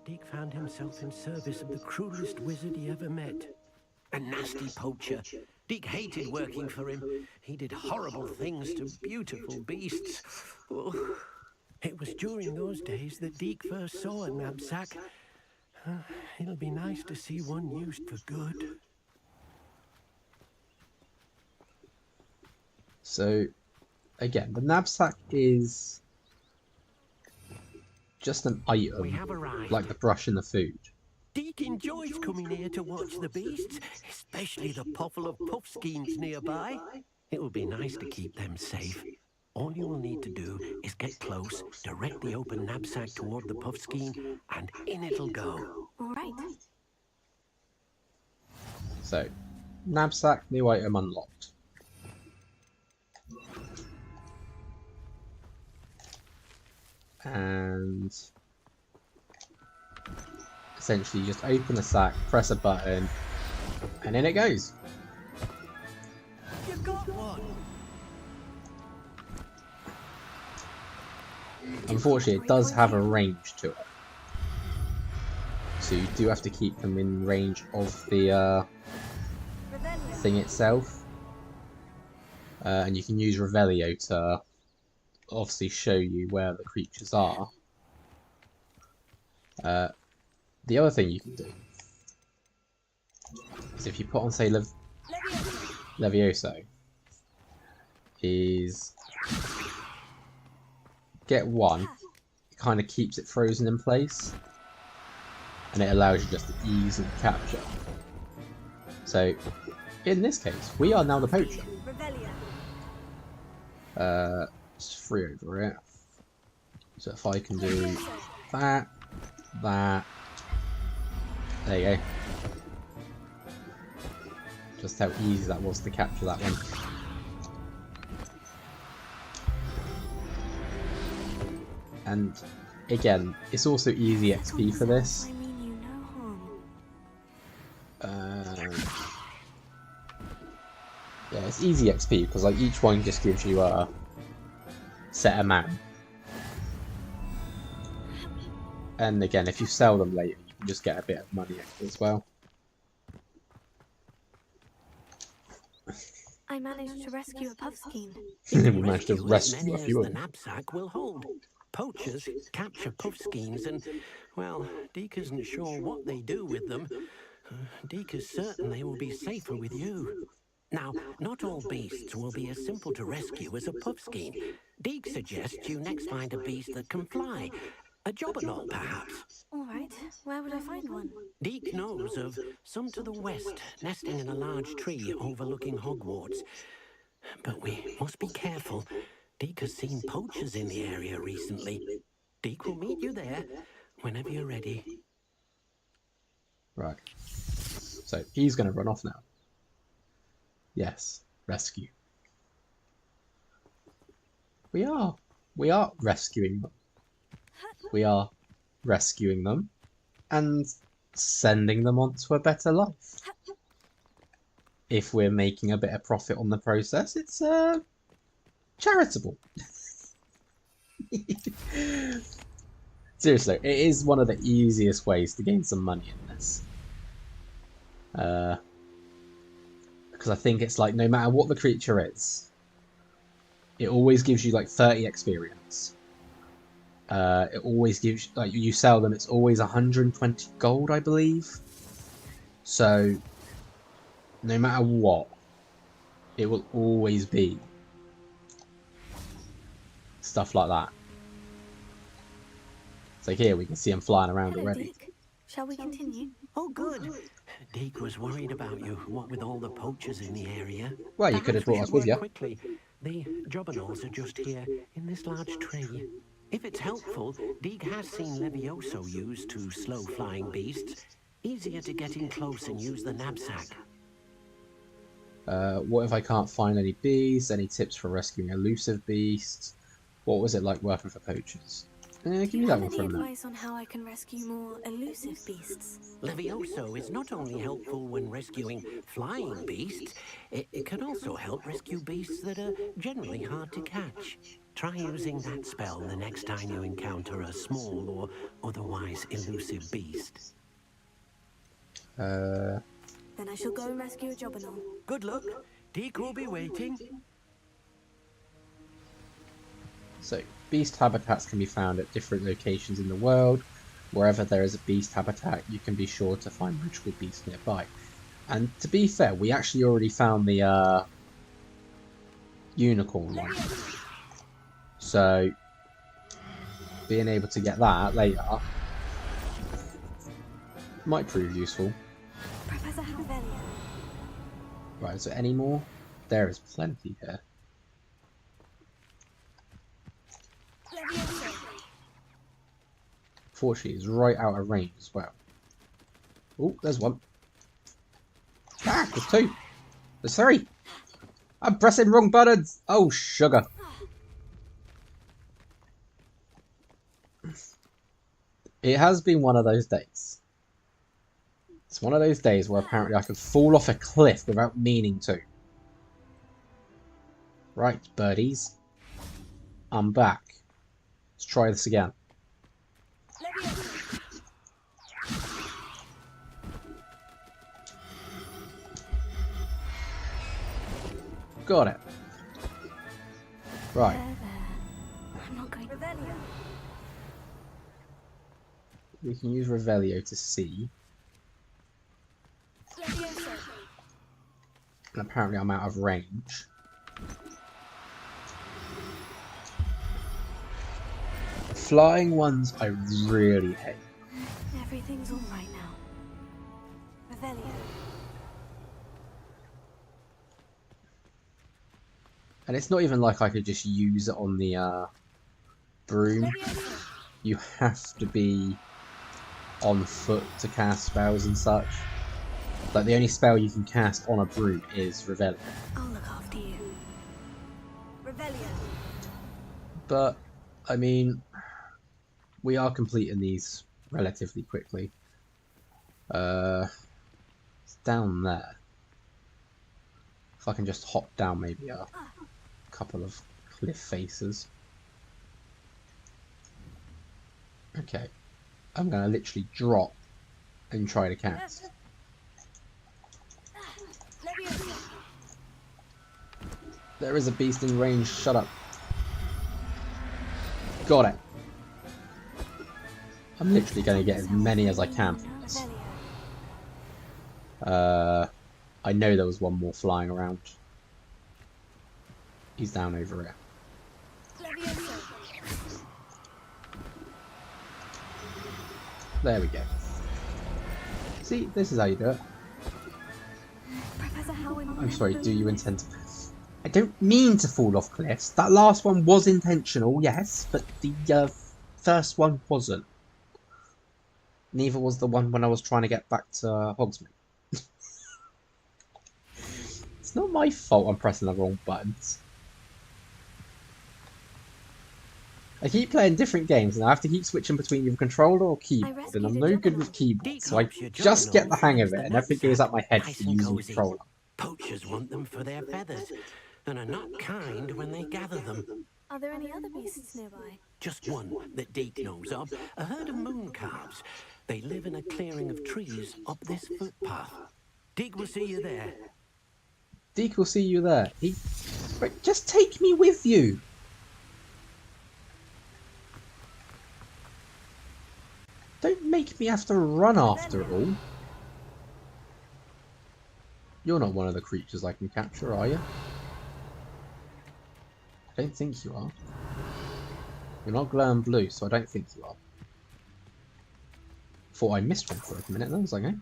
Deke found himself in service of the cruelest wizard he ever met. A nasty poacher. Deke hated working for him. He did horrible things to beautiful beasts. Oh. It was during those days that Deke first saw a knapsack. It'll be nice to see one used for good. So, again, the knapsack is just an item, like the brush and the food. Deke enjoys coming here to watch the beasts, especially the potful of puffskeins nearby. It will be nice to keep them safe. All you will need to do is get close, direct the open knapsack toward the puffskein, and in it'll go. All right. So, knapsack, new item unlocked. And essentially just open the sack, press a button, and in it goes. You got one. Unfortunately, it does have a range to it. So you do have to keep them in range of the thing itself. And you can use Revelio to obviously show you where the creatures are. The other thing you can do is if you put on, say, Levioso, is get one, it kind of keeps it frozen in place, and it allows you just to easily capture. So, in this case, we are now the poacher. It's free over it. So if I can do that, there you go. Just how easy that was to capture that one. And again, it's also easy XP for this. Yeah, it's easy XP because like each one just gives you a set amount. And again, if you sell them later, you can just get a bit of money as well. I managed to rescue a puffskein. We managed to rescue a few of the them. knapsack will hold. Poachers capture puffskeins and, well, Deke isn't sure what they do with them. Deke is certain they will be safer with you. Now, not all beasts will be as simple to rescue as a puffskein. Deke suggests you next find a beast that can fly. A jobberknoll, perhaps. All right. Where would I find one? Deke knows of some to the west, nesting in a large tree overlooking Hogwarts. But we must be careful. Deke has seen poachers in the area recently. Deke will meet you there whenever you're ready. Right. So he's going to run off now. Yes, rescue. We are rescuing them. We are rescuing them and sending them on to a better life. If we're making a bit of profit on the process, it's charitable. Seriously, it is one of the easiest ways to gain some money in this. Because I think it's like no matter what the creature is, it always gives you like 30 experience. It always gives, like, you sell them, it's always 120 gold, I believe. So, no matter what, it will always be stuff like that. So here we can see him flying around already. Deke. Shall we continue? Oh, good. Deke was worried about you, what with all the poachers in the area. Well, you could have brought us with you. Quickly. The jobberknolls are just here, in this large tree. If it's helpful, Deke has seen Levioso used to slow flying beasts. Easier to get in close and use the knapsack. What if I can't find any bees? Any tips for rescuing elusive beasts? What was it like working for poachers? Give Do me you that have one for any a minute. advice on how I can rescue more elusive beasts? Levioso is not only helpful when rescuing flying beasts, it can also help rescue beasts that are generally hard to catch. Try using that spell the next time you encounter a small or otherwise elusive beast. Then I shall go and rescue a Jobberknoll. Good luck. Deke will be waiting. So, beast habitats can be found at different locations in the world. Wherever there is a beast habitat, you can be sure to find magical beasts nearby. And to be fair, we actually already found the unicorn one. So, being able to get that later might prove useful. Professor Revelio. Right, so any more? There is plenty here. Fortunately, it's right out of range as well. Oh, there's one. Ah, there's two. There's three. I'm pressing wrong buttons. Oh, sugar. It has been one of those days. It's one of those days where apparently I could fall off a cliff without meaning to. Right, birdies. I'm back. Let's try this again. Got it. Right. I'm not going. Revelio. We can use Revelio to see. And apparently I'm out of range. Flying ones I really hate. Everything's all right now. Revelio. And it's not even like I could just use it on the broom. You have to be on foot to cast spells and such. Like the only spell you can cast on a broom is Revelio. I'll look after you. Revelio. But I mean, we are completing these relatively quickly. It's down there. If I can just hop down maybe a couple of cliff faces. Okay. I'm gonna literally drop and try to cast. There is a beast in range, shut up. Got it. I'm literally going to get as many as I can from this. I know there was one more flying around. He's down over here. There we go. See, this is how you do it. I'm sorry, do you intend to... I don't mean to fall off cliffs. That last one was intentional, yes, but the first one wasn't. Neither was the one when I was trying to get back to Hogsmeade. It's not my fault I'm pressing the wrong buttons. I keep playing different games and I have to keep switching between either controller or keyboard, and I'm no good with keyboard, so I just get the hang of it and everything goes out my head for using controller. Poachers want them for their feathers, and are not kind when they gather them. Are there any other beasts nearby? Just one that Deke knows of, a herd of moon calves. They live in a clearing of trees up this footpath. Deke will see you there. Deke will see you there. Wait, just take me with you. Don't make me have to run after it all. You're not one of the creatures I can capture, are you? I don't think you are. You're not glowing blue, so I don't think you are. Thought I missed one for a minute, then I was like, eh?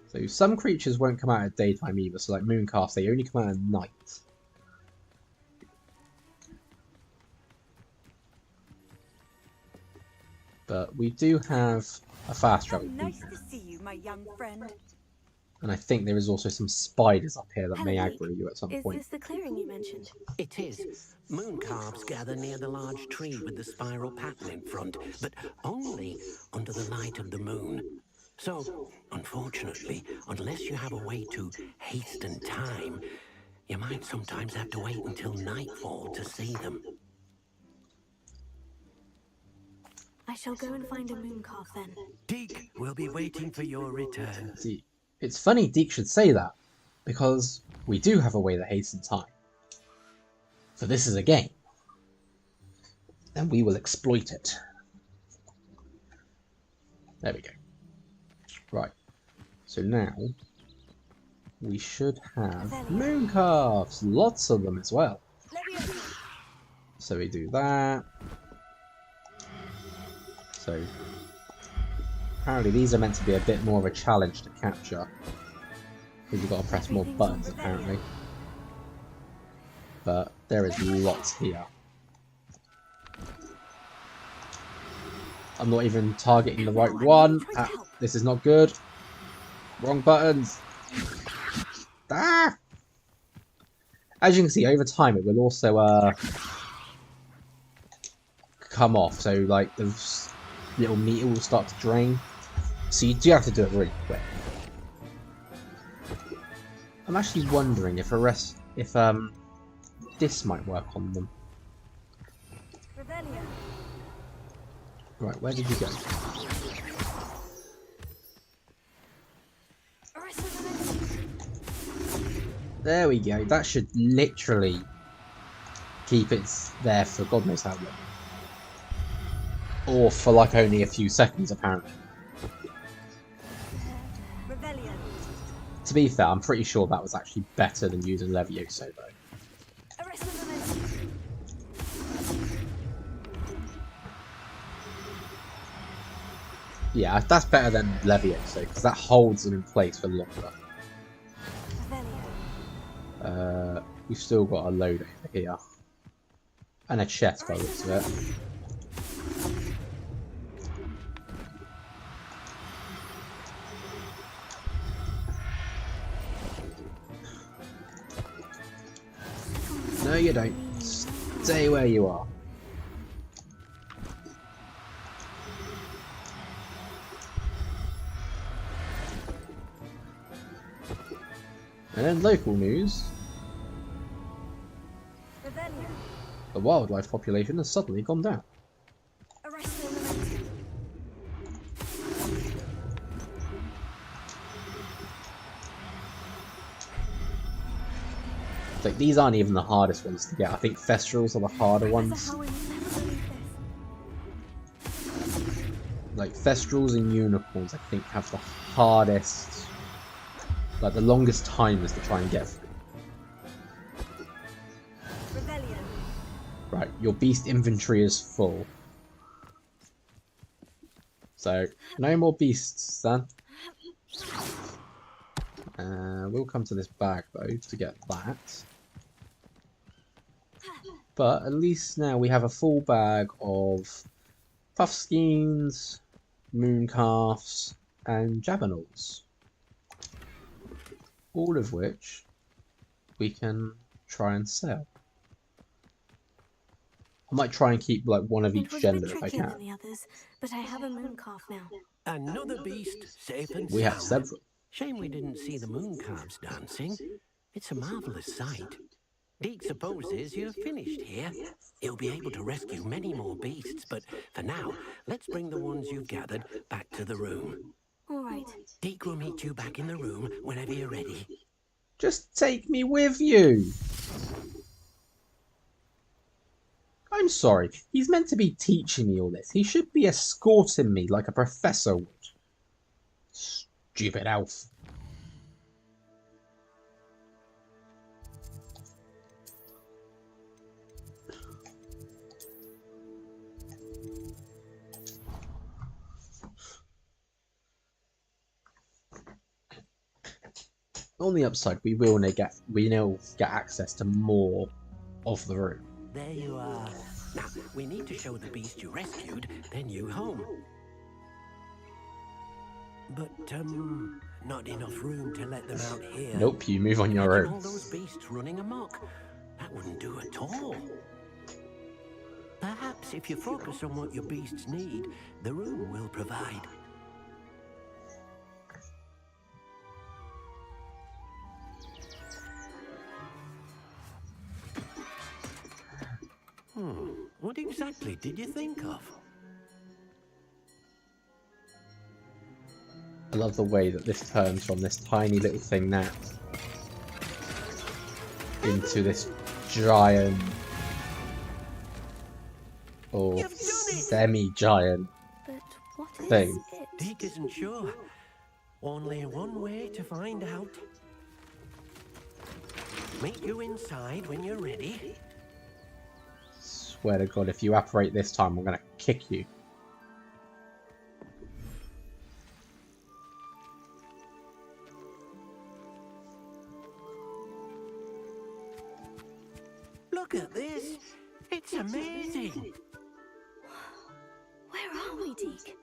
So some creatures won't come out at daytime either, so like mooncalves, they only come out at night. But we do have a fast travel. Nice to see you, my young friend. And I think there is also some spiders up here that may aggro you at some point. Is this the clearing you mentioned? It is. Moon calves gather near the large tree with the spiral pattern in front, but only under the light of the moon. So, unfortunately, unless you have a way to hasten time, you might sometimes have to wait until nightfall to see them. I shall go and find a moon calf then. Deke will be waiting for your return. See, it's funny Deke should say that, because we do have a way to hasten time. For this is a game, and we will exploit it. There we go. Right, so now we should have moon calves, lots of them as well. So we do that. So apparently these are meant to be a bit more of a challenge to capture, because you've got to press more buttons apparently. But there is lots here. I'm not even targeting the right one. This is not good. Wrong buttons. Ah! As you can see, over time it will also come off. So like the little meter will start to drain. So you do have to do it really quick. I'm actually wondering if this might work on them. Right, where did you go? There we go. That should literally keep it there for God knows how long. Or for like only a few seconds, apparently. To be fair, I'm pretty sure that was actually better than using Levioso though. Yeah, that's better than Levioso, because that holds them in place for longer. We've still got a load over here. And a chest by the looks of it. No, you don't. Stay where you are. And then local news. The wildlife population has suddenly gone down. Like, these aren't even the hardest ones to get. I think Thestrals are the harder ones. Like, Thestrals and Unicorns, I think, have the hardest... like, the longest timers to try and get through. Right, your beast inventory is full. So, no more beasts then. We'll come to this bag though to get that. But at least now we have a full bag of Puffskeins, Mooncalfs, and Jabberknolls. All of which we can try and sell. I might try and keep like one of each gender if I can. Than the others, but I have a moon calf now. Another beast, safe and We have sound. several. Shame we didn't see the moon calves dancing. It's a marvellous sight. Deke supposes you're finished here. He'll be able to rescue many more beasts, but for now, let's bring the ones you've gathered back to the room. All right. Deke will meet you back in the room whenever you're ready. Just take me with you. I'm sorry, he's meant to be teaching me all this. He should be escorting me like a professor would. Stupid elf. On the upside, we will get access to more of the room. There you are. Now, we need to show the beast you rescued their new home. But, not enough room to let them out here. Nope, you move on your Imagine own. all those beasts running amok. That wouldn't do at all. Perhaps if you focus on what your beasts need, the room will provide. What exactly did you think of? I love the way that this turns from this tiny little thing now into this giant or semi-giant thing. Deke isn't sure. Only one way to find out. Meet you inside when you're ready. Swear to God, if you operate this time, I'm gonna kick you. Look at this. It's amazing. Where are we, Deke?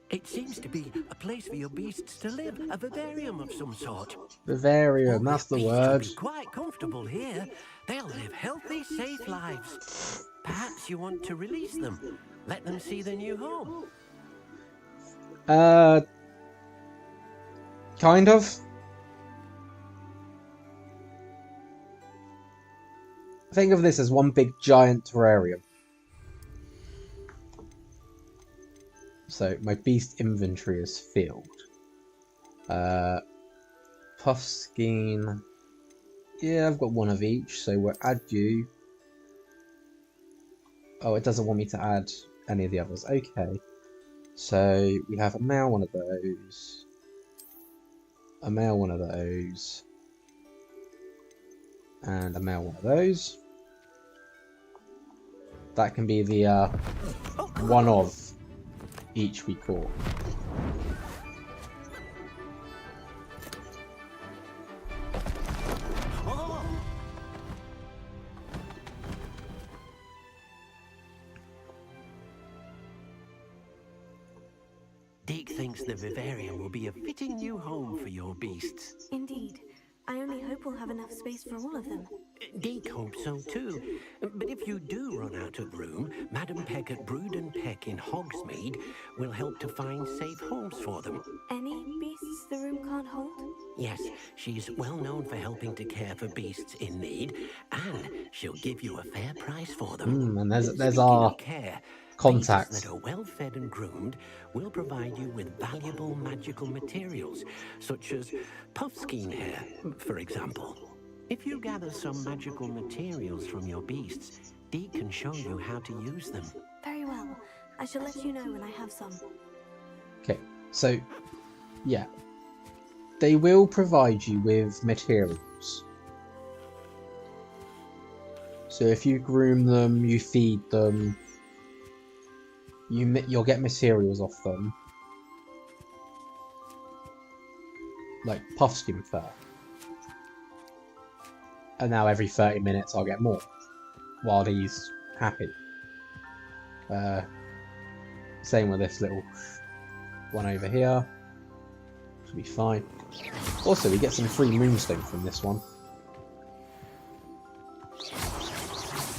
It seems to be a place for your beasts to live, a vivarium of some sort. Vivarium, that's the word. Be quite comfortable here. They'll live healthy, safe lives. Perhaps you want to release them, let them see their new home. Kind of. Think of this as one big giant terrarium. So my beast inventory is filled. Puffskein. Yeah, I've got one of each, so we'll add you. Oh, it doesn't want me to add any of the others. Okay. So we have a male one of those. A male one of those. And a male one of those. That can be the one of each we caught. Deke thinks the vivarium will be a fitting new home for your beasts. Indeed. I only hope we'll have enough space for all of them. Deke hopes so too. But if you do run out of room, Madam Peck at Brood and Peck in Hogsmeade will help to find safe homes for them. Any beasts the room can't hold? Yes, she's well known for helping to care for beasts in need, and she'll give you a fair price for them. And there's Speaking our of care, contacts. beasts that are well fed and groomed will provide you with valuable magical materials, such as puffskein hair, for example. If you gather some magical materials from your beasts, Deke can show you how to use them. Very well. I shall let you know when I have some. Okay, so yeah. They will provide you with materials. So if you groom them, you feed them, you'll get materials off them. Like puffskin fur. And now every 30 minutes I'll get more. While he's happy. Same with this little one over here. Should be fine. Also, we get some free moonstone from this one.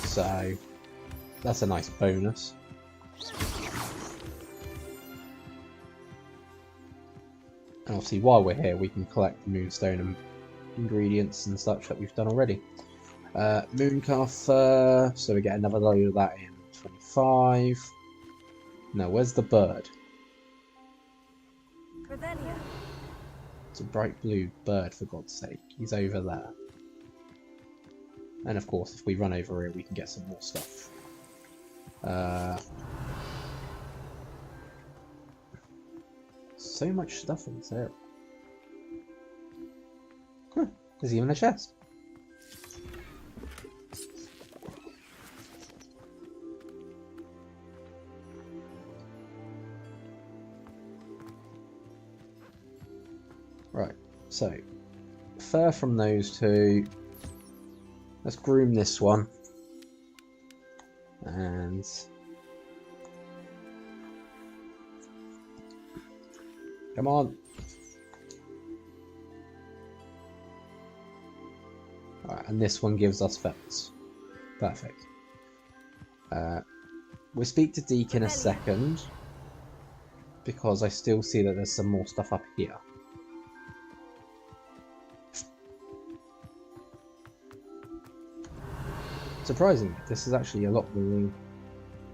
So, that's a nice bonus. And obviously, while we're here, we can collect the moonstone and ingredients and such that we've done already. Mooncalf fur, so we get another load of that in 25. Now, where's the bird? Revelio. It's a bright blue bird, for God's sake. He's over there. And of course, if we run over here, we can get some more stuff. So much stuff in this area. Huh, there's even a chest. Right, so fur from those two. Let's groom this one. And Come on. Alright, and this one gives us feathers. Perfect. We'll speak to Deke in a second, because I still see that there's some more stuff up here. Surprisingly, this is actually a lot more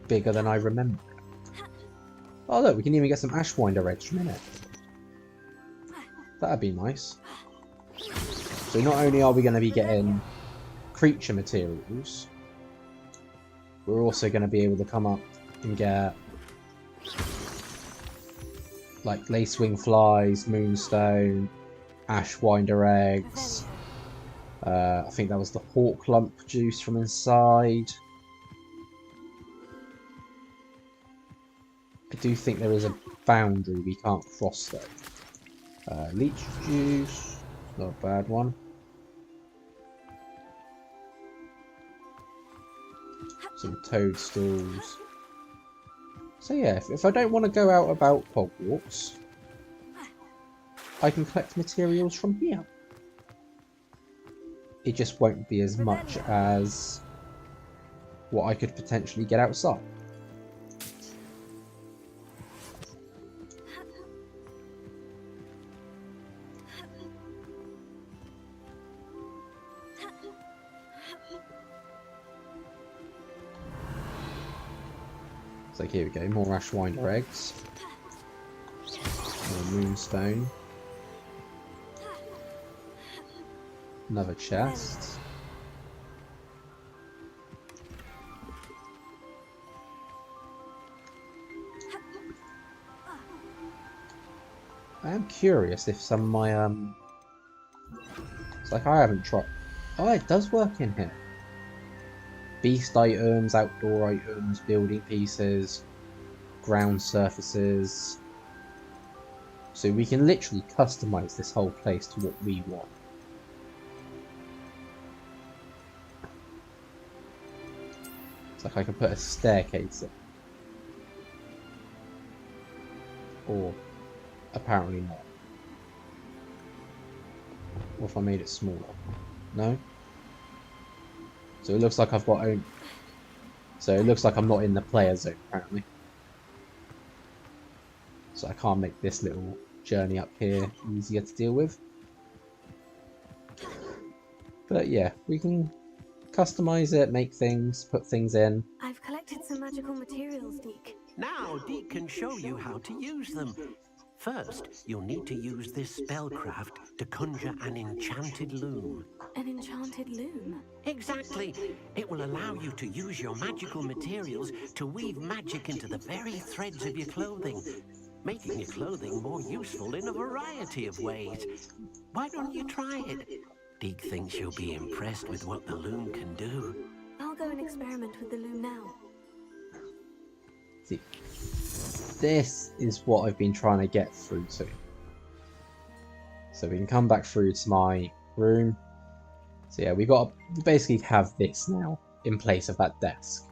bigger than I remember. Oh look, we can even get some Ashwinder eggs from in it. That'd be nice. So not only are we going to be getting creature materials, we're also going to be able to come up and get like lacewing flies, moonstone, Ashwinder eggs. I think that was the hawk lump juice from inside. I do think there is a boundary we can't cross though. Leech juice, not a bad one. Some toadstools. So yeah, if I don't want to go out about Hogwarts, I can collect materials from here. It just won't be as much as what I could potentially get outside. So here we go, more Ashwinder eggs. More moonstone. Another chest. I am curious if some of my it's like I haven't tried. Oh, it does work in here. Beast items, outdoor items, building pieces, ground surfaces. So we can literally customize this whole place to what we want. It's like I can put a staircase in. Or apparently not. Or if I made it smaller. No? So it looks like I've got own. So it looks like I'm not in the player zone apparently. So I can't make this little journey up here easier to deal with. But yeah, we can customize it, make things, put things in. I've collected some magical materials, Deke. Now Deke can show you how to use them. First, you'll need to use this spellcraft to conjure an enchanted loom. An enchanted loom? Exactly. It will allow you to use your magical materials to weave magic into the very threads of your clothing, making your clothing more useful in a variety of ways. Why don't you try it? Deke thinks you'll be impressed with what the loom can do. I'll go and experiment with the loom now. See, this is what I've been trying to get through to. So we can come back through to my room. So yeah, we basically have this now in place of that desk.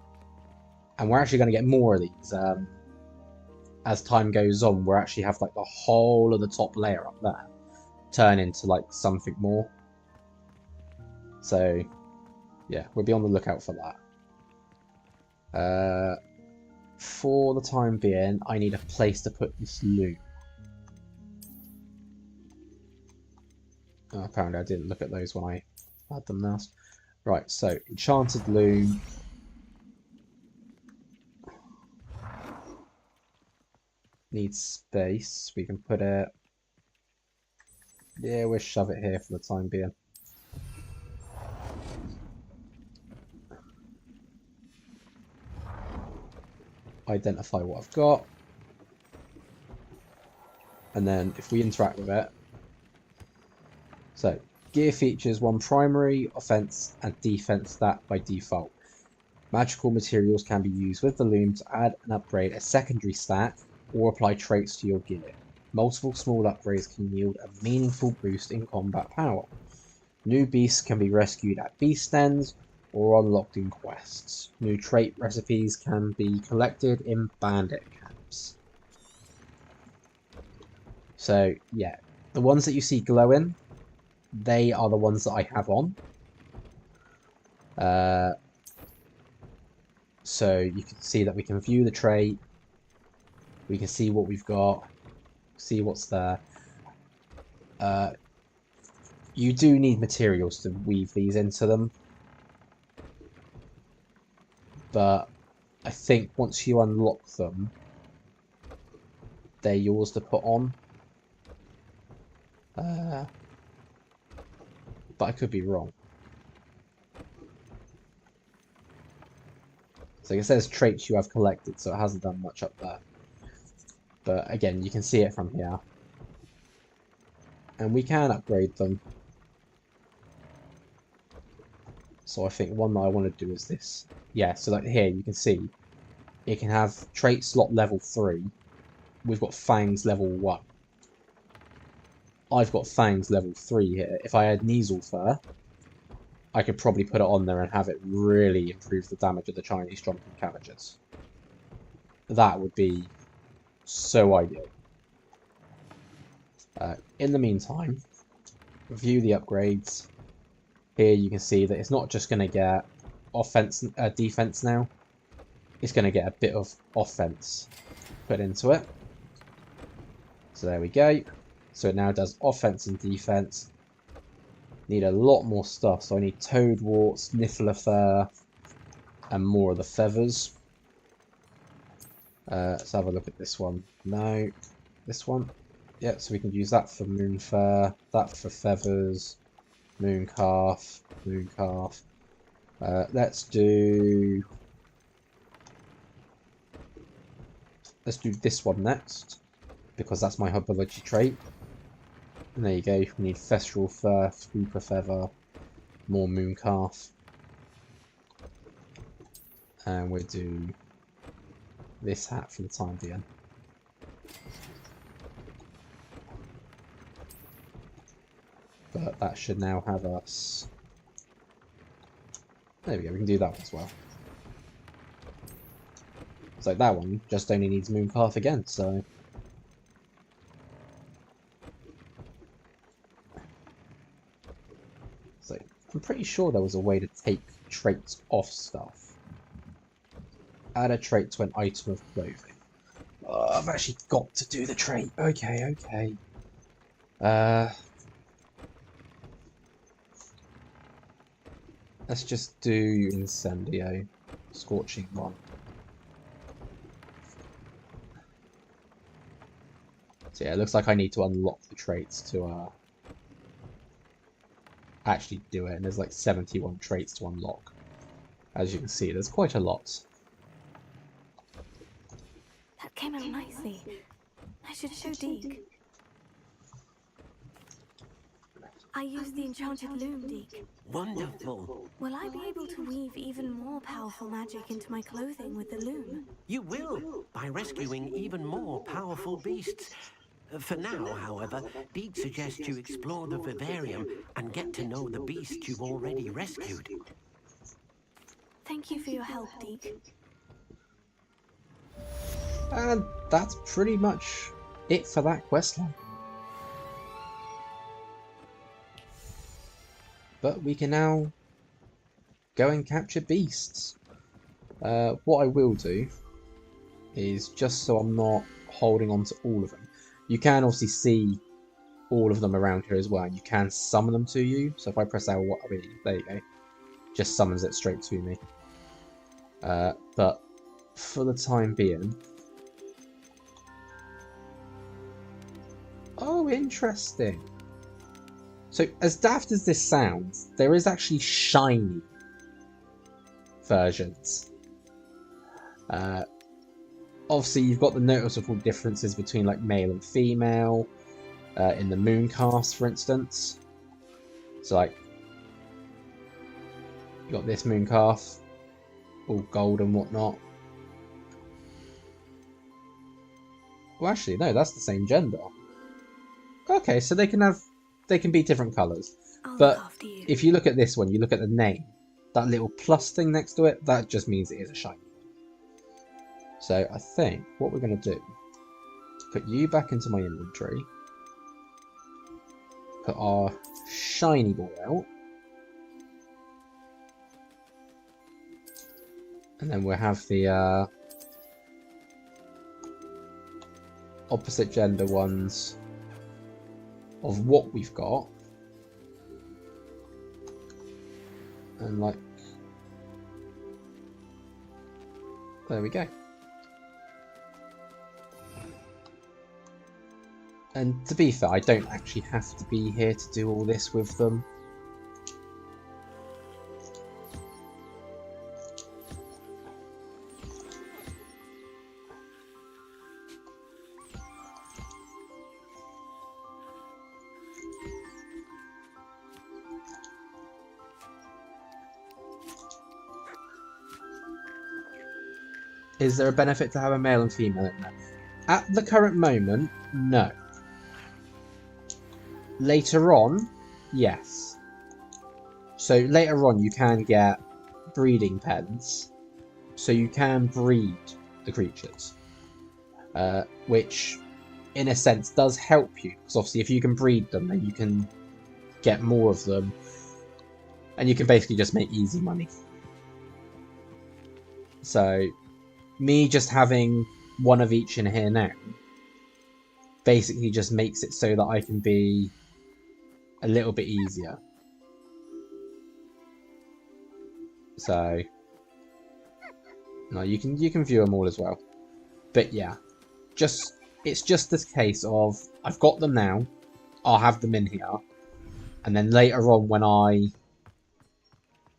And we're actually going to get more of these. As time goes on, we'll actually have like the whole of the top layer up there turn into like something more. So yeah, we'll be on the lookout for that. For the time being, I need a place to put this loom. Oh, apparently I didn't look at those when I had them last. Right, so enchanted loom. Needs space. We can put it. Yeah, we'll shove it here for the time being. Identify what I've got. And then if we interact with it. So, gear features one primary, offense, and defense stat by default. Magical materials can be used with the loom to add and upgrade a secondary stat or apply traits to your gear. Multiple small upgrades can yield a meaningful boost in combat power. New beasts can be rescued at beast dens or unlocked in quests. New trait recipes can be collected in bandit camps. So, yeah. The ones that you see glowing, they are the ones that I have on. So you can see that we can view the trait. We can see what we've got. See what's there. You do need materials to weave these into them. But I think once you unlock them, they're yours to put on. But I could be wrong. So it says traits you have collected, so it hasn't done much up there. But again, you can see it from here. And we can upgrade them. So I think one that I want to do is this. Yeah, so like here you can see it can have trait slot level 3. We've got fangs level 1. I've got fangs level 3 here. If I had Kneasel fur, I could probably put it on there and have it really improve the damage of the Chinese jumping cabbages. That would be so ideal. In the meantime, view the upgrades. Here you can see that it's not just going to get defense now. It's going to get a bit of offense put into it. So there we go. So it now does offense and defense. Need a lot more stuff. So I need toadwort, sniffler fur, and more of the feathers. Let's have a look at this one. No, this one. Yeah, so we can use that for moon fur, that for feathers, moon calf, moon calf. Let's do this one next, because that's my ability trait. And there you go, we need Thestral fur, Scooper feather, more moon calf. And we'll do this hat for the time being. But that should now have us... There we go, we can do that one as well. So that one just only needs moon calf again, so... So I'm pretty sure there was a way to take traits off stuff. Add a trait to an item of clothing. Oh, I've actually got to do the trait. Okay, okay. Let's just do Incendio. Scorching one. So yeah, it looks like I need to unlock the traits to actually do it. And there's like 71 traits to unlock. As you can see, there's quite a lot. That came out nicely. I should show Deke. I used the enchanted loom, Deke. Wonderful. Will I be able to weave even more powerful magic into my clothing with the loom? You will, by rescuing even more powerful beasts. For now, however, Deke suggests you explore the vivarium and get to know the beast you've already rescued. Thank you for your help, Deke. And that's pretty much it for that questline. But we can now go and capture beasts. What I will do is, just so I'm not holding on to all of them, you can obviously see all of them around here as well, and you can summon them to you. So if I press L, there you go, just summons it straight to me. But for the time being... Oh, interesting. So, as daft as this sounds, there is actually shiny versions. Obviously, you've got the noticeable differences between like male and female in the mooncast, for instance. So, like, you got this mooncalf, all gold and whatnot. Well, actually, no, that's the same gender. Okay, so they can be different colours. But if you look at this one, you look at the name, that little plus thing next to it, that just means it is a shiny one. So I think what we're going to do is put you back into my inventory. put our shiny boy out. And then we'll have the opposite gender ones of what we've got. And like, there we go. And to be fair, I don't actually have to be here to do all this with them. Is there a benefit to have a male and female in there? At the current moment, no. Later on, yes. So later on you can get breeding pens, so you can breed the creatures. Which, in a sense, does help you, because obviously if you can breed them, then you can get more of them, and you can basically just make easy money. So, me just having one of each in here now basically just makes it so that I can be a little bit easier. So, no, you can view them all as well. But yeah, it's just this case of I've got them now, I'll have them in here, and then later on when I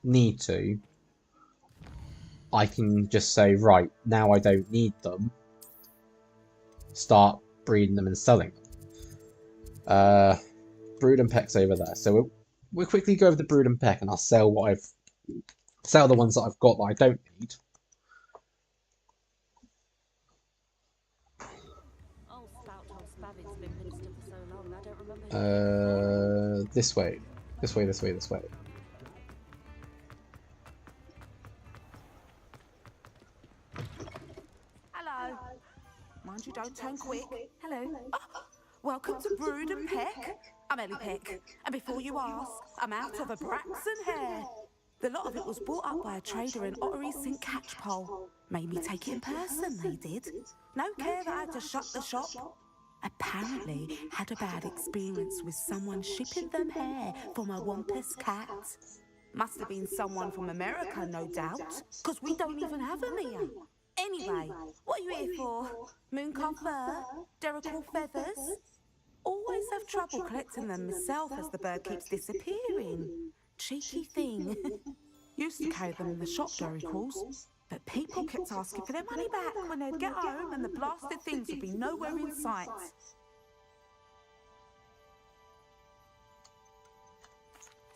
need to, I can just say, right, now I don't need them, start breeding them and selling them. Brood and Peck's over there, so we'll quickly go over the Brood and Peck, and I'll sell the ones that I've got that I don't need. This way. This way, this way, this way. Hello. Mind you don't turn quick. Hello. Oh, welcome to Brood and Peck. I'm Ellie Peck, and before you ask, I'm out of a Braxton hair. The lot of it was bought up by a trader in Ottery St. Catchpole. Made me take it in person, they did. No care that I had to shut the shop. Apparently had a bad experience with someone shipping them hair from a Wampus cat. Must have been someone from America, no doubt, because we don't even have them here. Anyway, what are you here for? Mooncalf fur? Derrickle feathers? Always have trouble collecting them myself as the bird keeps disappearing. Cheeky thing. Used to carry them in the shop, Derrickles, but people kept asking for their money back when they'd get home and the blasted things would be nowhere in sight.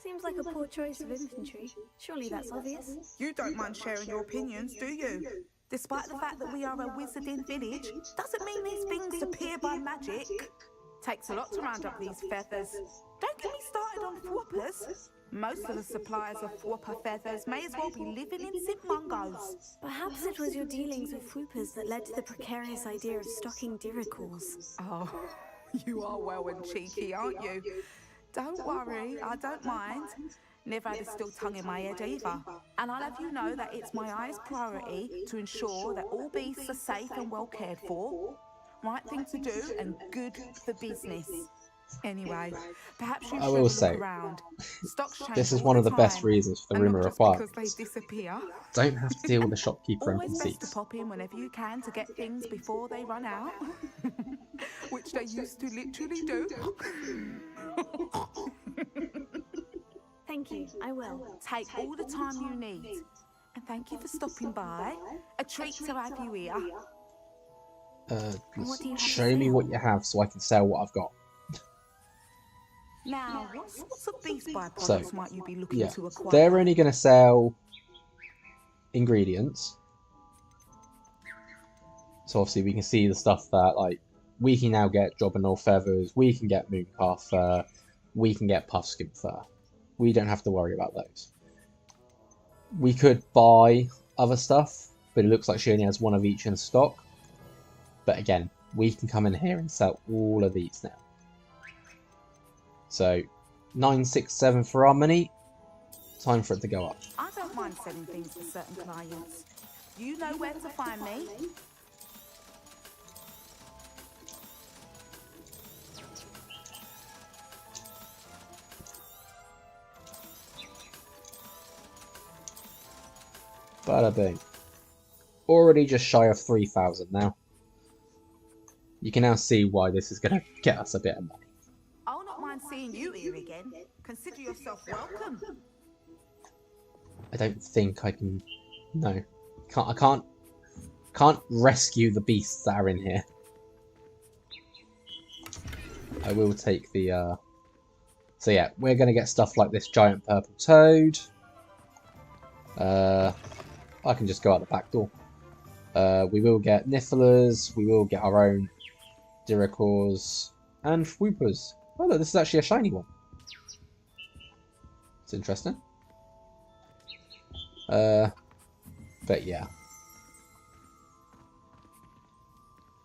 Seems like a poor choice of infantry. Surely that's obvious. You don't mind sharing your opinions, do you? Despite the fact that we are a wizarding village, doesn't mean these things appear by magic. Takes a lot to round up these feathers. Don't get me started on thwoppers. Most of the suppliers of thwopper feathers may as well be living in St. Mungo's. Perhaps it was your dealings with whoopers that led to the precarious idea of stocking diricles. Oh, you are well and cheeky, aren't you? Don't worry, I don't mind. Never had a still tongue in my head either. And I'll have you know that it's my highest priority to ensure that all beasts are safe and well cared for. Right thing to do and good for business. Anyway, perhaps you should look around. Stocks change this is all one of the time, best reasons for the and rumour not of just quiet. because they disappear. Don't have to deal with the shopkeeper and Always best to conceits. pop in whenever you can to get things before they run out. Which they used to literally do. Thank you, I will. Take all the time you need. And thank you for stopping by. A treat to have you here. Show me what you have so I can sell what I've got. Now, what sorts of beast byproducts might you be looking to acquire? They're only going to sell ingredients. So obviously we can see the stuff that, like, we can now get Jobberknoll feathers, we can get Mooncalf fur, we can get Puffskin fur. We don't have to worry about those. We could buy other stuff, but it looks like she only has one of each in stock. But again, we can come in here and sell all of these now. So 967 for our money. Time for it to go up. I don't mind selling things for certain clients. You know where to find me. Bada bing. Already just shy of 3,000 now. You can now see why this is going to get us a bit of money. I'll not mind seeing you here again. Consider yourself welcome. I don't think I can. No, I can't rescue the beasts that are in here. I will take the. So yeah, we're gonna get stuff like this giant purple toad. I can just go out the back door. We will get Nifflers. We will get our own Diricors and Fwoopers. Oh look, this is actually a shiny one. It's interesting. But yeah.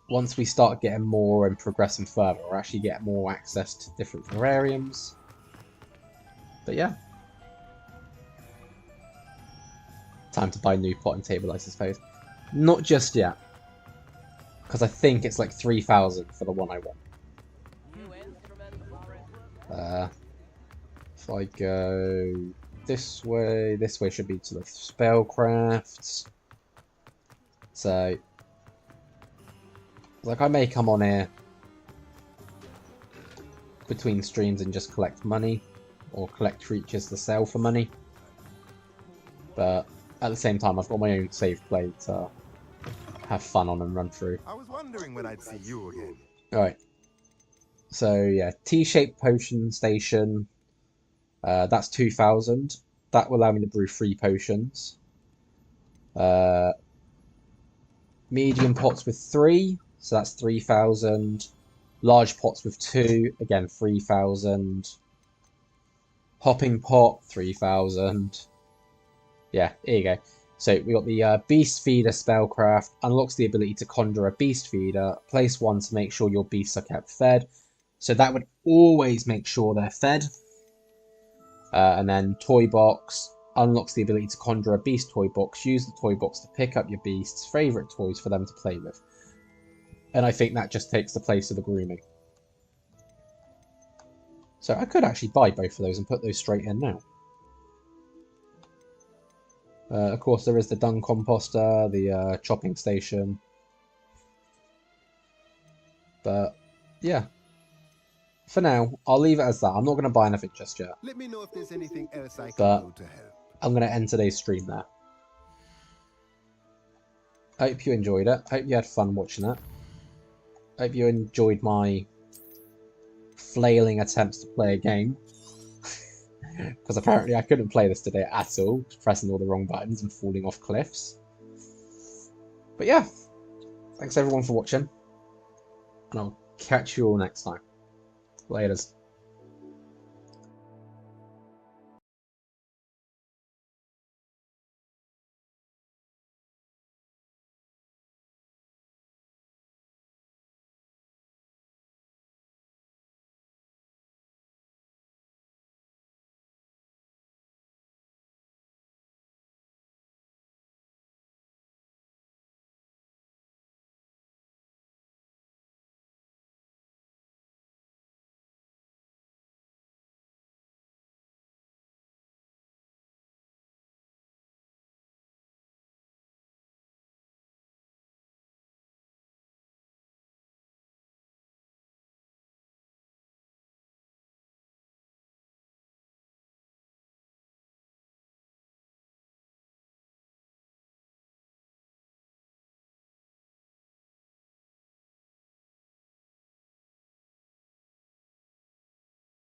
Once we start getting more and progressing further, we'll actually get more access to different terrariums. But yeah. Time to buy a new pot and table, I suppose. Not just yet. Because I think it's like 3,000 for the one I want. If I go this way should be to the spellcrafts. So, like, I may come on here between streams and just collect money, or collect creatures to sell for money. But at the same time, I've got my own save play to have fun on and run through. I was wondering when I'd see you again. Alright. So yeah, T-shaped potion station. That's 2,000. That will allow me to brew 3 potions. Medium pots with 3, so that's 3,000. Large pots with 2, again 3,000. Hopping pot, 3,000. Yeah, here you go. So we got the Beast Feeder spellcraft. Unlocks the ability to conjure a Beast Feeder. Place 1 to make sure your beasts are kept fed. So that would always make sure they're fed. And then Toy Box. Unlocks the ability to conjure a Beast Toy Box. Use the Toy Box to pick up your beast's favourite toys for them to play with. And I think that just takes the place of the grooming. So I could actually buy both of those and put those straight in now. Of course, there is the dung composter, the chopping station. But, yeah. For now, I'll leave it as that. I'm not going to buy anything just yet. Let me know if there's anything else I can do to help. I'm going to end today's stream there. I hope you enjoyed it. I hope you had fun watching it. I hope you enjoyed my flailing attempts to play a game. Because apparently I couldn't play this today at all, pressing all the wrong buttons and falling off cliffs. But yeah, thanks everyone for watching, and I'll catch you all next time. Laters.